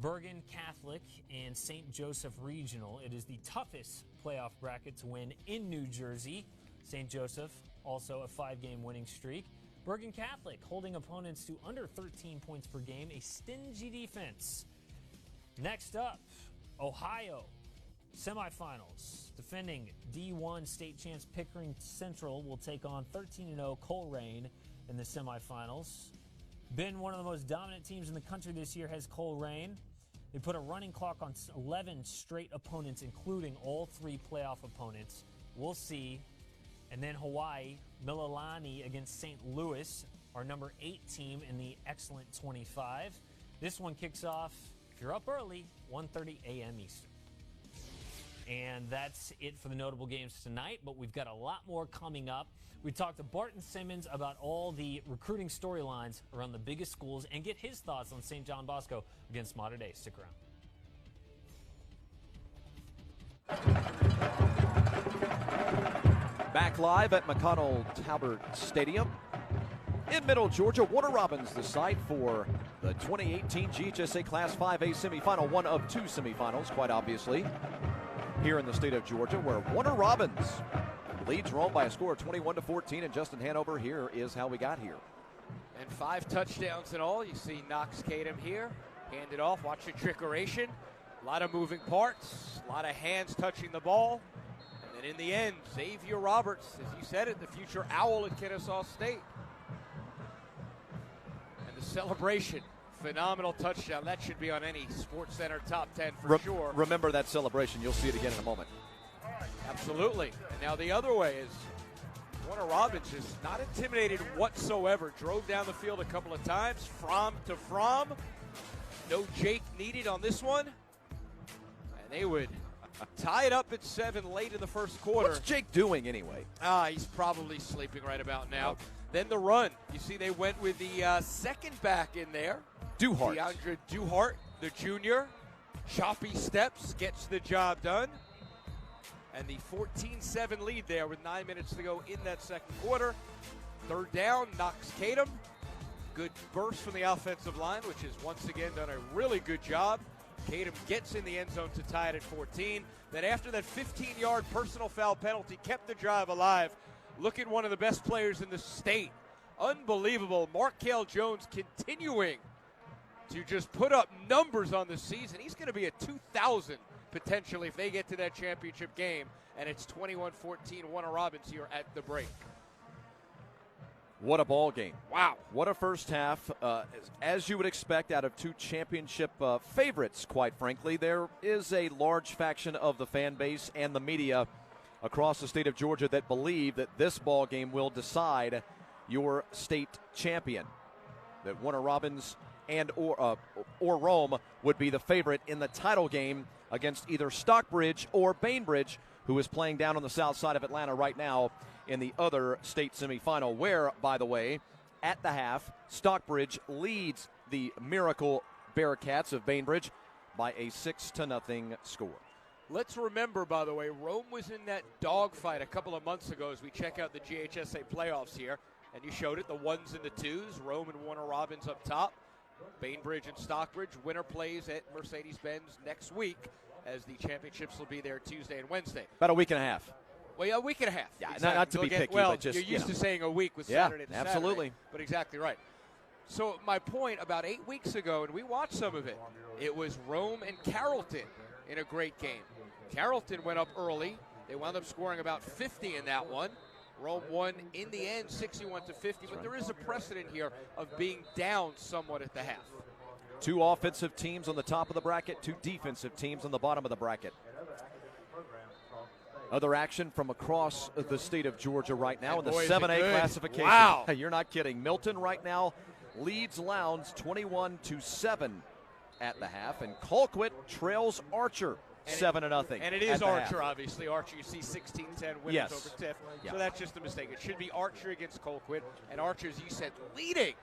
Bergen Catholic and St. Joseph Regional. It is the toughest playoff bracket to win in New Jersey. St. Joseph, also a 5-game winning streak. Bergen Catholic holding opponents to under 13 points per game, a stingy defense. Next up, Ohio semifinals. Defending D1 state champs Pickering Central will take on 13-0 Coleraine in the semifinals. Been one of the most dominant teams in the country this year has Coleraine. They put a running clock on 11 straight opponents, including all 3 playoff opponents. We'll see. And then Hawaii, Mililani against St. Louis, our number 8 team in the excellent 25. This one kicks off, if you're up early, 1:30 a.m. Eastern. And that's it for the notable games tonight, but we've got a lot more coming up. We talked to Barton Simmons about all the recruiting storylines around the biggest schools and get his thoughts on St. John Bosco against Mater Dei. Stick around. Back live at McConnell Talbert Stadium in Middle Georgia. Warner Robins, the site for the 2018 GHSA Class 5A semifinal, one of 2 semifinals, quite obviously, here in the state of Georgia, where Warner Robins leads Rome by a score of 21-14. And Justin Hanover, here is how we got here. And 5 touchdowns in all. You see Knox Kadum here. Hand it off. Watch the trickeration. A lot of moving parts. A lot of hands touching the ball. And then in the end, Xavier Roberts, as you said it, the future Owl at Kennesaw State. And the celebration. Phenomenal touchdown. That should be on any Sports Center top 10 for sure. Remember that celebration. You'll see it again in a moment. Absolutely. And now the other way is Warner Robbins is not intimidated whatsoever. Drove down the field a couple of times, from to from. No Jake needed on this one. And they would tie it up at 7 late in the first quarter. What's Jake doing anyway? He's probably sleeping right about now. Then the run. You see they went with the second back in there. Duhart. DeAndre Duhart, the junior. Choppy steps, gets the job done. And the 14-7 lead there with 9 minutes to go in that second quarter. Third down, Knox Kadum. Good burst from the offensive line, which has once again done a really good job. Kadum gets in the end zone to tie it at 14. Then after that 15-yard personal foul penalty kept the drive alive. Look at one of the best players in the state. Unbelievable. Markel Jones continuing to just put up numbers on the season. He's going to be a 2,000 potentially if they get to that championship game. And it's 21-14, Warner Robbins here at the break. What a ball game. Wow. What a first half. As you would expect out of two championship favorites, quite frankly, there is a large faction of the fan base and the media across the state of Georgia that believe that this ball game will decide your state champion. That Warner Robbins and or Rome would be the favorite in the title game against either Stockbridge or Bainbridge, who is playing down on the south side of Atlanta right now in the other state semifinal, where, by the way, at the half, Stockbridge leads the Miracle Bearcats of Bainbridge by a 6-0 score. Let's remember, by the way, Rome was in that dogfight a couple of months ago as we check out the GHSA playoffs here. And you showed it, the 1s and the 2s, Rome and Warner Robbins up top. Bainbridge and Stockbridge. Winner plays at Mercedes-Benz next week as the championships will be there Tuesday and Wednesday. About a week and a half. Well, yeah, a week and a half. Yeah, exactly. not to be picky, well, but just, you're used to saying a week with yeah, Saturday to absolutely. Saturday. But exactly right. So my point, about 8 weeks ago, and we watched some of it, it was Rome and Carrollton in a great game. Carrollton went up early. They wound up scoring about 50 in that one. Rome won in the end 61-50, but there is a precedent here of being down somewhat at the half. Two offensive teams on the top of the bracket, two defensive teams on the bottom of the bracket. Other action from across the state of Georgia right now in the 7A classification. Wow. You're not kidding. Milton right now leads Lowndes 21-7 at the half, and Colquitt trails Archer 7-0. And it is Archer, obviously. Archer, you see 16-10 winners over Tiff. Yeah. So that's just a mistake. It should be Archer against Colquitt, and Archer, as you said, leading.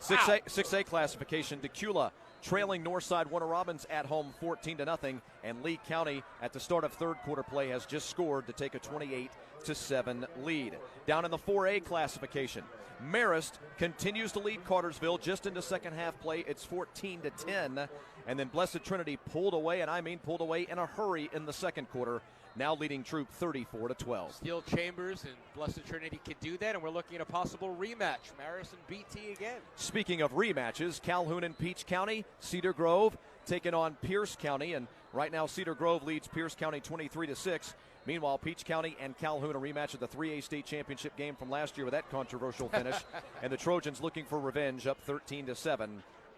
6A classification, Decula trailing Northside Warner Robbins at home 14-0, and Lee County at the start of third quarter play has just scored to take a 28-7 lead. Down in the 4A classification, Marist continues to lead Cartersville just into second half play. It's 14-10, and then Blessed Trinity pulled away, and I mean pulled away in a hurry in the second quarter, now leading Troop 34-12. Steel Chambers and Blessed Trinity could do that, and we're looking at a possible rematch. Marist and BT again. Speaking of rematches, Calhoun and Peach County, Cedar Grove taking on Pierce County, and right now Cedar Grove leads Pierce County 23-6. Meanwhile, Peach County and Calhoun a rematch of the 3A state championship game from last year with that controversial finish, and the Trojans looking for revenge, up 13-7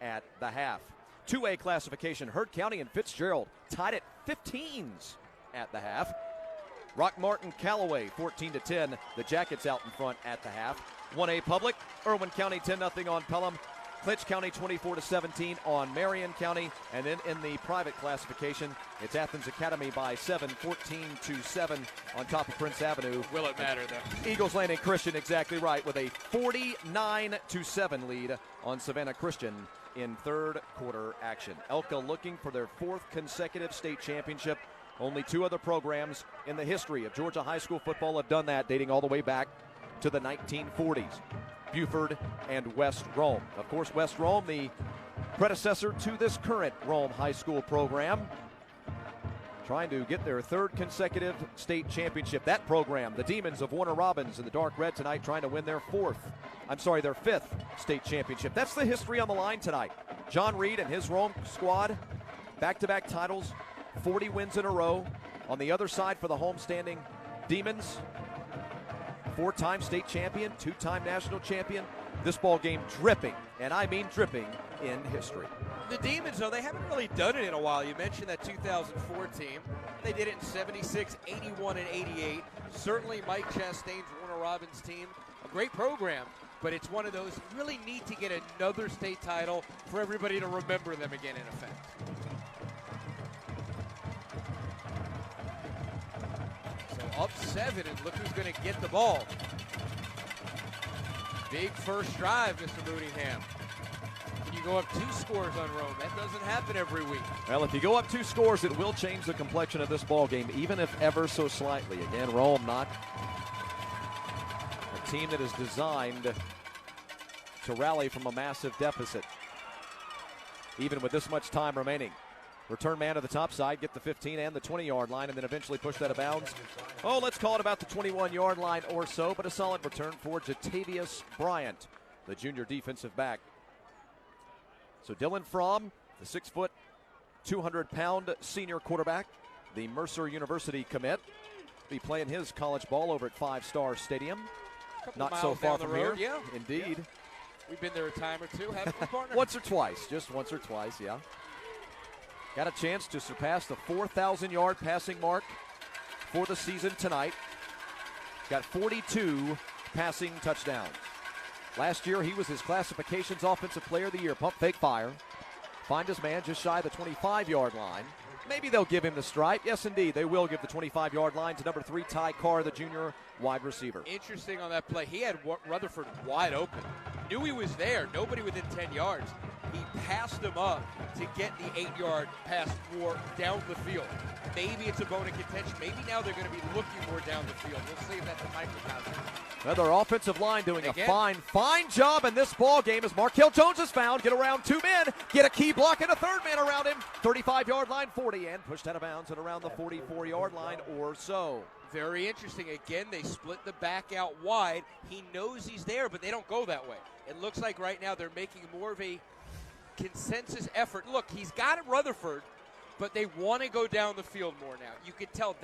at the half. 2A classification, Heard County and Fitzgerald tied at 15s at the half. Rock Martin Callaway 14-10. The Jackets out in front at the half. 1A Public, Irwin County 10-0 on Pelham. Clinch County 24-17 on Marion County. And then in the private classification, it's Athens Academy by 7, 14-7 on top of Prince Avenue. Will it matter, though? Eagles Landing Christian, exactly right, with a 49-7 lead on Savannah Christian in third quarter action. Elka looking for their fourth consecutive state championship. Only two other programs in the history of Georgia high school football have done that, dating all the way back to the 1940s. Buford and West Rome. Of course, West Rome, the predecessor to this current Rome high school program, trying to get their third consecutive state championship. That program, the Demons of Warner Robbins in the dark red tonight, trying to win their fourth their 5th state championship. That's the history on the line tonight. John Reed and his Rome squad, back-to-back titles, 40 wins in a row. On the other side for the homestanding Demons, 4-time state champion, 2-time national champion. This ball game dripping, and I mean dripping, in history. The Demons, though, they haven't really done it in a while. You mentioned that 2004 team. They did it in 76, 81, and 88. Certainly Mike Chastain's Warner Robins team, a great program, but it's one of those you really need to get another state title for everybody to remember them again, in effect. So up 7, and look who's going to get the ball. Big first drive, Mr. Moodingham. Can you go up 2 scores on Rome? That doesn't happen every week. Well, if you go up 2 scores, it will change the complexion of this ball game, even if ever so slightly. Again, Rome not a team that is designed to rally from a massive deficit, even with this much time remaining. Return man to the top side, get the 15 and the 20-yard line, and then eventually push that out of bounds. Oh, let's call it about the 21-yard line or so, but a solid return for Jatavius Bryant, the junior defensive back. So Dylan Fromm, the 6-foot, 200-pound senior quarterback, the Mercer University commit, be playing his college ball over at Five Star Stadium. Not so far from here. Yeah. Indeed. Yeah. We've been there a time or two, haven't we, partner? Once or twice, just once or twice, yeah. Got a chance to surpass the 4,000-yard passing mark for the season tonight. Got 42 passing touchdowns. Last year, he was his classification's Offensive Player of the Year. Pump, fake, fire. Find his man just shy of the 25-yard line. Maybe they'll give him the stripe. Yes, indeed, they will give the 25-yard line to number 3, Ty Carr, the junior wide receiver. Interesting on that play. He had Rutherford wide open. Knew he was there. Nobody within 10 yards. He passed him up to get the 8-yard pass more down the field. Maybe it's a bone of contention. Maybe now they're going to be looking more down the field. We'll see if that's a microcosm. Another offensive line doing a fine job in this ball game as Markel Jones is found. Get around 2 men, get a key block and a 3rd man around him. 35-yard line, 40, and pushed out of bounds at around the 44-yard line or so. Very interesting. Again, they split the back out wide. He knows he's there, but they don't go that way. It looks like right now they're making more of a consensus effort. Look, he's got Rutherford, but they want to go down the field more now. You can tell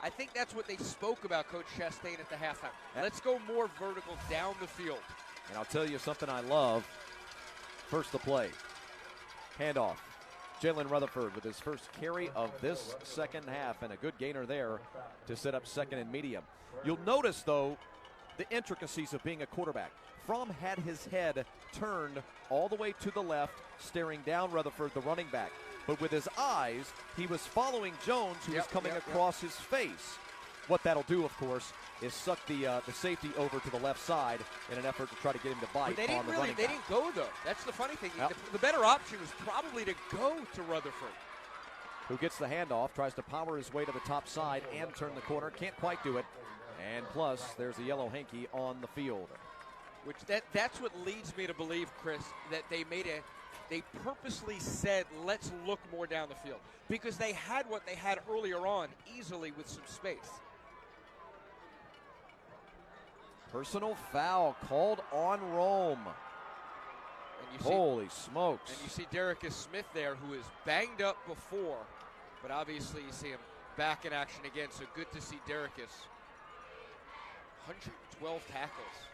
I think that's what they spoke about, Coach Chastain, at the halftime. Let's go more vertical down the field. And I'll tell you something I love. First the play. Handoff. Jalen Rutherford with his first carry of this second half, and a good gainer there to set up 2nd and medium. You'll notice, though, the intricacies of being a quarterback. Fromm had his head turned all the way to the left, staring down Rutherford, the running back. But with his eyes, he was following Jones, who was coming across his face. What that'll do, of course, is suck the safety over to the left side in an effort to try to get him to bite on the running back. They didn't go, though. That's the funny thing. Yep. The better option was probably to go to Rutherford. Who gets the handoff, tries to power his way to the top side and turn the corner. Can't quite do it. And plus, there's a yellow hanky on the field. Which that's what leads me to believe, Chris, that they purposely said, let's look more down the field. Because they had what they had earlier on easily with some space. Personal foul called on Rome. Holy smokes. And you see Derrick Smith there, who is banged up before, but obviously you see him back in action again, so good to see Derrick. 112 tackles.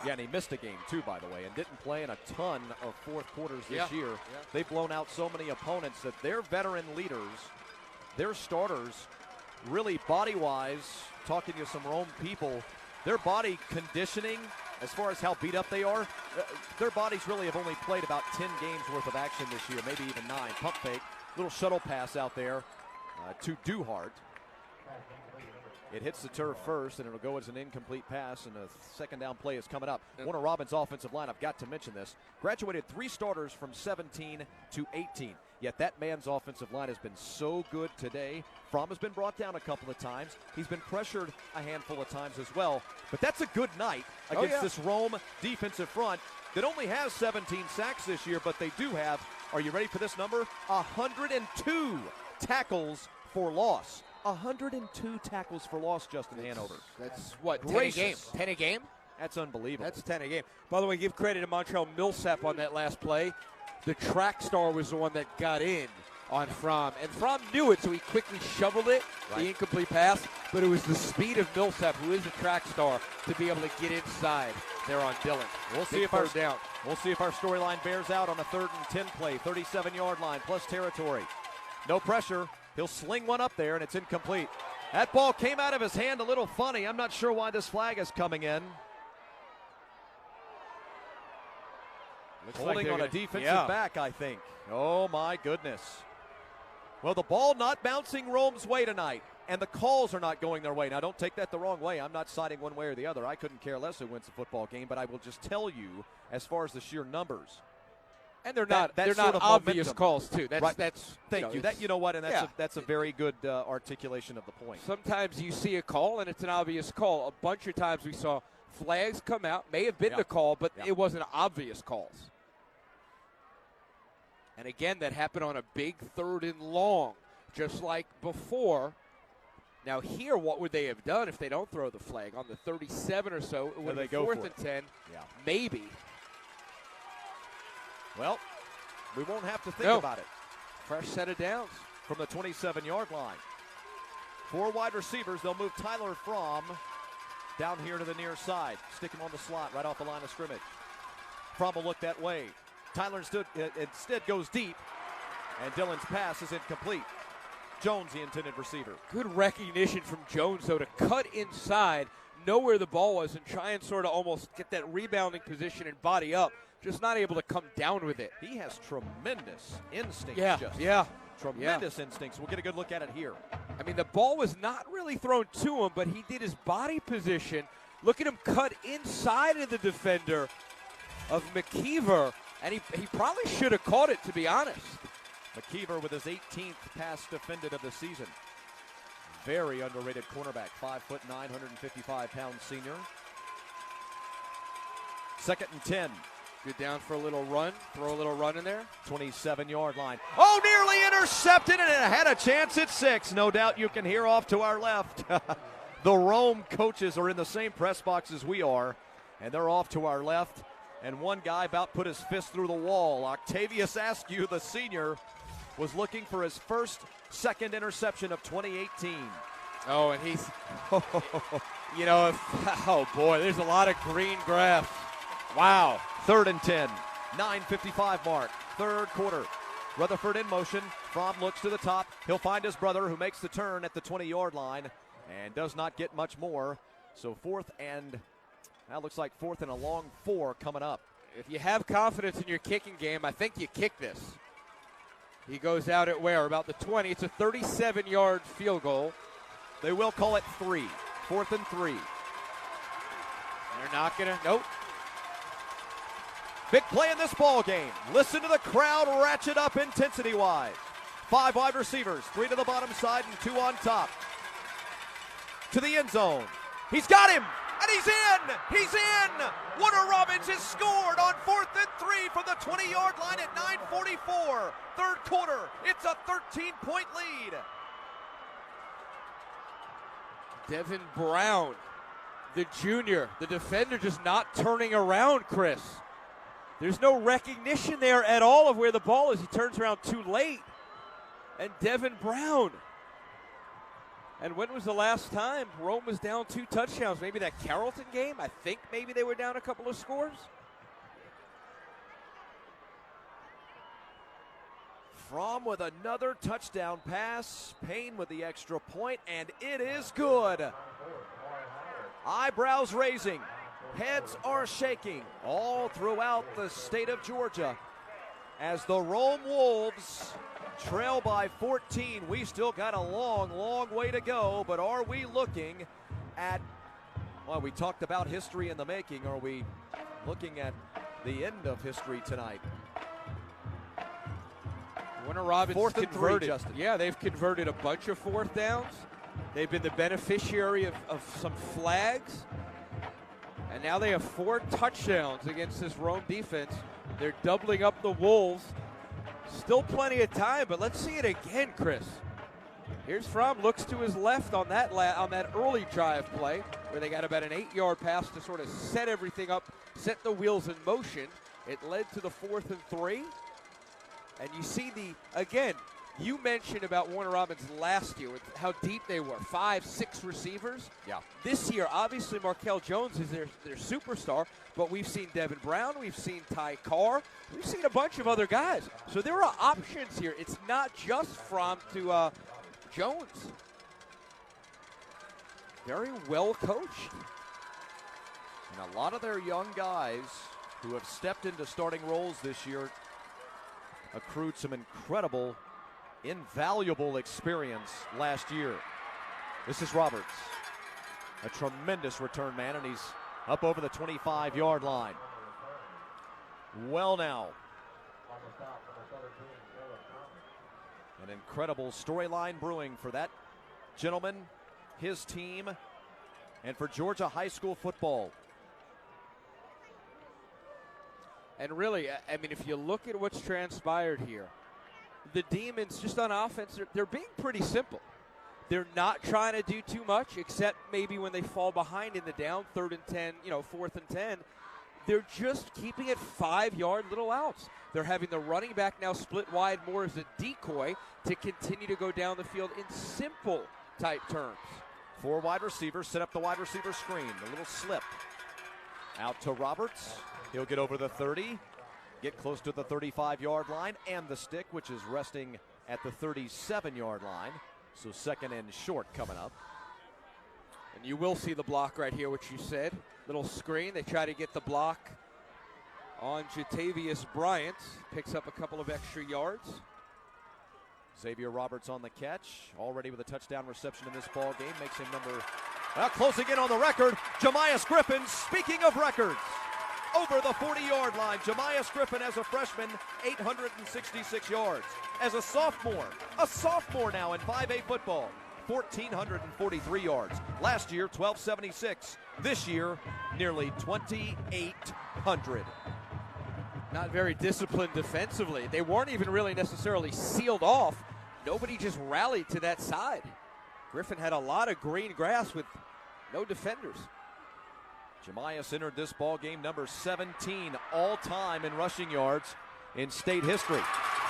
Yeah, and he missed a game, too, by the way, and didn't play in a ton of fourth quarters this year. Yeah. They've blown out so many opponents that their veteran leaders, their starters, really body-wise, talking to some Rome people, their body conditioning, as far as how beat up they are, their bodies really have only played about 10 games worth of action this year, maybe even 9. Pump fake, little shuttle pass out there to Duhart. It hits the turf first, and it'll go as an incomplete pass, and a second down play is coming up. Warner Robins' offensive line, I've got to mention this, graduated 3 starters from 17 to 18. Yet that man's offensive line has been so good today. Fromm has been brought down a couple of times. He's been pressured a handful of times as well. But that's a good night against this Rome defensive front that only has 17 sacks this year, but they do have, are you ready for this number? 102 tackles for loss. 102 tackles for loss, Justin Hanover. That's what, 10 Gracious. a game? 10 a game? That's unbelievable. That's 10 a game. By the way, give credit to Montreal Millsap on that last play. The track star was the one that got in on Fromm. And Fromm knew it, so he quickly shoveled it, the incomplete pass. But it was the speed of Millsap, who is a track star, to be able to get inside there on Dillon. We'll see if our storyline bears out on a 3rd and 10 play, 37-yard line plus territory. No pressure. He'll sling one up there, and it's incomplete. That ball came out of his hand a little funny. I'm not sure why this flag is coming in. Holding on a defensive back, I think. Oh, my goodness. Well, the ball not bouncing Rome's way tonight, and the calls are not going their way. Now, don't take that the wrong way. I'm not siding one way or the other. I couldn't care less who wins the football game, but I will just tell you, as far as the sheer numbers. And they're not obvious calls, too. Thank you. You know what? And that's a very good articulation of the point. Sometimes you see a call, and it's an obvious call. A bunch of times we saw flags come out. May have been the call, but it wasn't obvious calls. And again, that happened on a big 3rd and long, just like before. Now here, what would they have done if they don't throw the flag? On the 37 or so, it would have been 4th and 10, maybe. Well, we won't have to think about it. Fresh set of downs. From the 27-yard line. 4 wide receivers. They'll move Tyler Fromm down here to the near side. Stick him on the slot right off the line of scrimmage. Fromm will look that way. Tyler instead goes deep, and Dillon's pass is incomplete. Jones, the intended receiver. Good recognition from Jones, though, to cut inside, know where the ball was, and try and sort of almost get that rebounding position and body up. Just not able to come down with it. He has tremendous instincts. Tremendous instincts. We'll get a good look at it here. I mean, the ball was not really thrown to him, but he did his body position. Look at him cut inside of the defender of McKeever, and he probably should have caught it, to be honest. McKeever with his 18th pass defended of the season. Very underrated cornerback, 5'9", 155-pound senior. 2nd and 10. Good down for a little run. Throw a little run in there. 27-yard line. Oh, nearly intercepted, and it had a chance at 6. No doubt you can hear off to our left. The Rome coaches are in the same press box as we are, and they're off to our left. And one guy about put his fist through the wall. Octavius Askew, the senior, was looking for his second interception of 2018. Oh, and he's, oh boy, there's a lot of green grass. Wow. 3rd and 10, 9:55 mark, 3rd quarter. Rutherford in motion. Fromm looks to the top. He'll find his brother, who makes the turn at the 20-yard line and does not get much more. So that looks like 4th and a long 4 coming up. If you have confidence in your kicking game, I think you kick this. He goes out at where? About the 20. It's a 37-yard field goal. They will call it 3. 4th and 3. They're not going to. Nope. Big play in this ball game. Listen to the crowd ratchet up intensity-wise. 5 wide receivers, 3 to the bottom side and 2 on top. To the end zone. He's got him, and he's in! He's in! Warner Robbins has scored on 4th and 3 from the 20-yard line at 9:44. 3rd quarter. It's a 13-point lead. Devin Brown, the junior, the defender, just not turning around, Chris. There's no recognition there at all of where the ball is. He turns around too late. And Devin Brown. And when was the last time Rome was down 2 touchdowns? Maybe that Carrollton game? I think maybe they were down a couple of scores. Fromm with another touchdown pass. Payne with the extra point, and it is good. Eyebrows raising. Heads are shaking all throughout the state of Georgia as the Rome Wolves trail by 14. We still got a long, long way to go, but are we looking at, well, we talked about history in the making. Are we looking at the end of history tonight? Warner Robbins 4th and 3, Justin. Yeah, they've converted a bunch of 4th downs. They've been the beneficiary of some flags. And now they have 4 touchdowns against this Rome defense. They're doubling up the Wolves. Still plenty of time, but let's see it again, Chris. Here's Fromm, looks to his left on that early drive play where they got about an 8-yard pass to sort of set everything up, set the wheels in motion. It led to the 4th and 3. And you see again, you mentioned about Warner Robins last year with how deep they were, 5, 6 receivers. Yeah. This year, obviously, Markel Jones is their superstar, but we've seen Devin Brown, we've seen Ty Carr, we've seen a bunch of other guys. So there are options here. It's not just Fromm to Jones. Very well coached. And a lot of their young guys who have stepped into starting roles this year accrued some incredible, invaluable experience last year. This is Roberts, a tremendous return man, and he's up over the 25-yard line. Well now. An incredible storyline brewing for that gentleman, his team, and for Georgia high school football. And really, I mean, if you look at what's transpired here, the Demons just on offense, they're being pretty simple. They're not trying to do too much, except maybe when they fall behind in the down, 3rd and 10, 4th and 10. They're just keeping it 5-yard little outs. They're having the running back now split wide more as a decoy to continue to go down the field in simple type terms. 4 wide receivers set up the wide receiver screen. A little slip. Out to Roberts. He'll get over the 30, get close to the 35-yard line, and the stick, which is resting at the 37-yard line. So 2nd and short coming up. And you will see the block right here, which you said. Little screen. They try to get the block on Jatavius Bryant. Picks up a couple of extra yards. Xavier Roberts on the catch. Already with a touchdown reception in this ball game. Makes him closing in on the record. Jamias Griffin, speaking of records. Over the 40-yard line. Jamias Griffin as a freshman, 866 yards. As a sophomore now in 5A football, 1,443 yards. Last year, 1,276. This year, nearly 2,800. Not very disciplined defensively. They weren't even really necessarily sealed off. Nobody just rallied to that side. Griffin had a lot of green grass with no defenders. Jamias entered this ball game number 17 all-time in rushing yards in state history.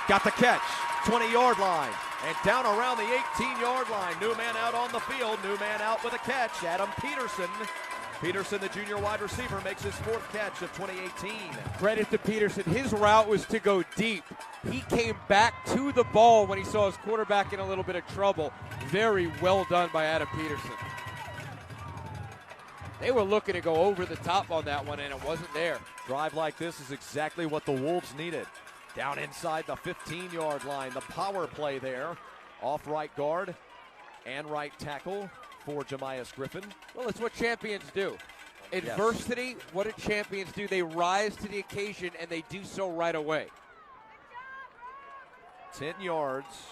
Got the catch, 20-yard line, and down around the 18-yard line. New man out on the field, new man out with a catch, Adam Peterson. Peterson, the junior wide receiver, makes his 4th catch of 2018. Credit to Peterson. His route was to go deep. He came back to the ball when he saw his quarterback in a little bit of trouble. Very well done by Adam Peterson. They were looking to go over the top on that one, and it wasn't there. Drive like this is exactly what the Wolves needed. Down inside the 15-yard line, the power play there. Off right guard and right tackle for Jamias Griffin. Well, it's what champions do. Adversity, what do champions do? They rise to the occasion, and they do so right away. 10 yards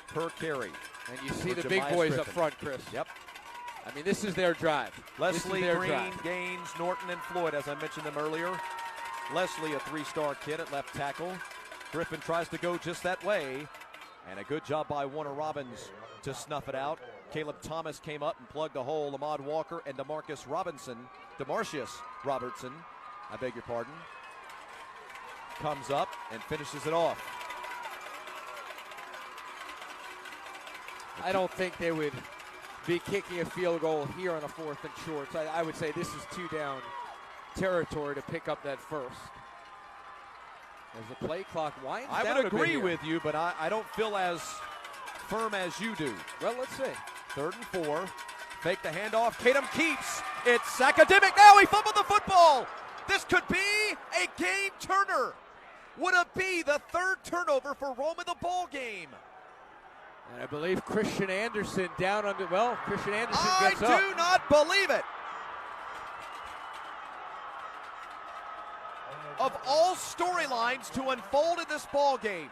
per carry. And you see the big boys Griffin up front, Chris. Yep. I mean, this is their drive. Leslie, Green, Gaines, Norton, and Floyd, as I mentioned them earlier. Leslie, a 3-star kid at left tackle. Griffin tries to go just that way. And a good job by Warner Robins to snuff it out. Caleb Thomas came up and plugged the hole. Ahmad Walker and Demarcius Robertson, I beg your pardon, comes up and finishes it off. I don't think they would be kicking a field goal here on a 4th and short. So I would say this is 2-down territory to pick up that first. As the play clock winds down. I would agree with you, but I don't feel as firm as you do. Well, let's see. 3rd and 4. Fake the handoff. Tatum keeps. It's academic. Now he fumbled the football. This could be a game turner. Would it be the 3rd turnover for Rome in the ball game? And I believe Christian Anderson down under. Well, Christian Anderson gets up. I do not believe it. Of all storylines to unfold in this ball game,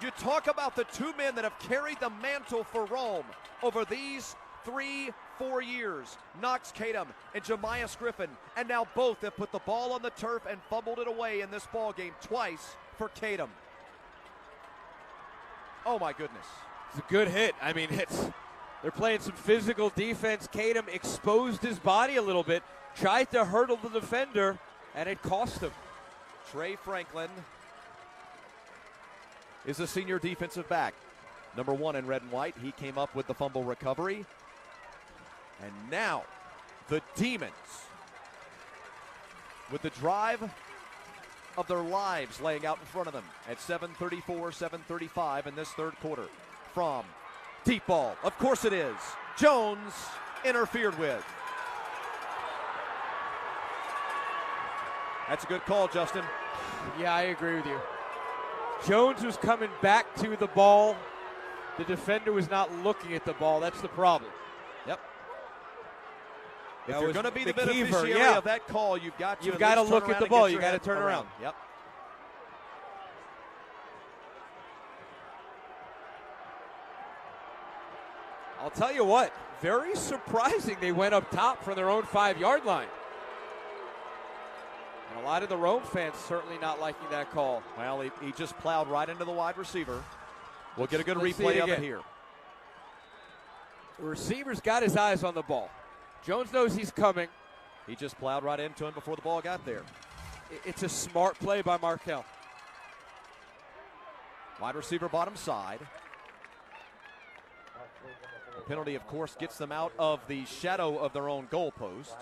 you talk about the 2 men that have carried the mantle for Rome over these 3-4 years. Knox Kadum and Jamias Griffin, and now both have put the ball on the turf and fumbled it away in this ball game twice for Kadum. Oh my goodness. It's a good hit. I mean, they're playing some physical defense. Kadem exposed his body a little bit, tried to hurdle the defender, and it cost him. Trey Franklin is a senior defensive back. Number 1 in red and white. He came up with the fumble recovery. And now the Demons, with the drive of their lives laying out in front of them at 7:34, 7:35 in this third quarter. From deep ball, of course it is. Jones interfered with. That's a good call, Justin. Yeah, I agree with you. Jones was coming back to the ball. The defender was not looking at the ball. That's the problem. Yep. If That you're was going to be the McKeever, beneficiary yeah. of that call, you've got to look at the ball. You got to turn around. Yep. I'll tell you what, very surprising they went up top from their own 5-yard line. And a lot of the Rome fans certainly not liking that call. Well, he just plowed right into the wide receiver. We'll get a good Let's see replay it of it again. here. The receiver's got his eyes on the ball. Jones knows he's coming. He just plowed right into him before the ball got there. It's a smart play by Markel. Wide receiver bottom side. The penalty, of course, gets them out of the shadow of their own goalpost.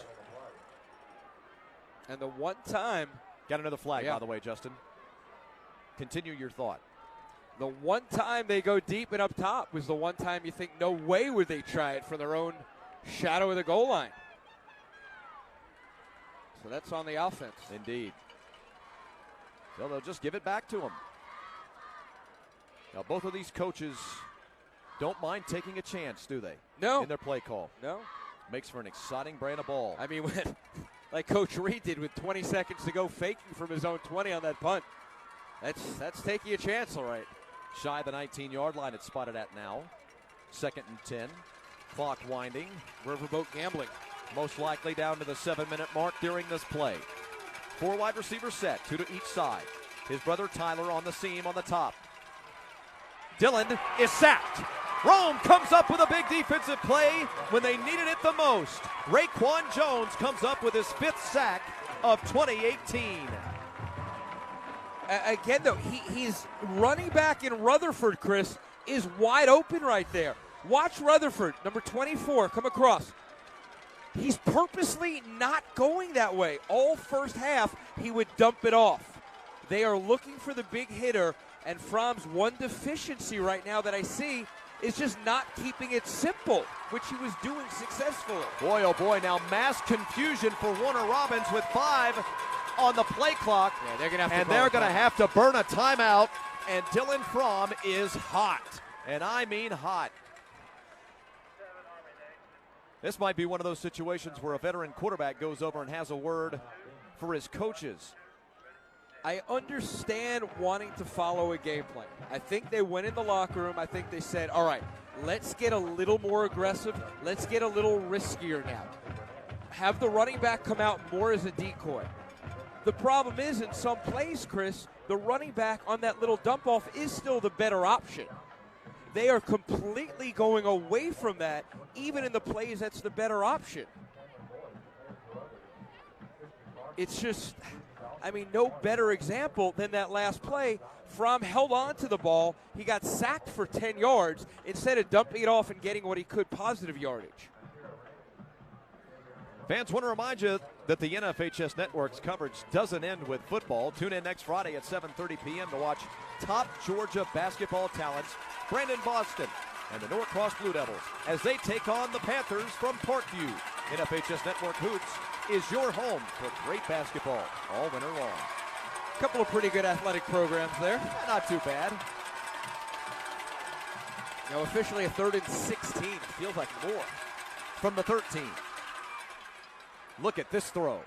And the one time, Got another flag, Yeah. by the way, Justin. Continue your thought. the one time they go deep and up top was the one time you think no way would they try it from their own shadow of the goal line. So that's on the offense. Indeed. So they'll just give it back to him. Now, both of these coaches don't mind taking a chance, do they? No. In their play call. No. Makes for an exciting brand of ball. I mean, when, like Coach Reed did with 20 seconds to go, faking from his own 20 on that punt. That's taking a chance, all right. Shy of the 19-yard line, it's spotted at now. 2nd and 10. Clock winding. Riverboat gambling. Most likely down to the 7-minute mark during this play. 4 wide receivers set, 2 to each side. His brother Tyler on the seam on the top. Dillon is sacked. Rome comes up with a big defensive play when they needed it the most. Raekwon Jones comes up with his 5th sack of 2018. Again, though, he's running back in Rutherford, Chris, is wide open right there. Watch Rutherford, number 24, come across. He's purposely not going that way. All first half, he would dump it off. They are looking for the big hitter, and Fromm's one deficiency right now that I see is just not keeping it simple, which he was doing successfully. Boy, oh boy, now mass confusion for Warner Robins with 5 on the play clock. Yeah, they're going to have to and they're going to have to burn a timeout, and Dylan Fromm is hot. And I mean hot. This might be one of those situations where a veteran quarterback goes over and has a word for his coaches. I understand wanting to follow a game plan. I think they went in the locker room. I think they said, all right, let's get a little more aggressive. Let's get a little riskier now. Have the running back come out more as a decoy. The problem is, in some plays, Chris, the running back on that little dump off is still the better option. They are completely going away from that, even in the plays that's the better option. It's just, I mean, no better example than that last play. Fromm held on to the ball. He got sacked for 10 yards instead of dumping it off and getting what he could positive yardage. Fans, want to remind you that the NFHS Network's coverage doesn't end with football. Tune in next Friday at 7:30 p.m. to watch top Georgia basketball talents Brandon Boston and the Norcross Blue Devils as they take on the Panthers from Parkview. NFHS Network Hoops is your home for great basketball all winter long. A couple of pretty good athletic programs there. Not too bad. Now officially a 3rd and 16. Feels like more. From the 13. Look at this throw.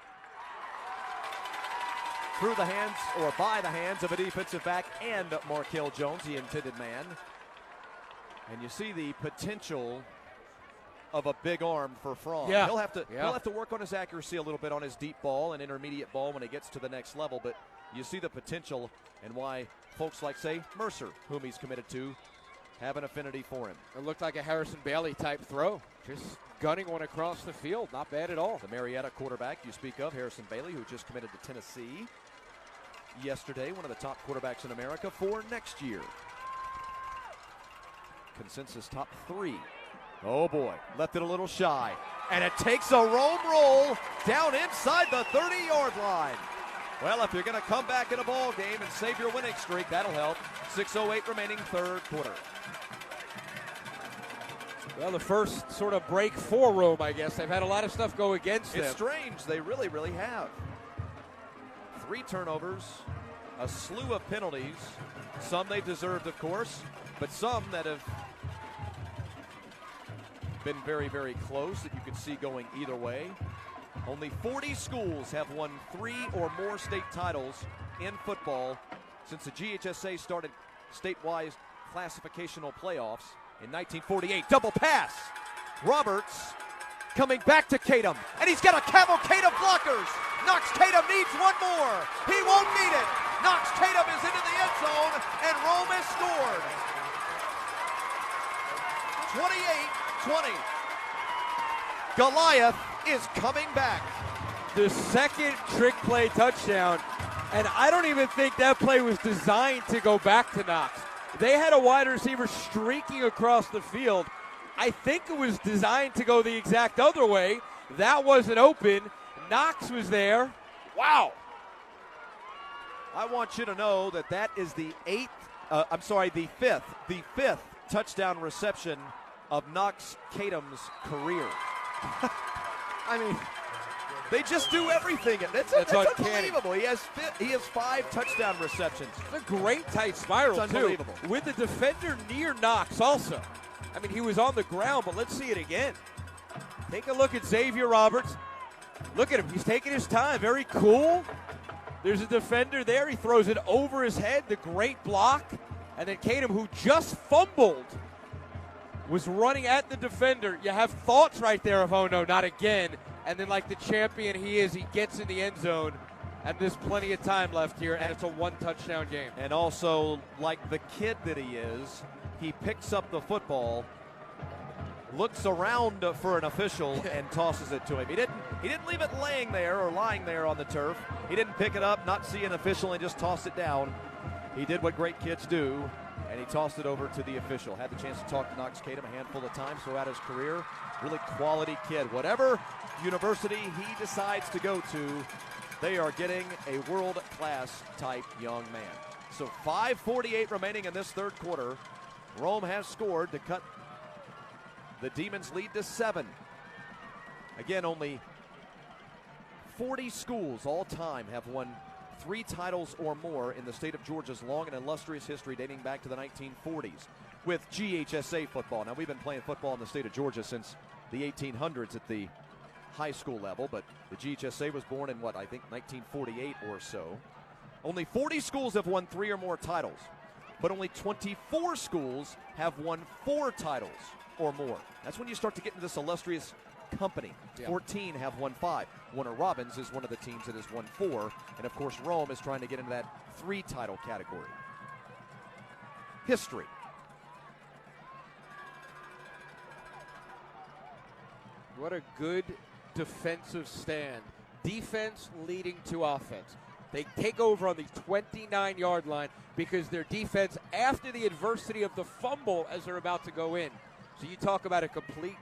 Through the hands, or by the hands of a defensive back and Markel Jones, the intended man. And you see the potential of a big arm for Fromm. Yeah. He'll have to work on his accuracy a little bit on his deep ball and intermediate ball when he gets to the next level, but you see the potential and why folks like, say, Mercer, whom he's committed to, have an affinity for him. It looked like a Harrison Bailey type throw. Just gunning one across the field. Not bad at all. The Marietta quarterback you speak of, Harrison Bailey, who just committed to Tennessee yesterday, one of the top quarterbacks in America for next year. Consensus top 3. Oh boy, left it a little shy. And it takes a Rome roll down inside the 30-yard line. Well, if you're going to come back in a ball game and save your winning streak, that'll help. 6:08 remaining, third quarter. Well, the first sort of break for Rome, I guess. They've had a lot of stuff go against them. It's strange. They really, really have. 3 turnovers, a slew of penalties. Some they deserved, of course, but some that have been very, very close that you could see going either way. Only 40 schools have won 3 or more state titles in football since the GHSA started statewide classificational playoffs in 1948. Double pass. Roberts coming back to Kadum, and he's got a cavalcade of blockers. Knox Kadum needs one more. He won't need it. Knox Kadum is into the end zone, and Rome has scored. 28-20. Goliath is coming back. The second trick play touchdown, and I don't even think that play was designed to go back to Knox. They had a wide receiver streaking across the field. I think it was designed to go the exact other way. That wasn't open. Knox was there. Wow. I want you to know that that is the fifth touchdown reception of Knox Kadum's career. I mean, they just do everything. It's unbelievable. He has 5 touchdown receptions. It's a great tight spiral, it's unbelievable. too. With the defender near Knox also. I mean, he was on the ground, but let's see it again. Take a look at Xavier Roberts. Look at him. He's taking his time. Very cool. There's a defender there. He throws it over his head. The great block. And then Kadum, who just fumbled, was running at the defender. You have thoughts right there of, oh, no, not again. And then like the champion he is, he gets in the end zone. And there's plenty of time left here, and it's a 1-touchdown game. And also, like the kid that he is, he picks up the football, looks around for an official, and tosses it to him. He didn't leave it laying there or lying there on the turf. He didn't pick it up, not see an official, and just toss it down. He did what great kids do, and he tossed it over to the official. Had the chance to talk to Knox Kadum a handful of times throughout his career. Really quality kid. Whatever university he decides to go to, they are getting a world-class type young man. So 5:48 remaining in this third quarter. Rome has scored to cut the Demons' lead to 7. Again, only 40 schools all time have won 3 titles or more in the state of Georgia's long and illustrious history dating back to the 1940s with GHSA football. Now, we've been playing football in the state of Georgia since the 1800s at the high school level, but the GHSA was born in, 1948 or so. Only 40 schools have won 3 or more titles, but only 24 schools have won 4 titles or more. That's when you start to get into this illustrious company. Yeah. 14 have won 5. Warner Robins is one of the teams that has won 4, and of course Rome is trying to get into that 3 title category. History. What a good defensive stand. Defense leading to offense. They take over on the 29-yard line because their defense, after the adversity of the fumble as they're about to go in. So you talk about a complete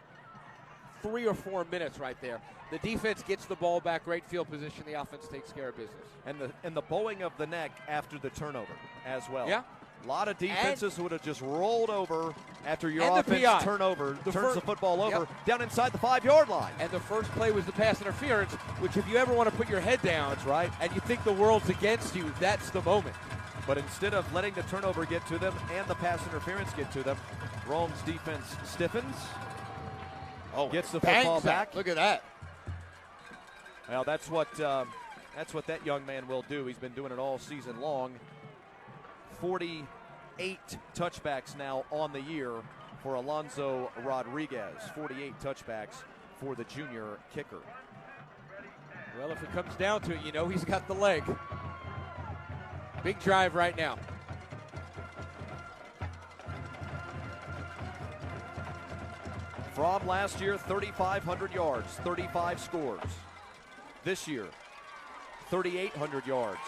3 or 4 minutes right there. The defense gets the ball back, great field position. The offense takes care of business. And the bowing of the neck after the turnover as well. Yeah. A lot of defenses would have just rolled over after your offense turns the football over down inside the 5-yard line. And the first play was the pass interference, which if you ever want to put your head down, that's right, and you think the world's against you, that's the moment. But instead of letting the turnover get to them and the pass interference get to them, Rome's defense stiffens. Gets the football back. Look at that. Well, that's what that young man will do. He's been doing it all season long. 48 touchbacks now on the year for Alonzo Rodriguez. 48 touchbacks for the junior kicker. Well, if it comes down to it, you know he's got the leg. Big drive right now. From last year, 3,500 yards, 35 scores. This year, 3,800 yards.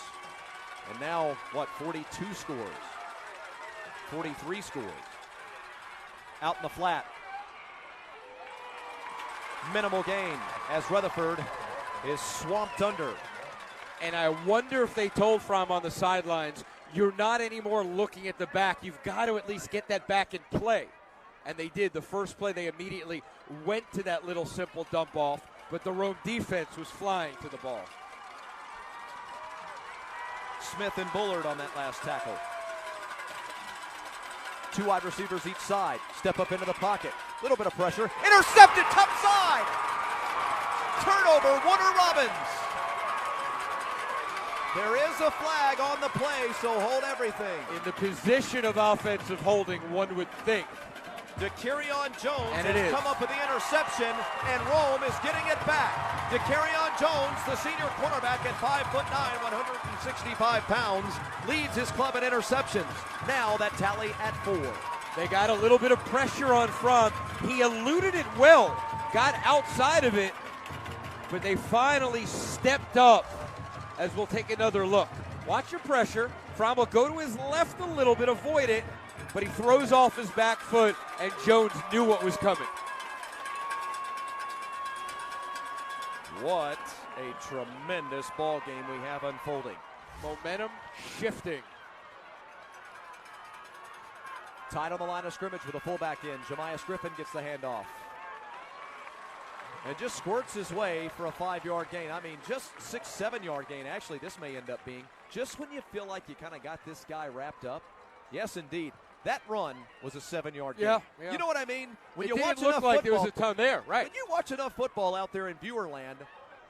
And now, 42 scores? 43 scores. Out in the flat. Minimal gain as Rutherford is swamped under. And I wonder if they told Fromm on the sidelines, you're not anymore looking at the back. You've got to at least get that back in play. And they did. The first play, they immediately went to that little simple dump off, but the Rome defense was flying to the ball. Smith and Bullard on that last tackle. Two wide receivers each side. Step up into the pocket. Little bit of pressure. Intercepted, top side. Turnover, Warner Robbins. There is a flag on the play, so hold everything. In the position of offensive holding, one would think. DeCarrion Jones And has come up with the interception, and Rome is getting it back. DeCarrion Jones, the senior cornerback at 5'9", 165 pounds, leads his club in interceptions. Now that tally at 4. They got a little bit of pressure on Fromm. He eluded it well, got outside of it, but they finally stepped up as we'll take another look. Watch your pressure. Fromm will go to his left a little bit, avoid it, but he throws off his back foot, and Jones knew what was coming. What a tremendous ball game we have unfolding. Momentum shifting. Tied on the line of scrimmage with a fullback in. Jemias Griffin gets the handoff. And just squirts his way for a 5-yard gain. I mean, just 6-7 yard gain. Actually, this may end up being just when you feel like you kind of got this guy wrapped up. Yes, indeed. That run was a 7-yard gain. Yeah. You know what I mean? When It you didn't watch look enough like football, there was a ton there, right? when you watch enough football out there in viewer land,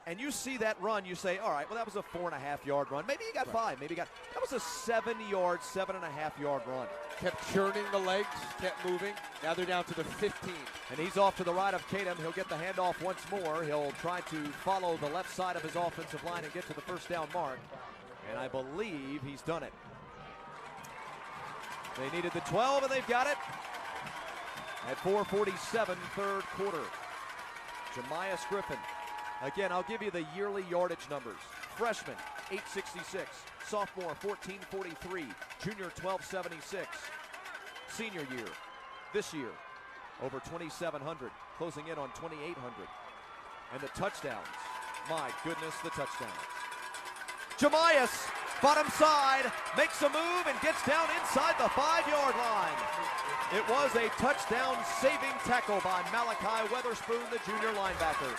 and you see that run, you say, all right, well, that was a 4.5-yard run. Maybe he got 5. Maybe he got – that was a 7-yard, 7.5-yard run. Kept churning the legs, kept moving. Now they're down to the 15. And he's off to the right of Kadem. He'll get the handoff once more. He'll try to follow the left side of his offensive line and get to the first down mark. And I believe he's done it. They needed the 12, and they've got it. At 4:47, third quarter. Jemias Griffin. Again, I'll give you the yearly yardage numbers. Freshman, 866. Sophomore, 1443. Junior, 1276. Senior year, this year, over 2,700. Closing in on 2,800. And the touchdowns. My goodness, the touchdowns. Jemias, bottom side, makes a move and gets down inside the 5-yard line. It was a touchdown-saving tackle by Malachi Weatherspoon, the junior linebacker.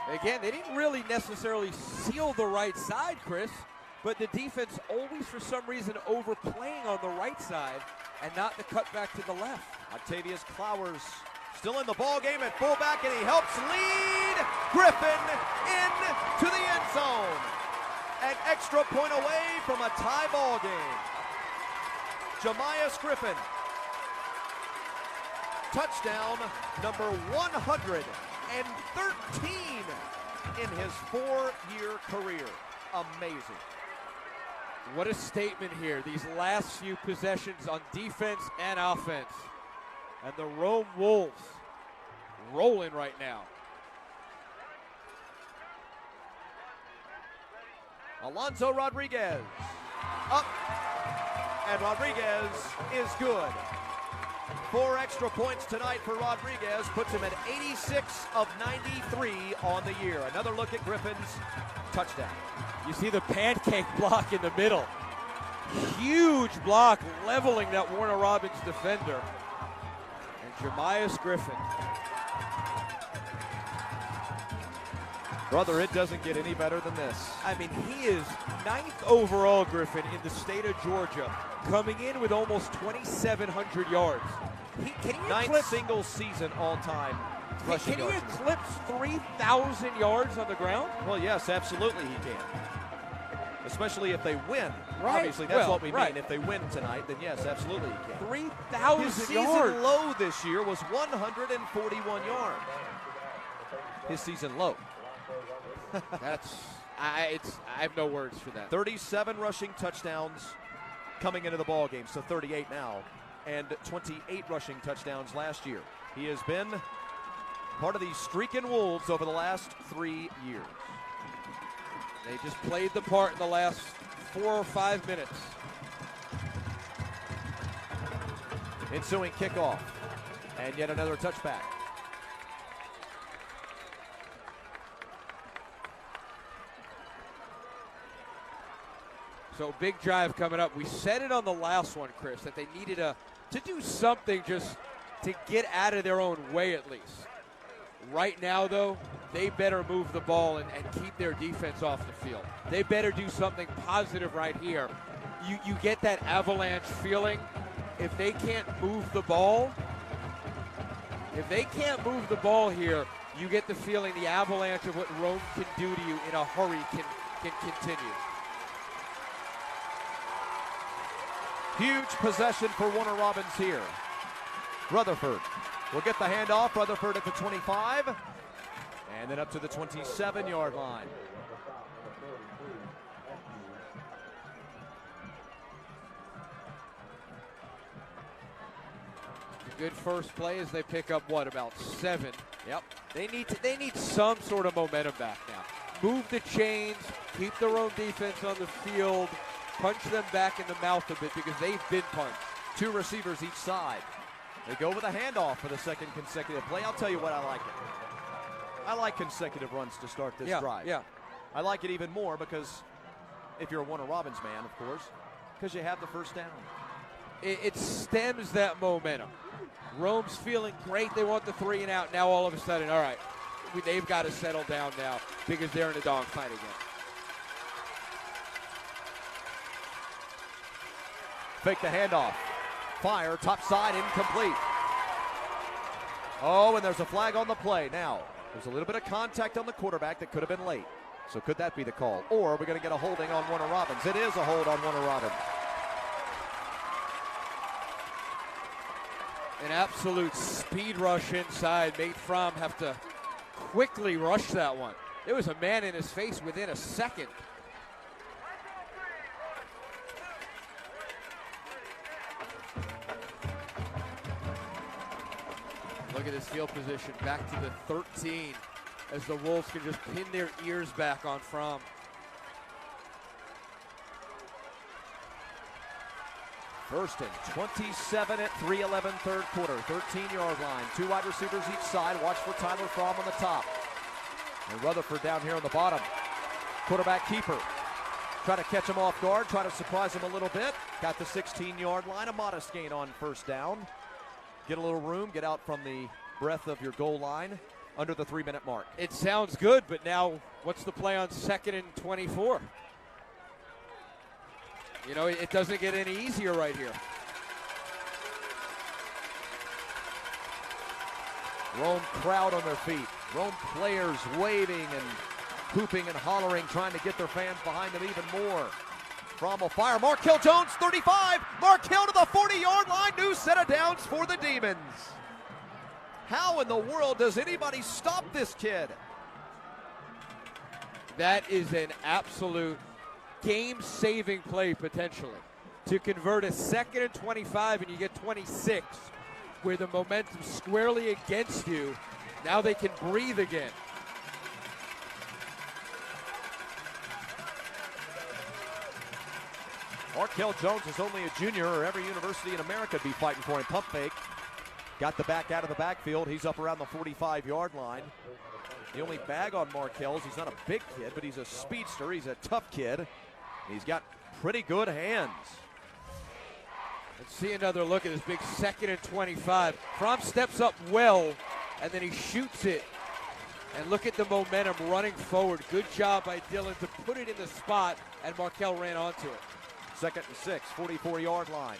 Again, they didn't really necessarily seal the right side, Chris, but the defense always, for some reason, overplaying on the right side and not the cutback to the left. Octavius Clowers still in the ball game at fullback, and he helps lead Griffin into the end zone. An extra point away from a tie ball game. Jemias Griffin, touchdown number 113 in his 4-year career. Amazing. What a statement here. These last few possessions on defense and offense. And the Rome Wolves rolling right now. Alonzo Rodriguez up, and Rodriguez is good. 4 extra points tonight for Rodriguez puts him at 86 of 93 on the year. Another look at Griffin's touchdown. You see the pancake block in the middle. Huge block leveling that Warner Robins defender. And Jemias Griffin. Brother, it doesn't get any better than this. I mean, he is 9th overall, Griffin, in the state of Georgia, coming in with almost 2,700 yards. Can he 9th eclipse, single season all-time rushing can he yards. eclipse 3,000 yards on the the Well, yes, absolutely he can. Especially if they win. Right. Obviously, that's Well, what we right. mean. If they win tonight, then yes, absolutely he can. 3,000 His season yards. low this year was 141 yards. His season low. I have no words for that. 37 rushing touchdowns, coming into the ball game, so 38 now, and 28 rushing touchdowns last year. He has been part of these streaking Wolves over the last 3 years. They just played the part in the last 4 or 5 minutes. Ensuing kickoff, and yet another touchback. So big drive coming up. We said it on the last one, Chris, that they needed to do something just to get out of their own way at least. Right now, though, they better move the ball and keep their defense off the field. They better do something positive right here. You get that avalanche feeling. If they can't move the ball, here, you get the feeling the avalanche of what Rome can do to you in a hurry can continue. Huge possession for Warner Robins here. Rutherford will get the handoff. Rutherford at the 25, and then up to the 27-yard line. Good first play as they pick up about 7. Yep. They need some sort of momentum back now. Move the chains, keep their own defense on the field, punch them back in the mouth a bit because they've been punched. 2 receivers each side. They go with a handoff for the second consecutive play. I'll tell you what, I like it. I like consecutive runs to start this drive. Yeah. I like it even more because if you're a Warner Robins man, of course, because you have the first down. It stems that momentum. Rome's feeling great. They want the 3 and out. Now all of a sudden, all right, they've got to settle down now because they're in a dogfight again. Fake the handoff. Fire, top side, incomplete. Oh, and there's a flag on the play. Now, there's a little bit of contact on the quarterback that could have been late. So could that be the call? Or are we going to get a holding on Warner Robins? It is a hold on Warner Robins. An absolute speed rush inside. Made Fromm have to quickly rush that one. There was a man in his face within a second. Look at his field position, back to the 13 as the Wolves can just pin their ears back on Fromm. First and 27 at 3:11 third quarter. 13-yard line. 2 wide receivers each side. Watch for Tyler Fromm on the top. And Rutherford down here on the bottom. Quarterback keeper. Try to catch him off guard. Try to surprise him a little bit. Got the 16-yard line. A modest gain on first down. Get a little room. Get out from the breadth of your goal line under the 3-minute mark. It sounds good, but now what's the play on 2nd and 24? You know, it doesn't get any easier right here. Rome crowd on their feet. Rome players waving and hooping and hollering, trying to get their fans behind them even more. Fromm will fire. Markel Jones, 35. Markel to the 40-yard line. New set of downs for the Demons. How in the world does anybody stop this kid? That is an absolute game-saving play potentially. To convert a 2nd and 25 and you get 26 where the momentum's squarely against you. Now they can breathe again. Markel Jones is only a junior, or every university in America would be fighting for him. Pump fake. Got the back out of the backfield. He's up around the 45-yard line. The only bag on Markel's, he's not a big kid, but he's a speedster. He's a tough kid. He's got pretty good hands. Let's see another look at this big 2nd and 25. Fromm steps up well, and then he shoots it. And look at the momentum running forward. Good job by Dillon to put it in the spot, and Markel ran onto it. 2nd and 6, 44-yard line.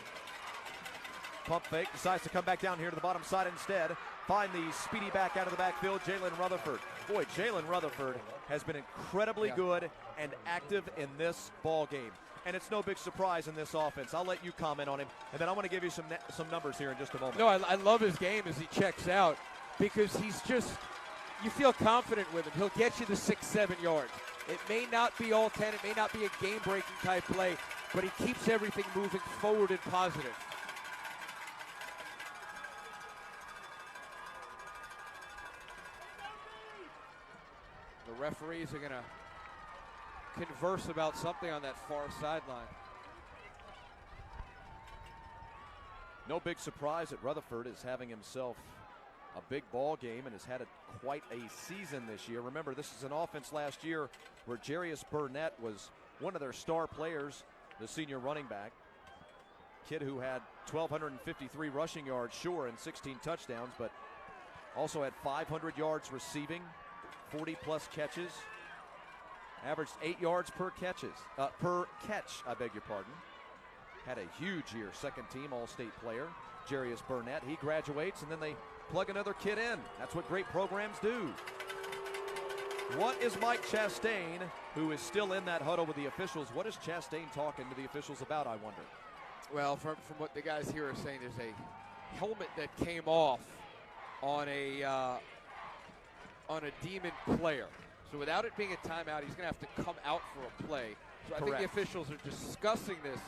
Pump fake, decides to come back down here to the bottom side instead. Find the speedy back out of the backfield, Jalen Rutherford. Boy, Jalen Rutherford has been incredibly good and active in this ball game. And it's no big surprise in this offense. I'll let you comment on him, and then I want to give you some numbers here in just a moment. No, I love his game as he checks out because he's just, you feel confident with him. He'll get you the 6-7 yards. It may not be all 10. It may not be a game-breaking type play, but he keeps everything moving forward and positive. The referees are going to converse about something on that far sideline. No big surprise that Rutherford is having himself a big ball game and has had quite a season this year. Remember, this is an offense last year where Jarius Burnett was one of their star players, the senior running back. Kid who had 1,253 rushing yards, sure, and 16 touchdowns, but also had 500 yards receiving, 40-plus catches, averaged 8 yards per catch, I beg your pardon. Had a huge year, second team All-State player, Jarius Burnett. He graduates, and then they plug another kid in. That's what great programs do. What is Mike Chastain, who is still in that huddle with the officials, what is Chastain talking to the officials about, I wonder? Well, from what the guys here are saying, there's a helmet that came off on a Demon player. So without it being a timeout, he's going to have to come out for a play. So I think the officials are discussing this.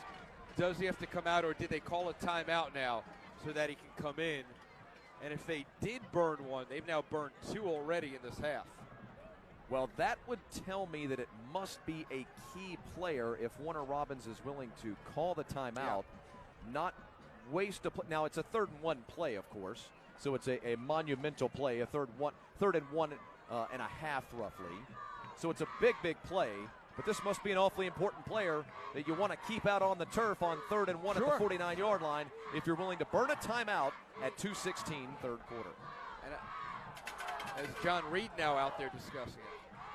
Does he have to come out, or did they call a timeout now so that he can come in? And if they did burn one, they've now burned 2 already in this half. Well, that would tell me that it must be a key player if Warner Robins is willing to call the timeout, not waste a play. Now, it's a 3rd and 1 play, of course, so it's a monumental play, a third and one and a half, roughly. So it's a big, big play, but this must be an awfully important player that you want to keep out on the turf on 3rd and 1 at the 49-yard line if you're willing to burn a timeout at 2:16, third quarter. And as John Reed now out there discussing it.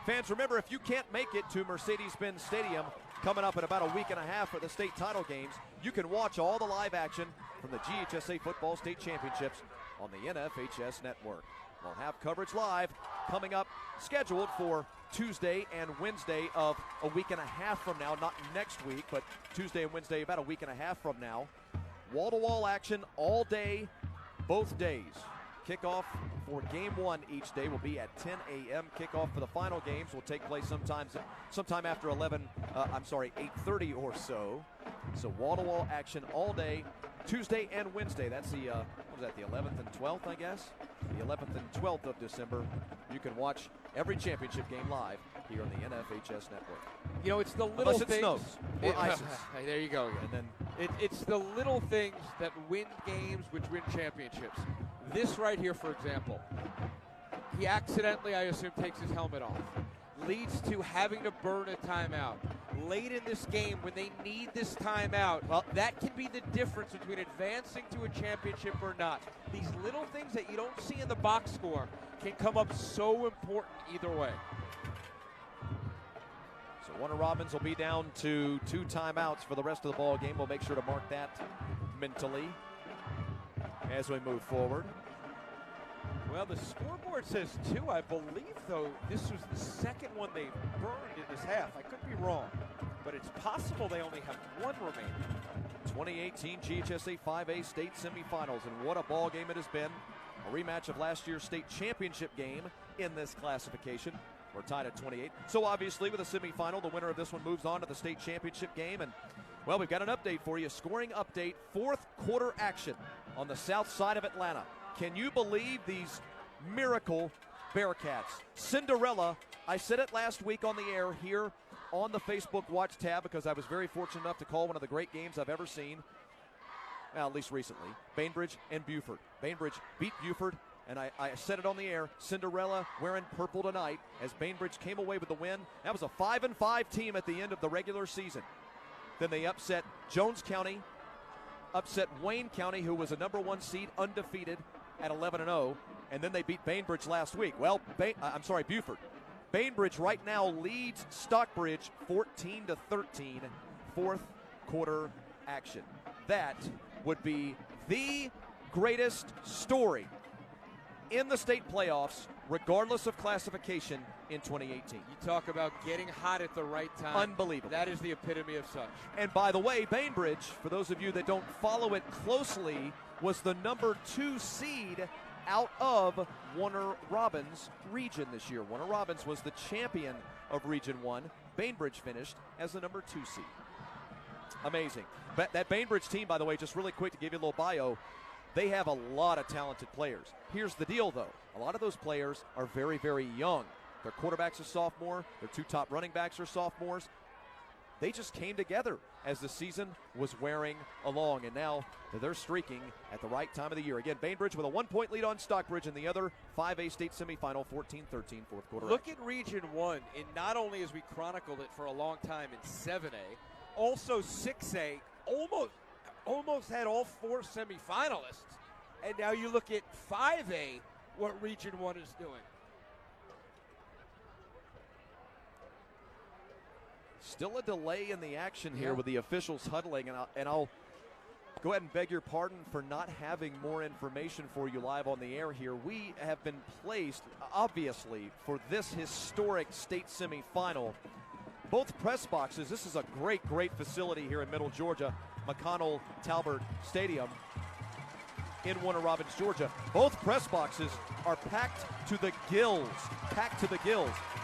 Fans, remember, if you can't make it to Mercedes-Benz Stadium coming up in about a week and a half for the state title games, you can watch all the live action from the GHSA Football State Championships on the NFHS Network. We'll have coverage live coming up, scheduled for Tuesday and Wednesday of a week and a half from now. Not next week, but Tuesday and Wednesday about a week and a half from now. Wall-to-wall action all day, both days. Kickoff for game 1 each day will be at 10 a.m. Kickoff for the final games will take place sometime after 8:30 or so. So wall-to-wall action all day, Tuesday and Wednesday. That's the, what was that, the 11th and 12th, I guess? The 11th and 12th of December. You can watch every championship game live here on the NFHS Network. You know, it's the little Unless it things. snows or ices. There you go again. And then it's the little things that win games, which win championships. This right here, for example, he accidentally, I assume, takes his helmet off. Leads to having to burn a timeout. Late in this game, when they need this timeout, well, that can be the difference between advancing to a championship or not. These little things that you don't see in the box score can come up so important either way. So Warner Robins will be down to 2 timeouts for the rest of the ball game. We'll make sure to mark that mentally as we move forward. Well, the scoreboard says 2. I believe, though, this was the second one they burned in this half. I could be wrong, but it's possible they only have 1 remaining. 2018 GHSA 5A state semifinals, and what a ball game it has been. A rematch of last year's state championship game in this classification. We're tied at 28. So obviously with a semifinal, the winner of this one moves on to the state championship game. And, well, we've got an update for you. Scoring update, 4th quarter action on the south side of Atlanta. Can you believe these miracle Bearcats? Cinderella, I said it last week on the air here on the Facebook Watch tab because I was very fortunate enough to call one of the great games I've ever seen, well, at least recently, Bainbridge and Buford. Bainbridge beat Buford, and I said it on the air, Cinderella wearing purple tonight as Bainbridge came away with the win. That was a 5-5 team at the end of the regular season. Then they upset Jones County, upset Wayne County, who was a number 1 seed, undefeated at 11-0, and then they beat Bainbridge last week. Well, Buford. Bainbridge right now leads Stockbridge 14-13, 4th quarter action. That would be the greatest story in the state playoffs, regardless of classification, in 2018. You talk about getting hot at the right time. Unbelievable. That is the epitome of such. And by the way, Bainbridge, for those of you that don't follow it closely, was the number 2 seed out of Warner Robins region this year. Warner Robins was the champion of Region 1. Bainbridge finished as the number 2 seed. Amazing. But that Bainbridge team, by the way, just really quick to give you a little bio, they have a lot of talented players. Here's the deal, though. A lot of those players are very, very young. Their quarterback's a sophomore. Their 2 top running backs are sophomores. They just came together as the season was wearing along, and now they're streaking at the right time of the year. Again, Bainbridge with a 1-point lead on Stockbridge in the other 5A state semifinal, 14-13 fourth quarter. Look at Region 1, and not only as we chronicled it for a long time in 7A, also 6A almost had all 4 semifinalists. And now you look at 5A, what Region 1 is doing. Still a delay in the action here with the officials huddling, and I'll go ahead and beg your pardon for not having more information for you live on the air here. We have been placed, obviously, for this historic state semifinal. Both press boxes, this is a great facility here in Middle Georgia, McConnell Talbert Stadium in Warner Robins, Georgia. Both press boxes are packed to the gills,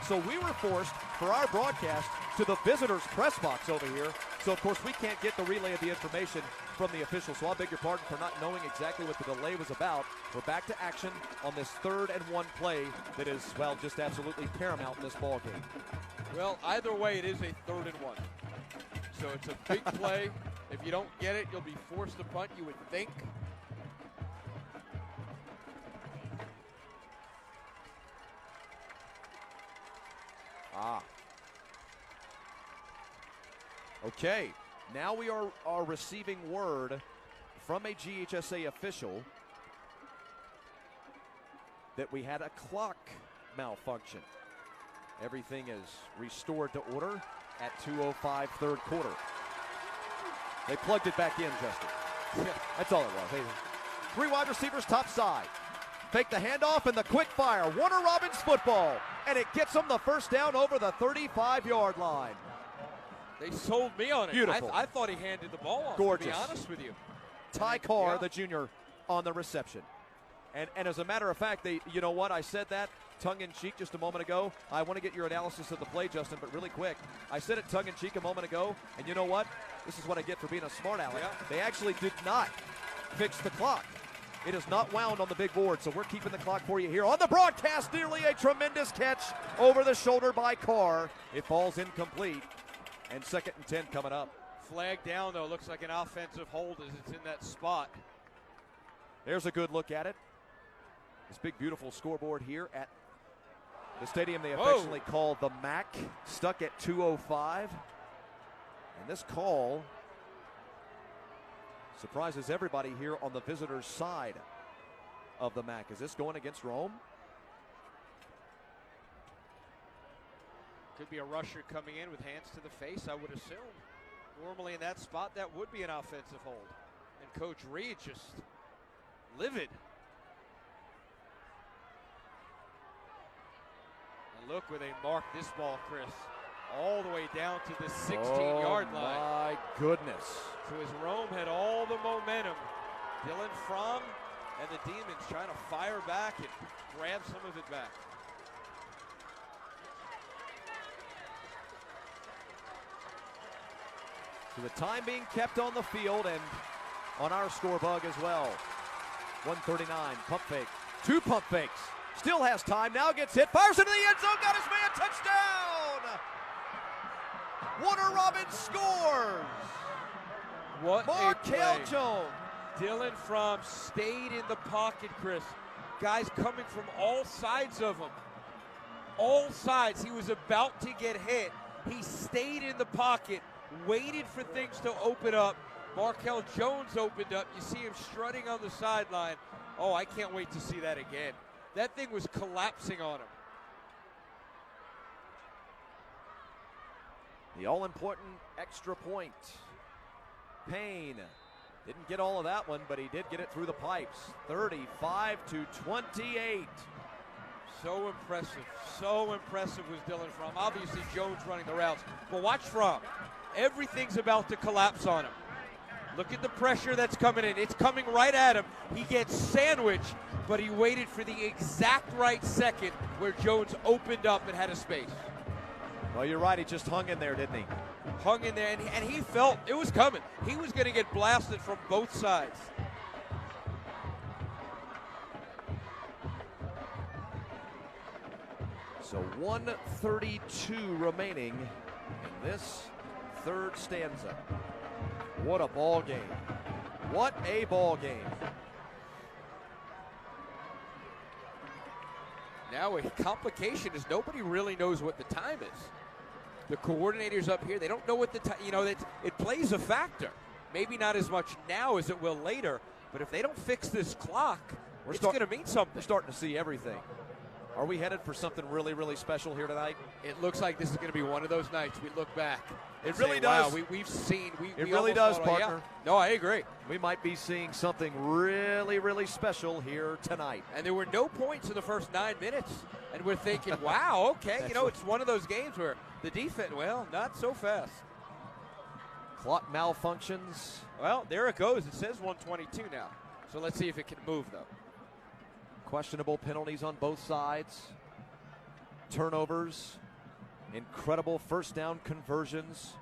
So we were forced, for our broadcast, to the visitors' press box over here. So, of course, we can't get the relay of the information from the officials. So I'll beg your pardon for not knowing exactly what the delay was about. We're back to action on this 3rd and 1 play that is, well, just absolutely paramount in this ball game. Well, either way, it is a 3rd and 1. So it's a big play. If you don't get it, you'll be forced to punt, you would think. Okay, now we are receiving word from a GHSA official that we had a clock malfunction. Everything is restored to order at 2:05 3rd quarter. They plugged it back in, Justin. That's all it was. Hey, 3 wide receivers top side. Fake the handoff and the quick fire. Warner Robins football. And it gets them the first down over the 35-yard line. They sold me on it. Beautiful. I thought he handed the ball off, Gorgeous. to be honest with you. Ty Carr, the junior, on the reception. And as a matter of fact, you know what? I said that tongue-in-cheek just a moment ago. I want to get your analysis of the play, Justin, but really quick. I said it tongue-in-cheek a moment ago, and you know what? This is what I get for being a smart aleck. Yeah. They actually did not fix the clock. It is not wound on the big board, so we're keeping the clock for you here on the broadcast. Nearly a tremendous catch over the shoulder by Carr. It falls incomplete, and 2nd and 10 coming up. Flag down, though. Looks like an offensive hold as it's in that spot. There's a good look at it. This big, beautiful scoreboard here at the stadium they affectionately call the MAC, stuck at 2:05. And this call surprises everybody here on the visitors' side of the MAC. Is this going against Rome? Could be a rusher coming in with hands to the face, I would assume. Normally in that spot, that would be an offensive hold. And Coach Reed just livid. And look where they mark this ball, Chris. All the way down to the 16-yard line. My goodness. So as Rome had all the momentum, Dylan Fromm and the Demons trying to fire back and grab some of it back. So the time being kept on the field and on our score bug as well. 1:39, pump fake. 2 pump fakes. Still has time, now gets hit, fires into the end zone, got his man, touchdown! Warner Robins scores! What Markel a play. Jones. Dylan Fromm stayed in the pocket, Chris. Guys coming from all sides of him. All sides. He was about to get hit. He stayed in the pocket, waited for things to open up. Markel Jones opened up. You see him strutting on the sideline. Oh, I can't wait to see that again. That thing was collapsing on him. The all-important extra point. Payne didn't get all of that one, but he did get it through the pipes. 35-28. So impressive. So impressive was Dylan Fromm. Obviously, Jones running the routes. But watch Fromm. Everything's about to collapse on him. Look at the pressure that's coming in. It's coming right at him. He gets sandwiched, but he waited for the exact right second where Jones opened up and had a space. Well, you're right. He just hung in there, didn't he? hung in there, and he felt it was coming. He was going to get blasted from both sides. So 1:32 remaining in this third stanza. What a ball game. What a ball game. Now a complication is nobody really knows what the time is. The coordinators up here, they don't know what the time, it plays a factor. Maybe not as much now as it will later, but if they don't fix this clock, it's going to mean something. We're starting to see everything. Are we headed for something really, really special here tonight? It looks like this is going to be one of those nights we look back. It really does. Wow, we've seen. It really does, partner. Yeah. No, I agree. We might be seeing something really, really special here tonight. And there were no points in the first 9 minutes. And we're thinking, wow, okay, it's one of those games where the defense, well, not so fast. Clock malfunctions. Well, there it goes. It says 122 now. So let's see if it can move, though. Questionable penalties on both sides. Turnovers. Incredible first down conversions.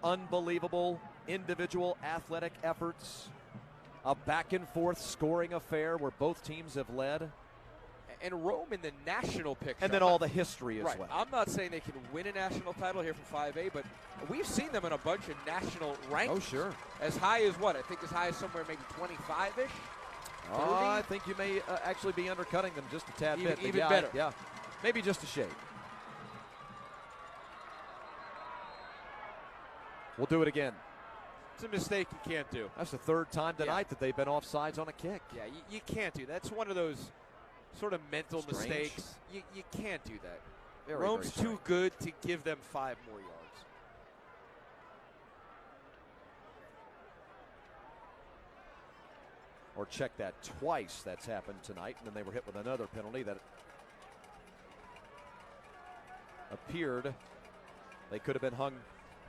Unbelievable individual athletic efforts. A back and forth scoring affair where both teams have led. And Rome in the national picture. And then all the history as well. I'm not saying they can win a national title here from 5A, but we've seen them in a bunch of national rankings. Oh, sure. As high as what? I think as high as somewhere maybe 25-ish. I think you may actually be undercutting them just a tad bit. Even better. Yeah, maybe just a shade. We'll do it again. It's a mistake you can't do. That's the third time tonight that they've been offsides on a kick. Yeah, you can't do that. That's one of those sort of mental mistakes. You can't do that. Rome's too good to give them 5 more yards. Or check that twice. That's happened tonight, and then they were hit with another penalty that appeared they could have been hung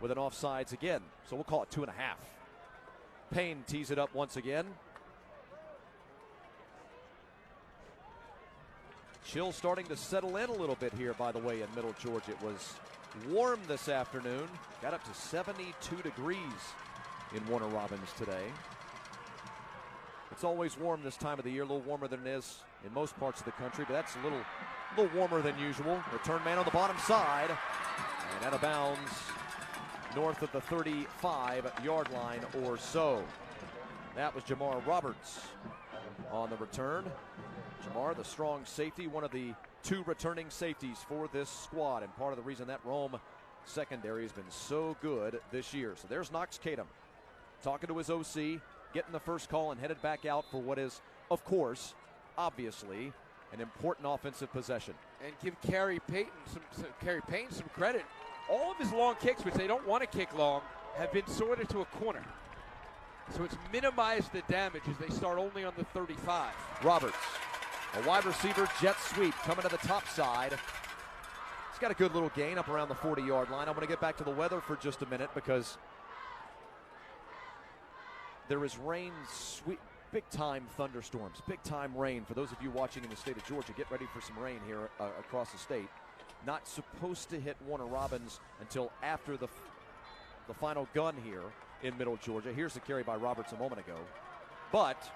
with an offsides again. So we'll call it 2.5. Payne tees it up once again. Chill starting to settle in a little bit here, by the way, in Middle Georgia. It was warm this afternoon. Got up to 72 degrees in Warner Robins today. It's always warm this time of the year, a little warmer than it is in most parts of the country, but that's a little warmer than usual. Return man on the bottom side, and out of bounds north of the 35-yard line or so. That was Jamar Roberts on the return. Jamar, the strong safety, one of the 2 returning safeties for this squad, and part of the reason that Rome secondary has been so good this year. So there's Knox Kadum talking to his OC, getting the first call and headed back out for what is, of course, obviously, an important offensive possession. And give Kerry Payne some credit. All of his long kicks, which they don't want to kick long, have been sorted to a corner. So it's minimized the damage as they start only on the 35. Roberts, a wide receiver jet sweep coming to the top side. He's got a good little gain up around the 40-yard line. I'm going to get back to the weather for just a minute because there is rain, big-time thunderstorms, big-time rain. For those of you watching in the state of Georgia, get ready for some rain here across the state. Not supposed to hit Warner Robins until after the final gun here in Middle Georgia. Here's the carry by Roberts a moment ago. But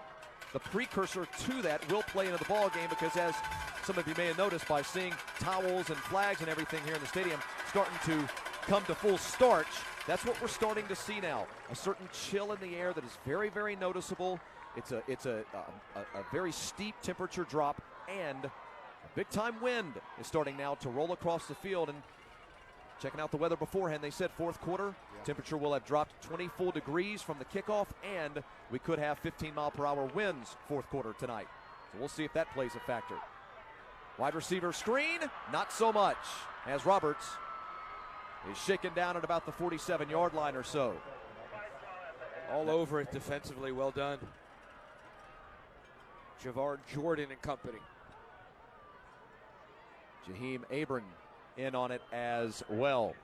the precursor to that will play into the ball game because, as some of you may have noticed by seeing towels and flags and everything here in the stadium starting to come to full starch, that's what we're starting to see now. A certain chill in the air that is very, very noticeable. It's a very steep temperature drop, and a big-time wind is starting now to roll across the field. And checking out the weather beforehand, they said fourth quarter, temperature will have dropped 20 full degrees from the kickoff, and we could have 15-mile-per-hour winds fourth quarter tonight. So we'll see if that plays a factor. Wide receiver screen, not so much, as Roberts is shaken down at about the 47-yard line or so. All over it defensively, well done. Javar Jordan and company. Jaheim Abram in on it as well.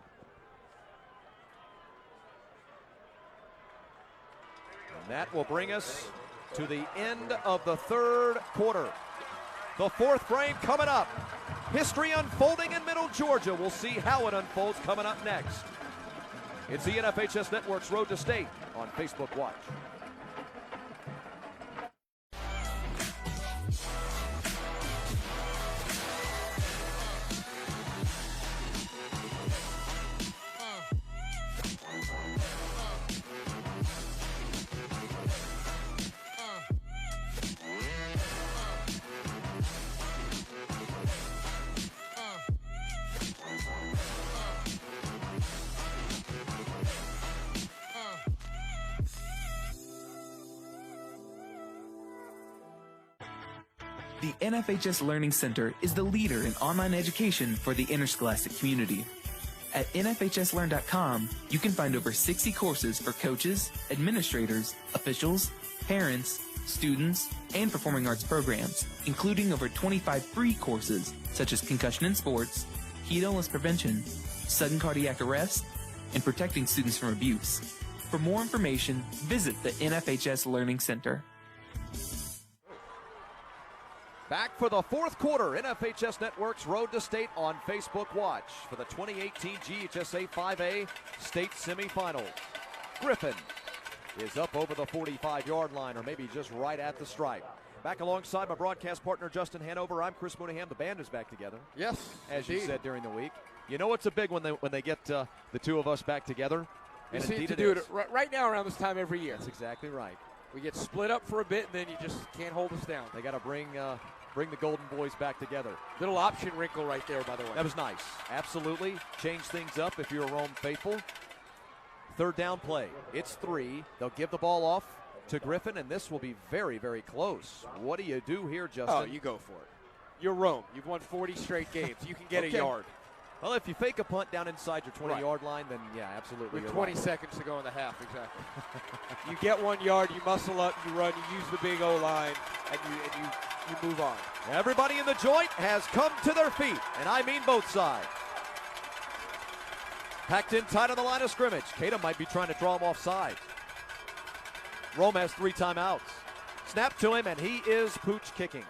And that will bring us to the end of the third quarter. The fourth frame coming up. History unfolding in Middle Georgia. We'll see how it unfolds coming up next. It's the NFHS Network's Road to State on Facebook Watch. The NFHS Learning Center is the leader in online education for the interscholastic community. At NFHSLearn.com, you can find over 60 courses for coaches, administrators, officials, parents, students, and performing arts programs, including over 25 free courses such as concussion in sports, heat illness prevention, sudden cardiac arrest, and protecting students from abuse. For more information, visit the NFHS Learning Center. Back for the fourth quarter, NFHS Network's Road to State on Facebook Watch for the 2018 GHSA 5A State Semifinals. Griffin is up over the 45-yard line, or maybe just right at the stripe. Back alongside my broadcast partner, Justin Hanover, I'm Chris Mooneyham. The band is back together. Yes, as indeed. you said during the week. You know it's a big when they get the two of us back together. We And seem indeed to it do is. it right now around this time every year. That's exactly right. We get split up for a bit, and then you just can't hold us down. They got to bring the Golden Boys back together. Little option wrinkle right there, by the way. That was nice. Absolutely. Change things up if you're a Rome faithful. Third down play. It's 3. They'll give the ball off to Griffin, and this will be very, very close. What do you do here, Justin? Oh, you go for it. You're Rome. You've won 40 straight games. You can get Okay. a yard. Well, if you fake a punt down inside your 20-yard line, then yeah, absolutely. With you're 20 right. seconds to go in the half, exactly. You get 1 yard, you muscle up, you run, you use the big O-line, and you move on. Everybody in the joint has come to their feet, and I mean both sides. Packed in tight on the line of scrimmage. Kadam might be trying to draw him offside. Rome has 3 timeouts. Snap to him, and he is pooch kicking.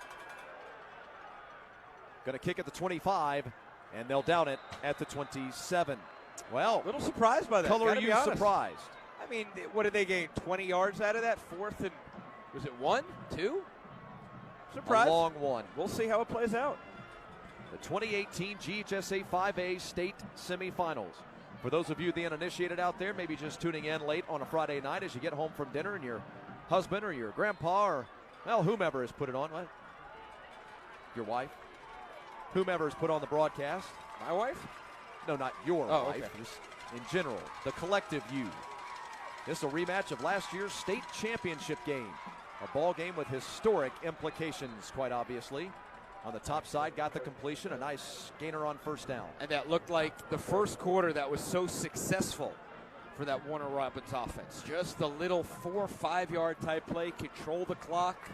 Going to kick at the 25, and they'll down it at the 27. Well, A little surprised by that. color gotta be you honest. surprised. I mean, what did they gain? 20 yards out of that? Fourth and, was it 1, 2? Surprise. A long one. We'll see how it plays out. The 2018 GHSA 5A State Semifinals. For those of you the uninitiated out there, maybe just tuning in late on a Friday night as you get home from dinner and your husband or your grandpa or, well, whomever has put it on. What? Your wife? Whomever has put on the broadcast. My wife? No, not your Oh, wife. okay. Just in general, the collective you. This is a rematch of last year's state championship game. A ball game with historic implications, quite obviously. On the top side, got the completion, a nice gainer on first down. And that looked like the first quarter that was so successful for that Warner Robins offense. Just a little 4 or 5 yard type play, control the clock.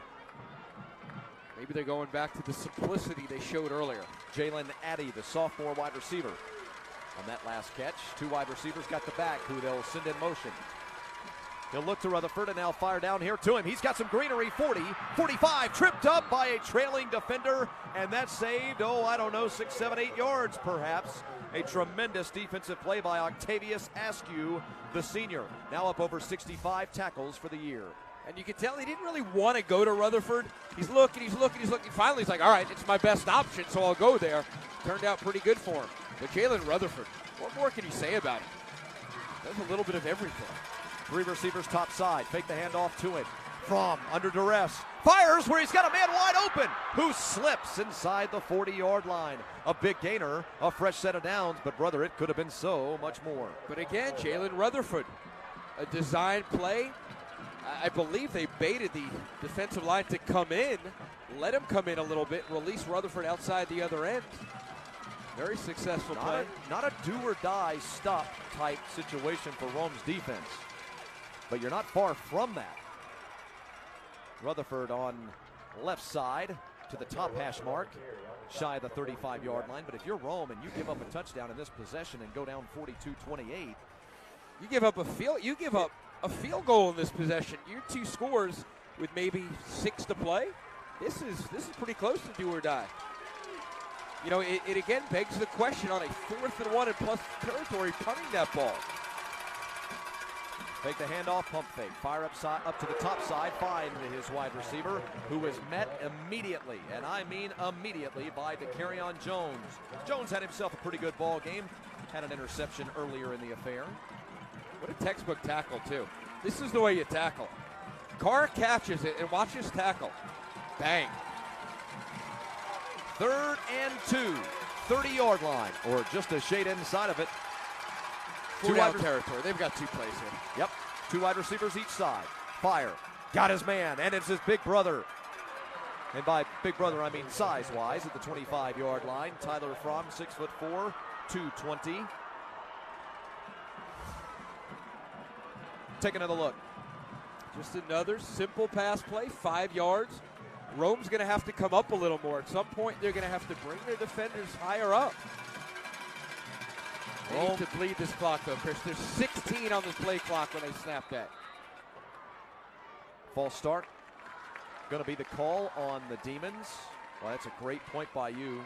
Maybe they're going back to the simplicity they showed earlier. Jalen Addy, the sophomore wide receiver. On that last catch, 2 wide receivers got the back who they'll send in motion. He'll look to Rutherford and now fire down here to him. He's got some greenery, 40, 45, tripped up by a trailing defender, and that saved, 6, 7, 8 yards perhaps. A tremendous defensive play by Octavius Askew, the senior. Now up over 65 tackles for the year. And you can tell he didn't really want to go to Rutherford. He's looking. Finally, he's like, all right, it's my best option, so I'll go there. Turned out pretty good for him. But Jalen Rutherford, what more can you say about him? Does a little bit of everything. 3 receivers top side. Fake the handoff to him. From under duress. Fires where he's got a man wide open who slips inside the 40-yard line. A big gainer, a fresh set of downs, but brother, it could have been so much more. But again, Jalen Rutherford, a design play. I believe they baited the defensive line to come in, let him come in a little bit, release Rutherford outside the other end. Very successful play. Not a do-or-die stop type situation for Rome's defense. But you're not far from that. Rutherford on left side to the top hash mark, shy of the 35-yard line. But if you're Rome and you give up a touchdown in this possession and go down 42-28, you give up a field goal in this possession. Your 2 scores with maybe 6 to play. This is pretty close to do or die. You know, it again begs the question on a 4th and 1 and plus territory, punting that ball. Fake the handoff, pump fake. Fire up to the top side, find his wide receiver, who is met immediately, and I mean immediately, by DeCarrion Jones. Jones had himself a pretty good ball game. Had an interception earlier in the affair. What a textbook tackle, too. This is the way you tackle. Carr catches it and watch his tackle. Bang. 3rd and 2, 30-yard line, or just a shade inside of it. Two-out territory. They've got 2 plays here. Yep, 2 wide receivers each side. Fire, got his man, and it's his big brother. And by big brother, I mean size-wise at the 25-yard line. Tyler Fromm, 6'4", 220. Take another look. Just another simple pass play, 5 yards. Rome's going to have to come up a little more. At some point, they're going to have to bring their defenders higher up. They need to bleed this clock, though, Chris. There's 16 on this play clock when they snap that. False start. Going to be the call on the Demons. Well, that's a great point by you.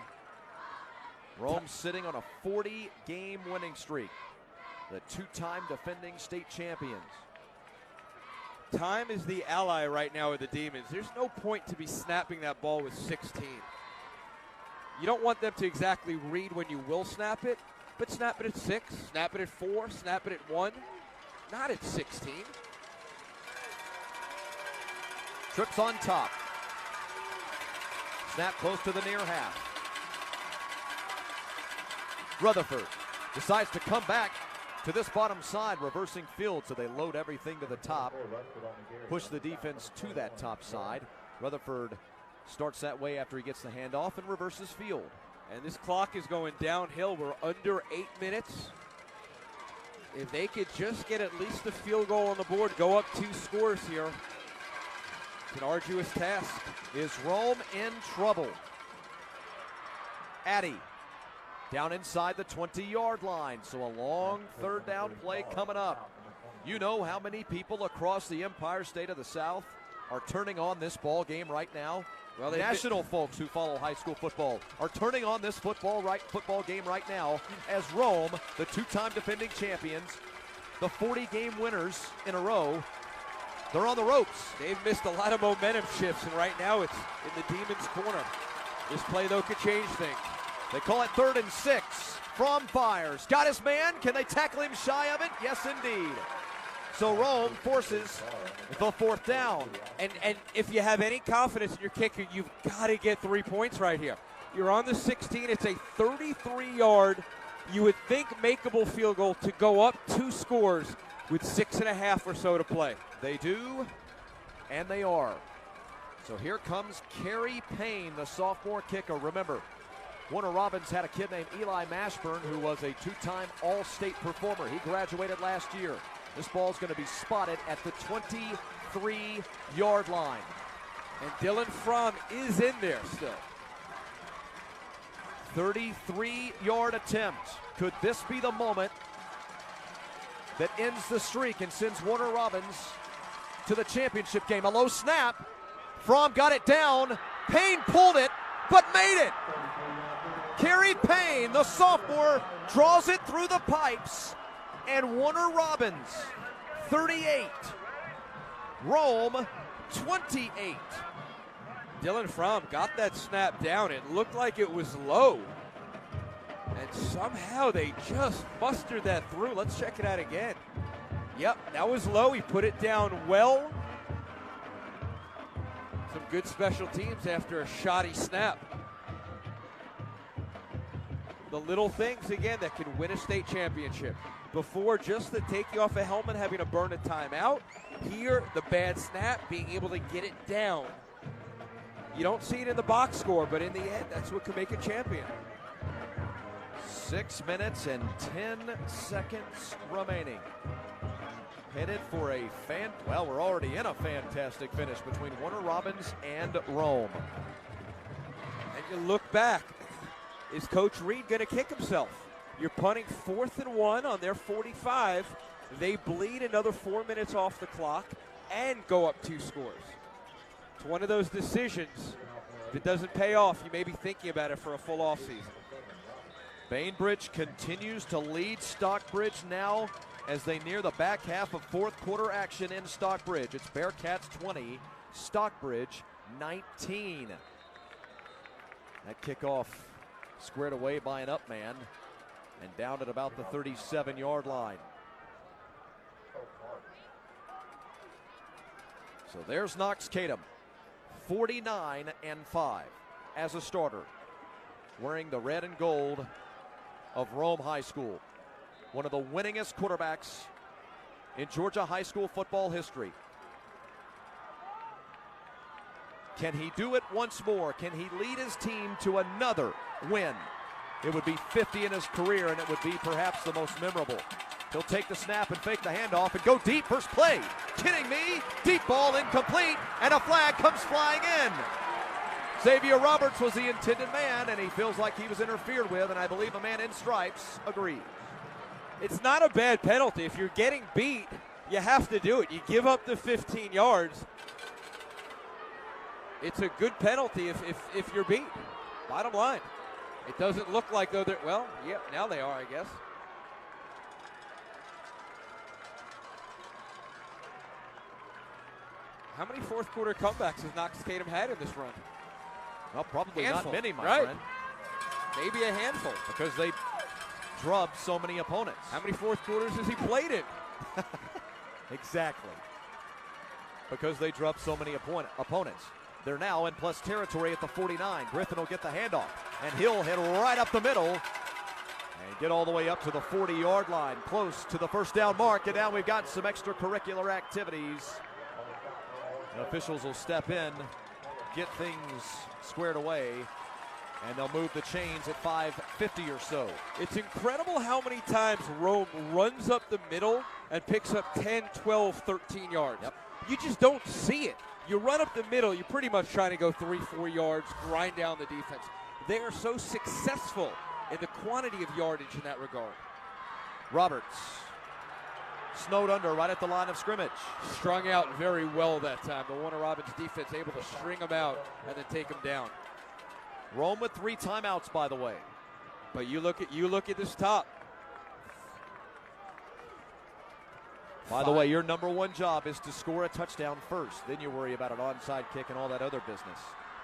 Rome sitting on a 40-game winning streak. The 2-time defending state champions. Time is the ally right now with the Demons. There's no point to be snapping that ball with 16. You don't want them to exactly read when you will snap it, but snap it at 6, snap it at 4, snap it at 1, not at 16. Trips on top. Snap close to the near half. Rutherford decides to come back to this bottom side, reversing field, so they load everything to the top, push the defense to that top side. Rutherford starts that way after he gets the handoff and reverses field. And this clock is going downhill. We're under 8 minutes. If they could just get at least a field goal on the board, go up 2 scores here. It's an arduous task. Is Rome in trouble? Addy down inside the 20-yard line, so a long 3rd down play coming up. You know how many people across the Empire State of the South are turning on this ball game right now? Well, national folks who follow high school football are turning on this football game right now as Rome, the 2-time defending champions, the 40-game winners in a row, they're on the ropes. They've missed a lot of momentum shifts, and right now it's in the Demons' corner. This play, though, could change things. They call it 3rd and 6. Fromm fires. Got his man. Can they tackle him shy of it? Yes, indeed. So Rome forces the 4th down. And if you have any confidence in your kicker, you've got to get 3 points right here. You're on the 16. It's a 33-yard, you would think, makeable field goal to go up 2 scores with 6.5 or so to play. They do, and they are. So here comes Kerry Payne, the sophomore kicker. Remember, Warner Robins had a kid named Eli Mashburn who was a 2-time All-State performer. He graduated last year. This ball's going to be spotted at the 23-yard line. And Dylan Fromm is in there still. 33-yard attempt. Could this be the moment that ends the streak and sends Warner Robins to the championship game? A low snap. Fromm got it down. Payne pulled it, but made it. Kerry Payne, the sophomore, draws it through the pipes. And Warner Robins, 38. Rome, 28. Dylan Fromm got that snap down. It looked like it was low. And somehow they just mustered that through. Let's check it out again. Yep, that was low. He put it down well. Some good special teams after a shoddy snap. The little things, again, that can win a state championship. Before, just the taking off a helmet, having to burn a timeout. Here, the bad snap, being able to get it down. You don't see it in the box score, but in the end, that's what can make a champion. 6 minutes and 10 seconds remaining. Headed for a well, we're already in a fantastic finish between Warner Robins and Rome. And you look back. Is Coach Reed going to kick himself? You're punting 4th and 1 on their 45. They bleed another 4 minutes off the clock and go up 2 scores. It's one of those decisions. If it doesn't pay off, you may be thinking about it for a full offseason. Bainbridge continues to lead Stockbridge now as they near the back half of fourth quarter action in Stockbridge. It's Bearcats 20, Stockbridge 19. That kickoff squared away by an up man and down at about the 37-yard line. So there's Knox Kadum, 49-5 as a starter, wearing the red and gold of Rome High School. One of the winningest quarterbacks in Georgia high school football history. Can he do it once more? Can he lead his team to another win? It would be 50 in his career, and it would be perhaps the most memorable. He'll take the snap and fake the handoff and go deep. First play. Kidding me? Deep ball incomplete, and a flag comes flying in. Xavier Roberts was the intended man, and he feels like he was interfered with, and I believe a man in stripes agreed. It's not a bad penalty. If you're getting beat, you have to do it. You give up the 15 yards. It's a good penalty if you're beat. Bottom line. It doesn't look like though they're, well, yeah, now they are, I guess. How many fourth quarter comebacks has Knox Kadum had in this run? Well, probably handful, not many, my right? friend. Maybe a handful. Because they drubbed so many opponents. How many fourth quarters has he played in? Exactly. Because they drubbed so many opponents. They're now in plus territory at the 49. Griffin will get the handoff, and he'll hit right up the middle and get all the way up to the 40-yard line, close to the first down mark. And now we've got some extracurricular activities. And officials will step in, get things squared away, and they'll move the chains at 5:50 or so. It's incredible how many times Rome runs up the middle and picks up 10, 12, 13 yards. Yep. You just don't see it. You run up the middle, you're pretty much trying to go 3-4 yards, grind down the defense. They are so successful in the quantity of yardage in that regard. Roberts snowed under right at the line of scrimmage. Strung out very well that time. The Warner Robins defense able to string them out and then take them down. Rome with 3 timeouts, by the way. But you look at this top. By the way, your number one job is to score a touchdown first. Then you worry about an onside kick and all that other business.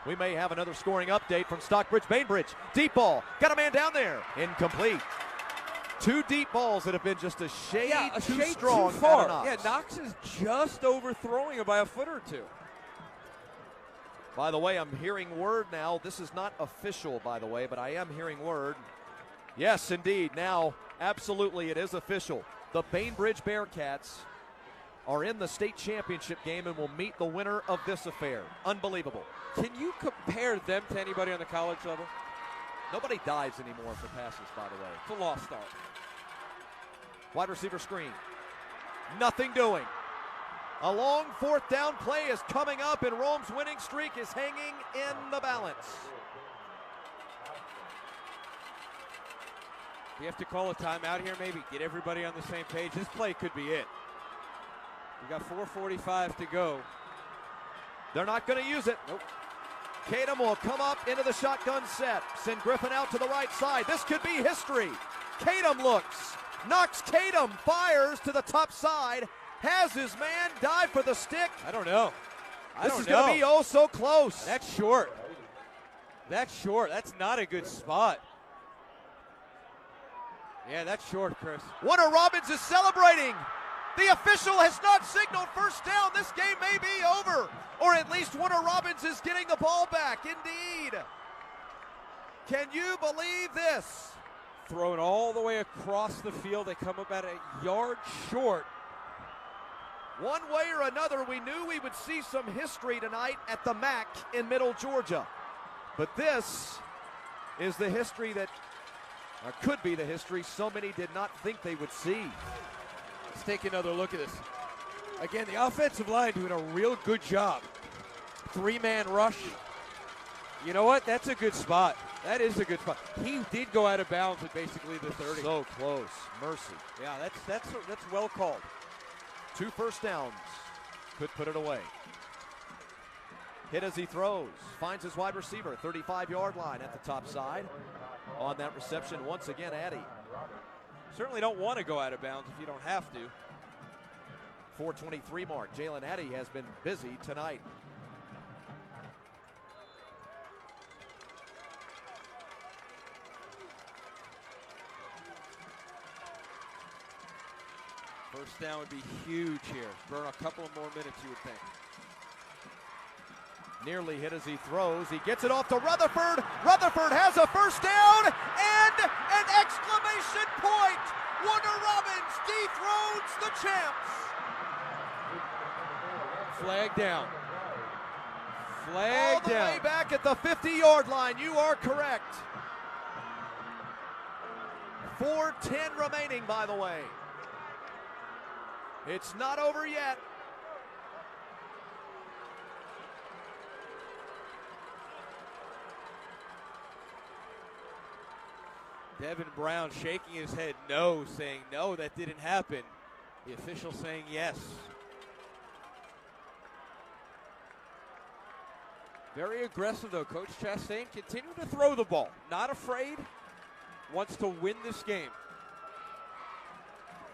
We may have another scoring update from Stockbridge Bainbridge. Deep ball. Got a man down there. Incomplete. 2 deep balls that have been just a shade too strong. Too far. Knox. Yeah, Knox is just overthrowing him by a foot or two. By the way, I'm hearing word now. This is not official, by the way, but I am hearing word. Yes, indeed. Now, absolutely, it is official. The Bainbridge Bearcats are in the state championship game and will meet the winner of this affair. Unbelievable. Can you compare them to anybody on the college level? Nobody dives anymore for passes, by the way. It's a lost art. Wide receiver screen. Nothing doing. A long fourth down play is coming up, and Rome's winning streak is hanging in the balance. We have to call a timeout here, maybe get everybody on the same page. This play could be it. We got 4:45 to go. They're not going to use it. Nope. Kadum will come up into the shotgun set. Send Griffin out to the right side. This could be history. Kadum looks. Knox Kadum fires to the top side. Has his man dive for the stick. I don't know. This is going to be oh so close. That's short. That's short. That's not a good spot. Yeah, that's short, Chris. Warner Robins is celebrating. The official has not signaled first down. This game may be over. Or at least Warner Robins is getting the ball back. Indeed. Can you believe this? Thrown all the way across the field. They come about a yard short. One way or another, we knew we would see some history tonight at the MAC in Middle Georgia. But this is the history that could be the history so many did not think they would see. Let's take another look at this. Again, the offensive line doing a real good job. 3-man rush. You know what? That's a good spot. That is a good spot. He did go out of bounds at basically the 30. So close. Mercy. Yeah, that's well called. 2 first downs. Could put it away. Hit as he throws. Finds his wide receiver. 35-yard line at the top side. On that reception, once again, Addy. Certainly don't want to go out of bounds if you don't have to. 4:23 mark. Jalen Addy has been busy tonight. First down would be huge here. Burn a couple of more minutes, you would think. Nearly hit as he throws. He gets it off to Rutherford. Rutherford has a first down and an exclamation point. Warner Robins dethrones the champs. Flag down. All the way back at the 50-yard line. You are correct. 4:10 remaining, by the way. It's not over yet. Devin Brown shaking his head no, saying no, that didn't happen. The official saying yes. Very aggressive though. Coach Chastain continuing to throw the ball. Not afraid. Wants to win this game.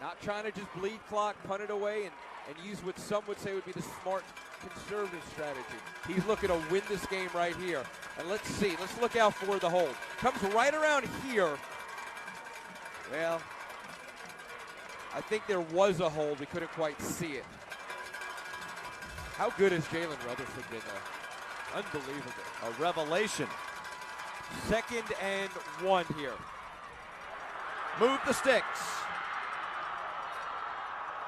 Not trying to just bleed clock, punt it away, and use what some would say would be the smart conservative strategy. He's looking to win this game right here. And let's see. Let's look out for the hold. Comes right around here. Well, I think there was a hold. We couldn't quite see it. How good has Jalen Rutherford been, though? Unbelievable. A revelation. 2nd and 1 here. Move the sticks.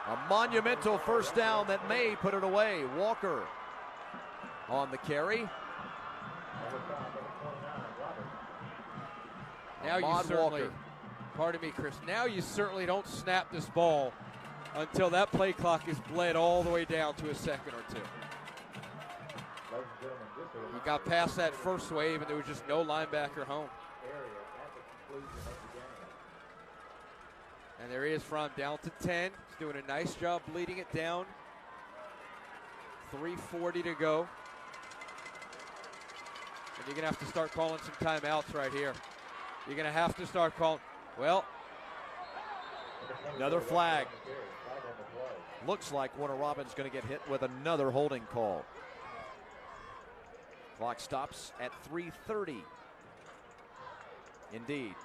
A monumental first down that may put it away. Walker on the carry. Now you certainly, pardon me, Chris, now you certainly don't snap this ball until that play clock is bled all the way down to a second or two. He got past that first wave and there was just no linebacker home. And there he is from down to 10. He's doing a nice job bleeding it down. 3:40 to go. And you're going to have to start calling some timeouts right here. You're going to have to start calling. Well, another flag. Looks like Warner Robins going to get hit with another holding call. Clock stops at 3:30. Indeed.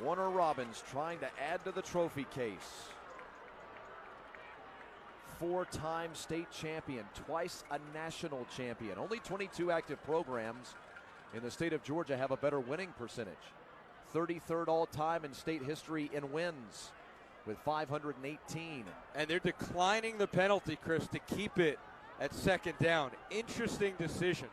Warner Robins trying to add to the trophy case. 4-time state champion, twice a national champion. Only 22 active programs in the state of Georgia have a better winning percentage. 33rd all-time in state history in wins with 518. And they're declining the penalty, Chris, to keep it at 2nd down. Interesting decision.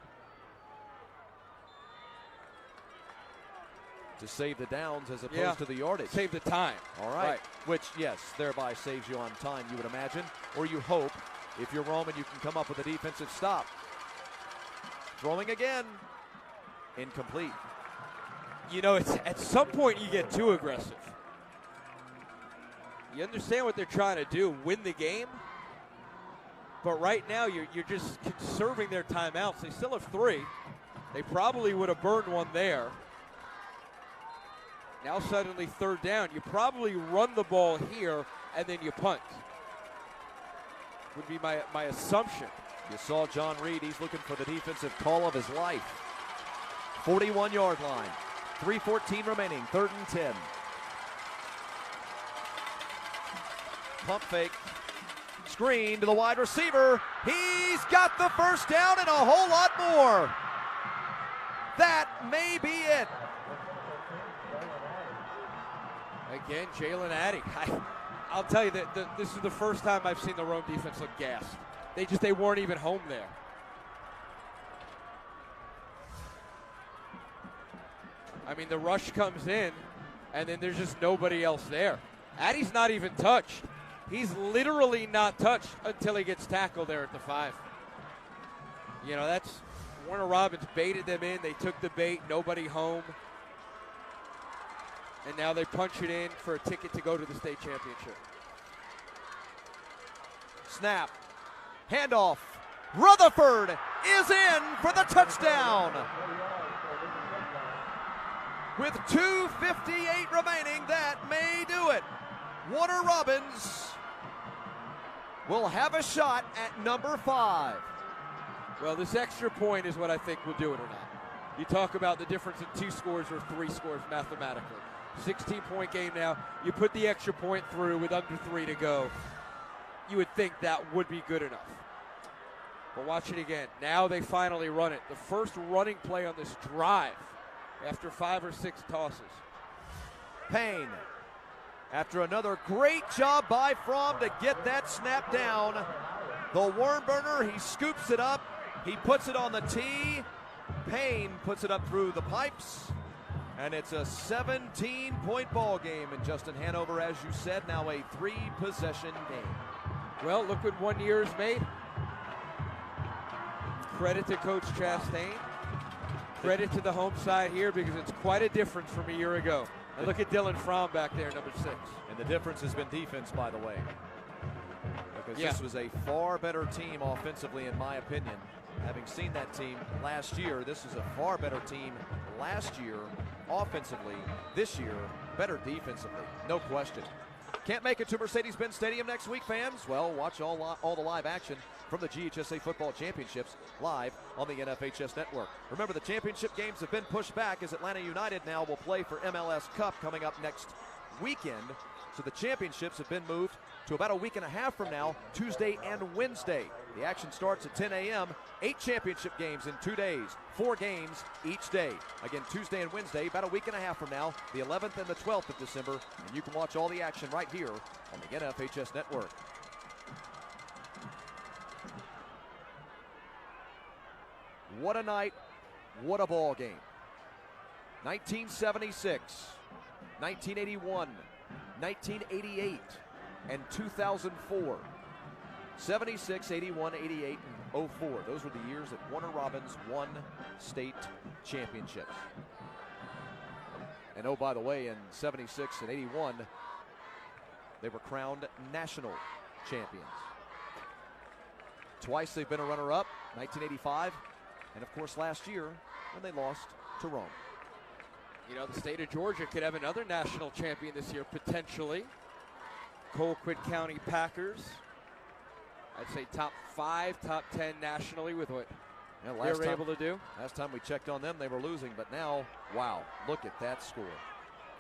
To save the downs as opposed to the yardage. Save the time. All right. Which, yes, thereby saves you on time, you would imagine. Or you hope, if you're Roman, you can come up with a defensive stop. Throwing again. Incomplete. You know, it's at some point you get too aggressive. You understand what they're trying to do, win the game. But right now you're just conserving their timeouts. They still have 3. They probably would have burned one there. Now suddenly 3rd down. You probably run the ball here and then you punt. Would be my assumption. You saw John Reed. He's looking for the defensive call of his life. 41-yard line. 3:14 remaining. 3rd and 10. Pump fake. Screen to the wide receiver. He's got the first down and a whole lot more. That may be it. Again, Jalen Addy. I'll tell you that this is the first time I've seen the Rome defense look gassed. They weren't even home there. I mean, the rush comes in, and then there's just nobody else there. Addy's not even touched. He's literally not touched until he gets tackled there at the 5. You know, that's Warner Robins baited them in. They took the bait, nobody home. And now they punch it in for a ticket to go to the state championship. Snap. Handoff. Rutherford is in for the touchdown. With 2:58 remaining, that may do it. Warner Robins will have a shot at number 5. Well, this extra point is what I think will do it or not. You talk about the difference in 2 scores or 3 scores mathematically. 16-point game now. You put the extra point through with under 3 to go. You would think that would be good enough. But watch it again. Now they finally run it. The first running play on this drive after 5 or 6 tosses. Payne, after another great job by Fromm to get that snap down. The worm burner, he scoops it up. He puts it on the tee. Payne puts it up through the pipes. And it's a 17-point ball game. And Justin Hanover, as you said, now a 3-possession game. Well, look what 1 year has made. Credit to Coach Chastain. Credit to the home side here because it's quite a difference from a year ago. And look at Dylan Fromm back there, number 6. And the difference has been defense, by the way. Because this was a far better team offensively, in my opinion. Having seen that team last year, this is a far better team last year offensively. This year, better defensively, no question. Can't make it to Mercedes-Benz Stadium next week, fans? Well, watch all the live action from the GHSA Football Championships live on the NFHS Network. Remember, the championship games have been pushed back as Atlanta United now will play for MLS Cup coming up next weekend. So the championships have been moved to about a week and a half from now, Tuesday and Wednesday. The action starts at 10 a.m., 8 championship games in 2 days, 4 games each day. Again, Tuesday and Wednesday, about a week and a half from now, the 11th and the 12th of December. And you can watch all the action right here on the NFHS Network. What a night, what a ball game. 1976, 1981, 1988, and 2004. 76, 81, 88, and 04. Those were the years that Warner Robins won state championships. And oh, by the way, in 76 and 81, they were crowned national champions. Twice they've been a runner-up, 1985, and of course last year when they lost to Rome. You know, the state of Georgia could have another national champion this year, potentially. Colquitt County Packers. I'd say top 5, top 10 nationally with what they were able to do. Last time we checked on them, they were losing, but now, wow, look at that score.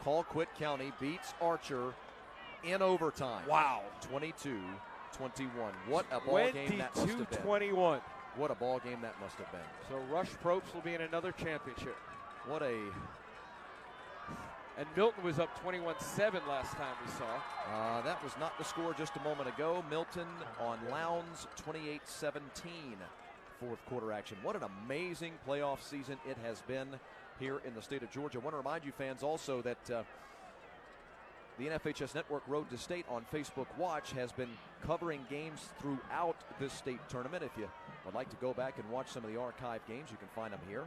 Colquitt County beats Archer in overtime. Wow. 22-21. What a ball game that must have been. 22-21. What a ball game that must have been. So Rush Probst will be in another championship. What a... And Milton was up 21-7 last time we saw. That was not the score just a moment ago. Milton on Lowndes, 28-17, fourth quarter action. What an amazing playoff season it has been here in the state of Georgia. I want to remind you fans also that the NFHS Network Road to State on Facebook Watch has been covering games throughout this state tournament. If you would like to go back and watch some of the archive games, you can find them here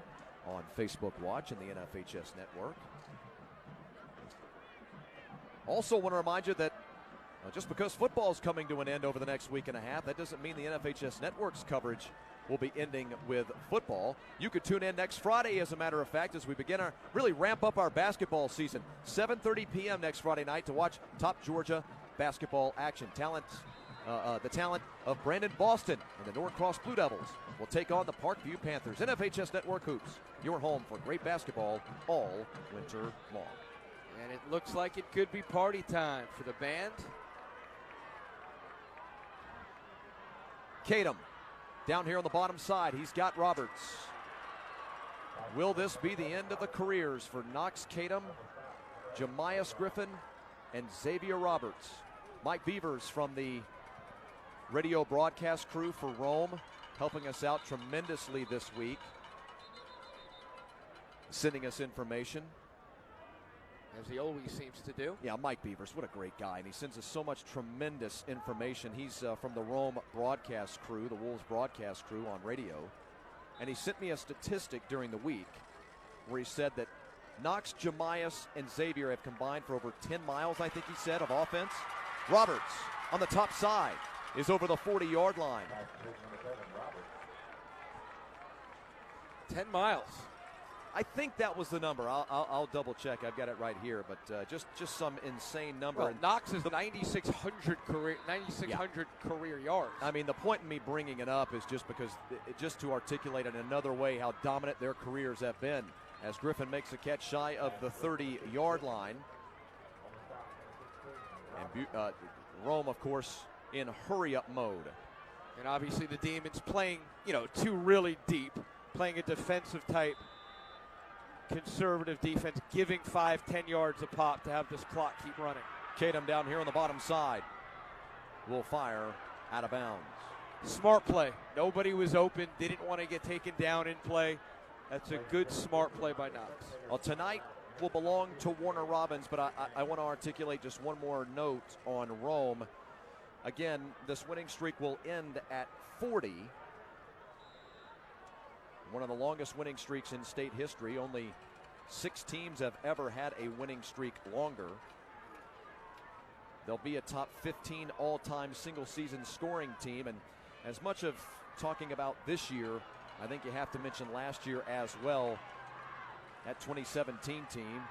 on Facebook Watch and the NFHS Network. Also want to remind you that just because football is coming to an end over the next week and a half, that doesn't mean the NFHS Network's coverage will be ending with football. You could tune in next Friday, as a matter of fact, as we begin our really ramp up our basketball season. 7:30 p.m. next Friday night to watch top Georgia basketball action. The talent of Brandon Boston and the Norcross Blue Devils will take on the Parkview Panthers. NFHS Network Hoops, your home for great basketball all winter long. And it looks like it could be party time for the band. Kadum down here on the bottom side. He's got Roberts. Will this be the end of the careers for Knox Kadum, Jamias Griffin, and Xavier Roberts? Mike Beavers from the radio broadcast crew for Rome, helping us out tremendously this week, sending us information. As he always seems to do. Yeah, Mike Beavers, what a great guy. And he sends us so much tremendous information. He's from the Rome broadcast crew, the Wolves broadcast crew on radio. And he sent me a statistic during the week where he said that Knox, Jamias, and Xavier have combined for over 10 miles, I think he said, of offense. Roberts on the top side is over the 40-yard line. 10 miles. I think that was the number. I'll double check. I've got it right here, but just some insane number. Well, Knox's 9,600 career yards. I mean, the point in me bringing it up is just because just to articulate in another way how dominant their careers have been. As Griffin makes a catch shy of the 30-yard line, and Rome, of course, in hurry-up mode. And obviously the Demons playing, two really deep, playing a defensive type, conservative defense, giving 5-10 yards a pop to have this clock keep running. Kadum down here on the bottom side will fire out of bounds. Smart play. Nobody was open, didn't want to get taken down in play. That's a good, smart play by Knox. Well, tonight will belong to Warner Robins, but I want to articulate just one more note on Rome. Again, this winning streak will end at 40. One of the longest winning streaks in state history. Only 6 teams have ever had a winning streak longer. They'll be a top 15 all-time single-season scoring team. And as much of talking about this year, I think you have to mention last year as well. That 2017 team,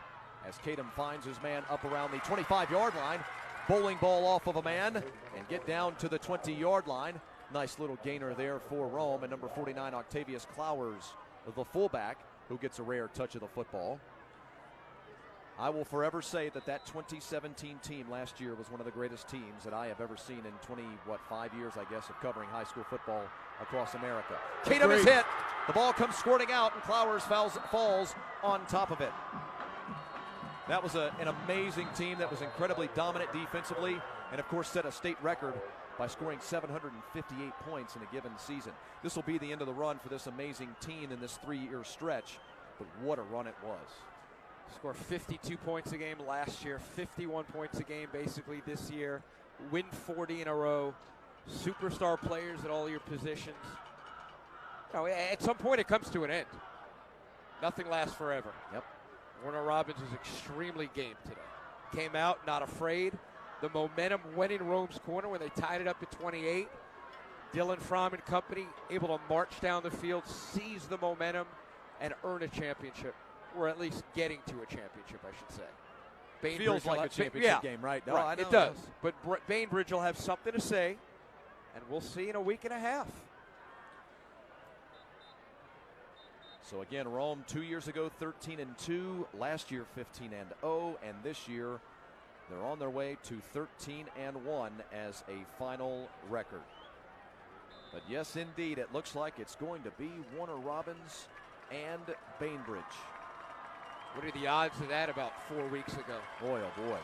as Kadum finds his man up around the 25-yard line. Bowling ball off of a man and get down to the 20-yard line. Nice little gainer there for Rome. And number 49, Octavius Clowers, the fullback, who gets a rare touch of the football. I will forever say that 2017 team last year was one of the greatest teams that I have ever seen in 5 years, I guess, of covering high school football across America. Kadum is hit. The ball comes squirting out, and Clowers falls on top of it. That was an amazing team that was incredibly dominant defensively and, of course, set a state record by scoring 758 points in a given season. This will be the end of the run for this amazing team in this 3-year stretch, but what a run it was. Score 52 points a game last year, 51 points a game basically this year, win 40 in a row, superstar players at all your positions. At some point it comes to an end. Nothing lasts forever. Yep. Warner Robins was extremely game today. Came out, not afraid. The momentum went in Rome's corner when they tied it up at 28. Dylan Fromm and company able to march down the field, seize the momentum, and earn a championship. Or at least getting to a championship, I should say. Feels like a championship game, right? No, right. I know. It does. But Bainbridge will have something to say, and we'll see in a week and a half. So again, Rome 2 years ago 13-2, last year 15-0, and this year they're on their way to 13-1 as a final record. But yes, indeed, it looks like it's going to be Warner Robins and Bainbridge. What are the odds of that about 4 weeks ago? Boy, oh boy.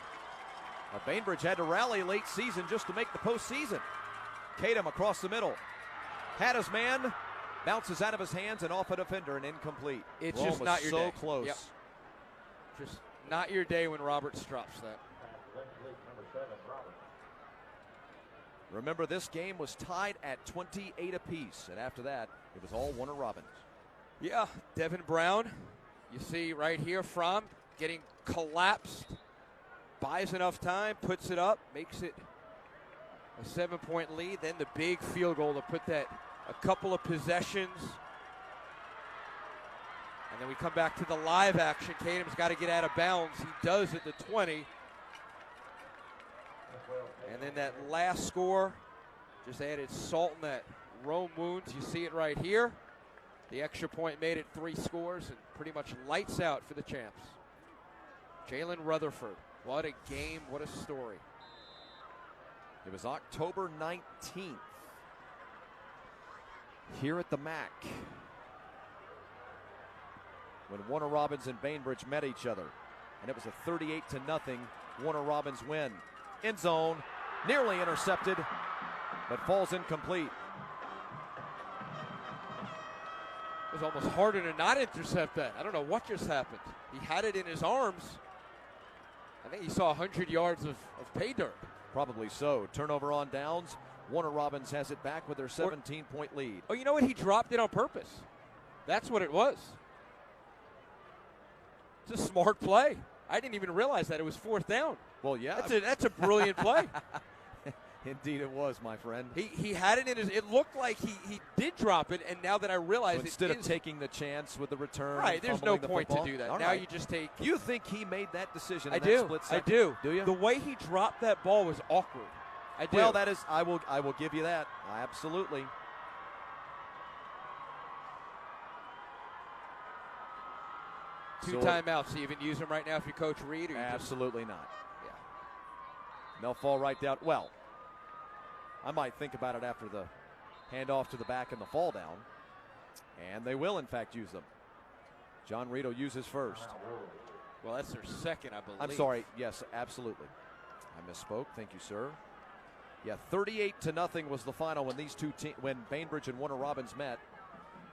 Bainbridge had to rally late season just to make the postseason. Kadum across the middle. Had his man. Bounces out of his hands and off a defender and incomplete. It's Rome just was not your so day. Close. Yep. Just not your day when Roberts drops that. Remember, this game was tied at 28 apiece, and after that, it was all Warner Robins. Yeah, Devin Brown, you see right here, Fromm getting collapsed, buys enough time, puts it up, makes it a 7-point lead. Then the big field goal to put that a couple of possessions. And then we come back to the live action. Kadum's got to get out of bounds. He does at the 20. And then that last score just added salt in that Rome wounds. You see it right here. The extra point made it 3 scores and pretty much lights out for the champs. Jalen Rutherford. What a game. What a story. It was October 19th. Here at the MAC, when Warner Robins and Bainbridge met each other, and it was a 38-0 Warner Robins win. End zone, nearly intercepted, but falls incomplete. It was almost harder to not intercept that. I don't know what just happened. He had it in his arms. I think he saw 100 yards of pay dirt. Probably so. Turnover on downs. Warner Robins has it back with their 17-point lead. Oh, you know what? He dropped it on purpose. That's what it was. It's a smart play. I didn't even realize that it was 4th down. Well, yeah. That's a brilliant play. Indeed it was, my friend. He had it in his. It looked like he did drop it, and now that I realize So instead of taking the chance with the return, right, and there's no fumbling the point football, to do that. all Now right. you just take. You think he made that decision? I in do. That split I second? do. Do you? The way he dropped that ball was awkward. I do. Well, that is. I will give you that. Absolutely. Two timeouts. So you even use them right now if you coach Reed? Or you Absolutely not. Yeah. They'll fall right down. Well, I might think about it after the handoff to the back and the fall down. And they will, in fact, use them. John Reed will use his first. Well, that's their second, I believe. I'm sorry. Yes, absolutely. I misspoke. Thank you, sir. Yeah, 38-0 was the final when these two when Bainbridge and Warner Robins met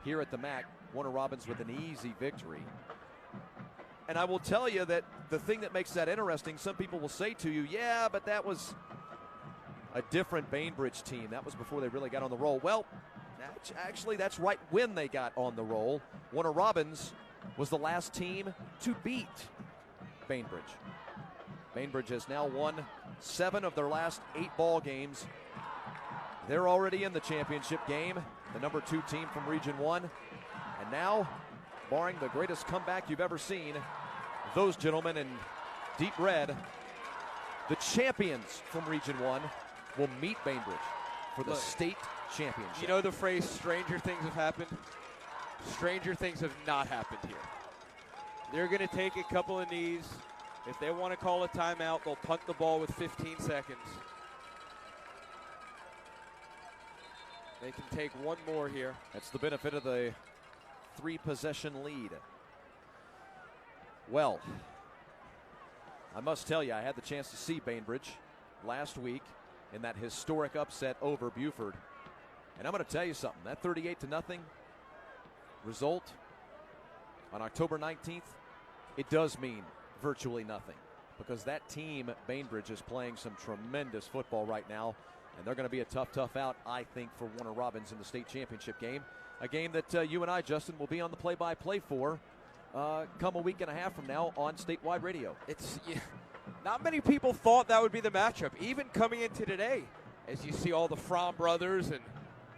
here at the MAC. Warner Robins with an easy victory. And I will tell you that the thing that makes that interesting, some people will say to you, yeah, but that was a different Bainbridge team. That was before they really got on the roll. Well, actually, that's right when they got on the roll. Warner Robins was the last team to beat Bainbridge. Bainbridge has now won 7 of their last 8 ball games. They're already in the championship game, the number 2 team from Region 1. And now, barring the greatest comeback you've ever seen, those gentlemen in deep red, the champions from Region 1, will meet Bainbridge for the state championship. You know the phrase, stranger things have happened? Stranger things have not happened here. They're going to take a couple of knees. If they want to call a timeout, they'll punt the ball with 15 seconds. They can take one more here. That's the benefit of the 3-possession lead. Well, I must tell you, I had the chance to see Bainbridge last week in that historic upset over Buford. And I'm going to tell you something. That 38-0 result on October 19th, it does mean virtually nothing, because that team, Bainbridge, is playing some tremendous football right now, and they're going to be a tough out, I think, for Warner Robins in the state championship game. A game that you and I, Justin, will be on the play-by-play for come a week and a half from now on statewide radio. Not many people thought that would be the matchup, even coming into today, as you see all the Fromm brothers and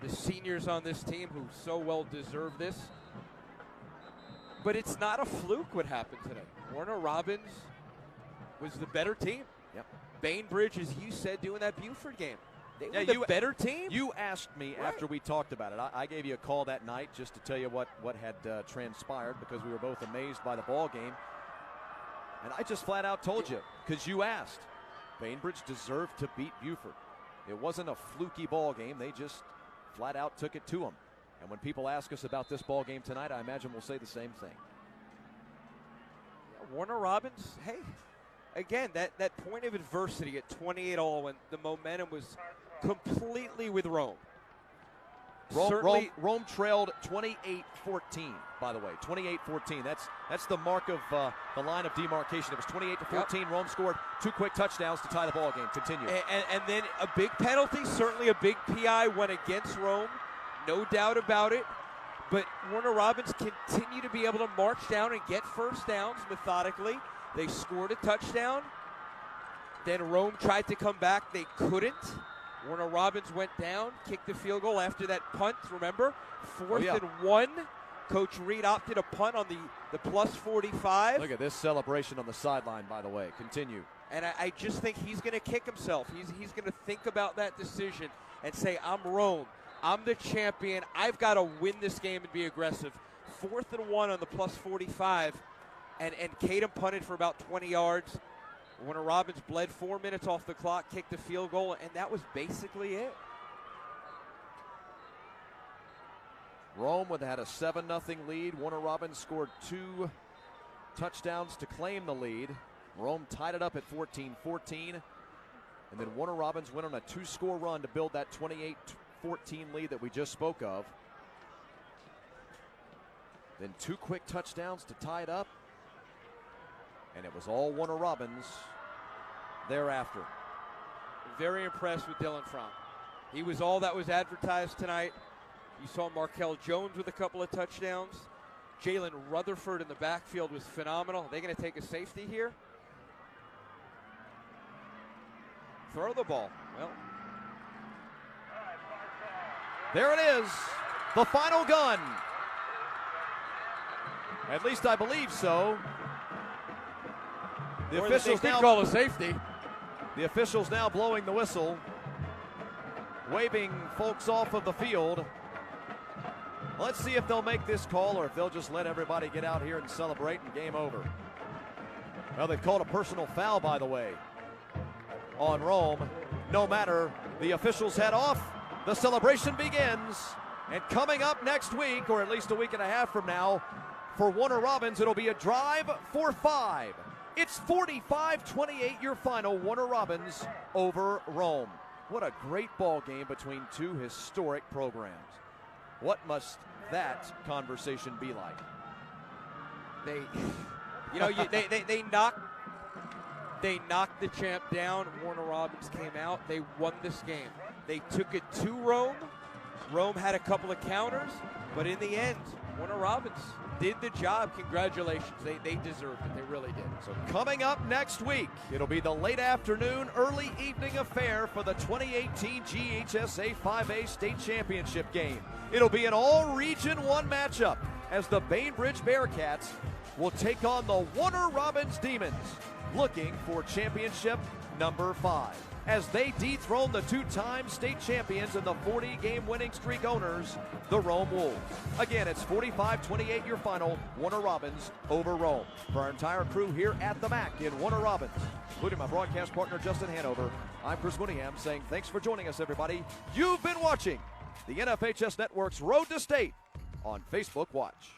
the seniors on this team who so well deserve this. But it's not a fluke what happened today. Warner Robins was the better team. Yep. Bainbridge, as you said, doing that Buford game. They were the better team. You asked me after we talked about it. I gave you a call that night just to tell you what had transpired, because we were both amazed by the ball game. And I just flat out told you, because you asked. Bainbridge deserved to beat Buford. It wasn't a fluky ball game. They just flat out took it to them. And when people ask us about this ball game tonight, I imagine we'll say the same thing. Warner Robins, hey, again, that point of adversity at 28-all when the momentum was completely with Rome. Rome trailed 28-14, by the way, 28-14. That's the mark of the line of demarcation. It was 28-14. Yep. Rome scored 2 quick touchdowns to tie the ball game. Continue. And then a big penalty, certainly a big PI went against Rome, no doubt about it. But Warner Robins continue to be able to march down and get first downs methodically. They scored a touchdown. Then Rome tried to come back. They couldn't. Warner Robins went down, kicked the field goal after that punt, remember? 4th and 1. Coach Reed opted a punt on the plus 45. Look at this celebration on the sideline, by the way. Continue. And I just think he's going to kick himself. He's going to think about that decision and say, I'm Rome. I'm the champion. I've got to win this game and be aggressive. 4th and 1 on the plus 45. And Kadam punted for about 20 yards. Warner Robins bled 4 minutes off the clock, kicked the field goal, and that was basically it. Rome had a 7-0 lead. Warner Robins scored 2 touchdowns to claim the lead. Rome tied it up at 14-14. And then Warner Robins went on a 2-score run to build that 28-14 lead that we just spoke of. Then 2 quick touchdowns to tie it up. And it was all Warner Robins thereafter. Very impressed with Dylan Fromm. He was all that was advertised tonight. You saw Markel Jones with a couple of touchdowns. Jalen Rutherford in the backfield was phenomenal. Are they going to take a safety here? Throw the ball. Well, There it is, the final gun. At least I believe so. The officials they now call a safety. The officials now blowing the whistle, waving folks off of the field. Let's see if they'll make this call or if they'll just let everybody get out here and celebrate and game over. Well, they've called a personal foul, by the way, on Rome. No matter, the officials head off. The celebration begins. And coming up next week, or at least a week and a half from now, for Warner Robins, it'll be a drive for 5. It's 45-28 your final, Warner Robins over Rome. What a great ball game between two historic programs. What must that conversation be like? They knocked the champ down. Warner Robins came out. They won this game. They took it to Rome. Rome had a couple of counters, but in the end, Warner Robins did the job. Congratulations. They deserved it. They really did. So coming up next week, it'll be the late afternoon, early evening affair for the 2018 GHSA 5A State Championship game. It'll be an all-Region 1 matchup as the Bainbridge Bearcats will take on the Warner Robins Demons, looking for championship number 5. As they dethrone the two-time state champions and the 40-game winning streak owners, the Rome Wolves. Again, it's 45-28 your final, Warner Robins over Rome. For our entire crew here at the MAC in Warner Robins, including my broadcast partner Justin Hanover, I'm Chris Mooneyham saying thanks for joining us, everybody. You've been watching the NFHS Network's Road to State on Facebook Watch.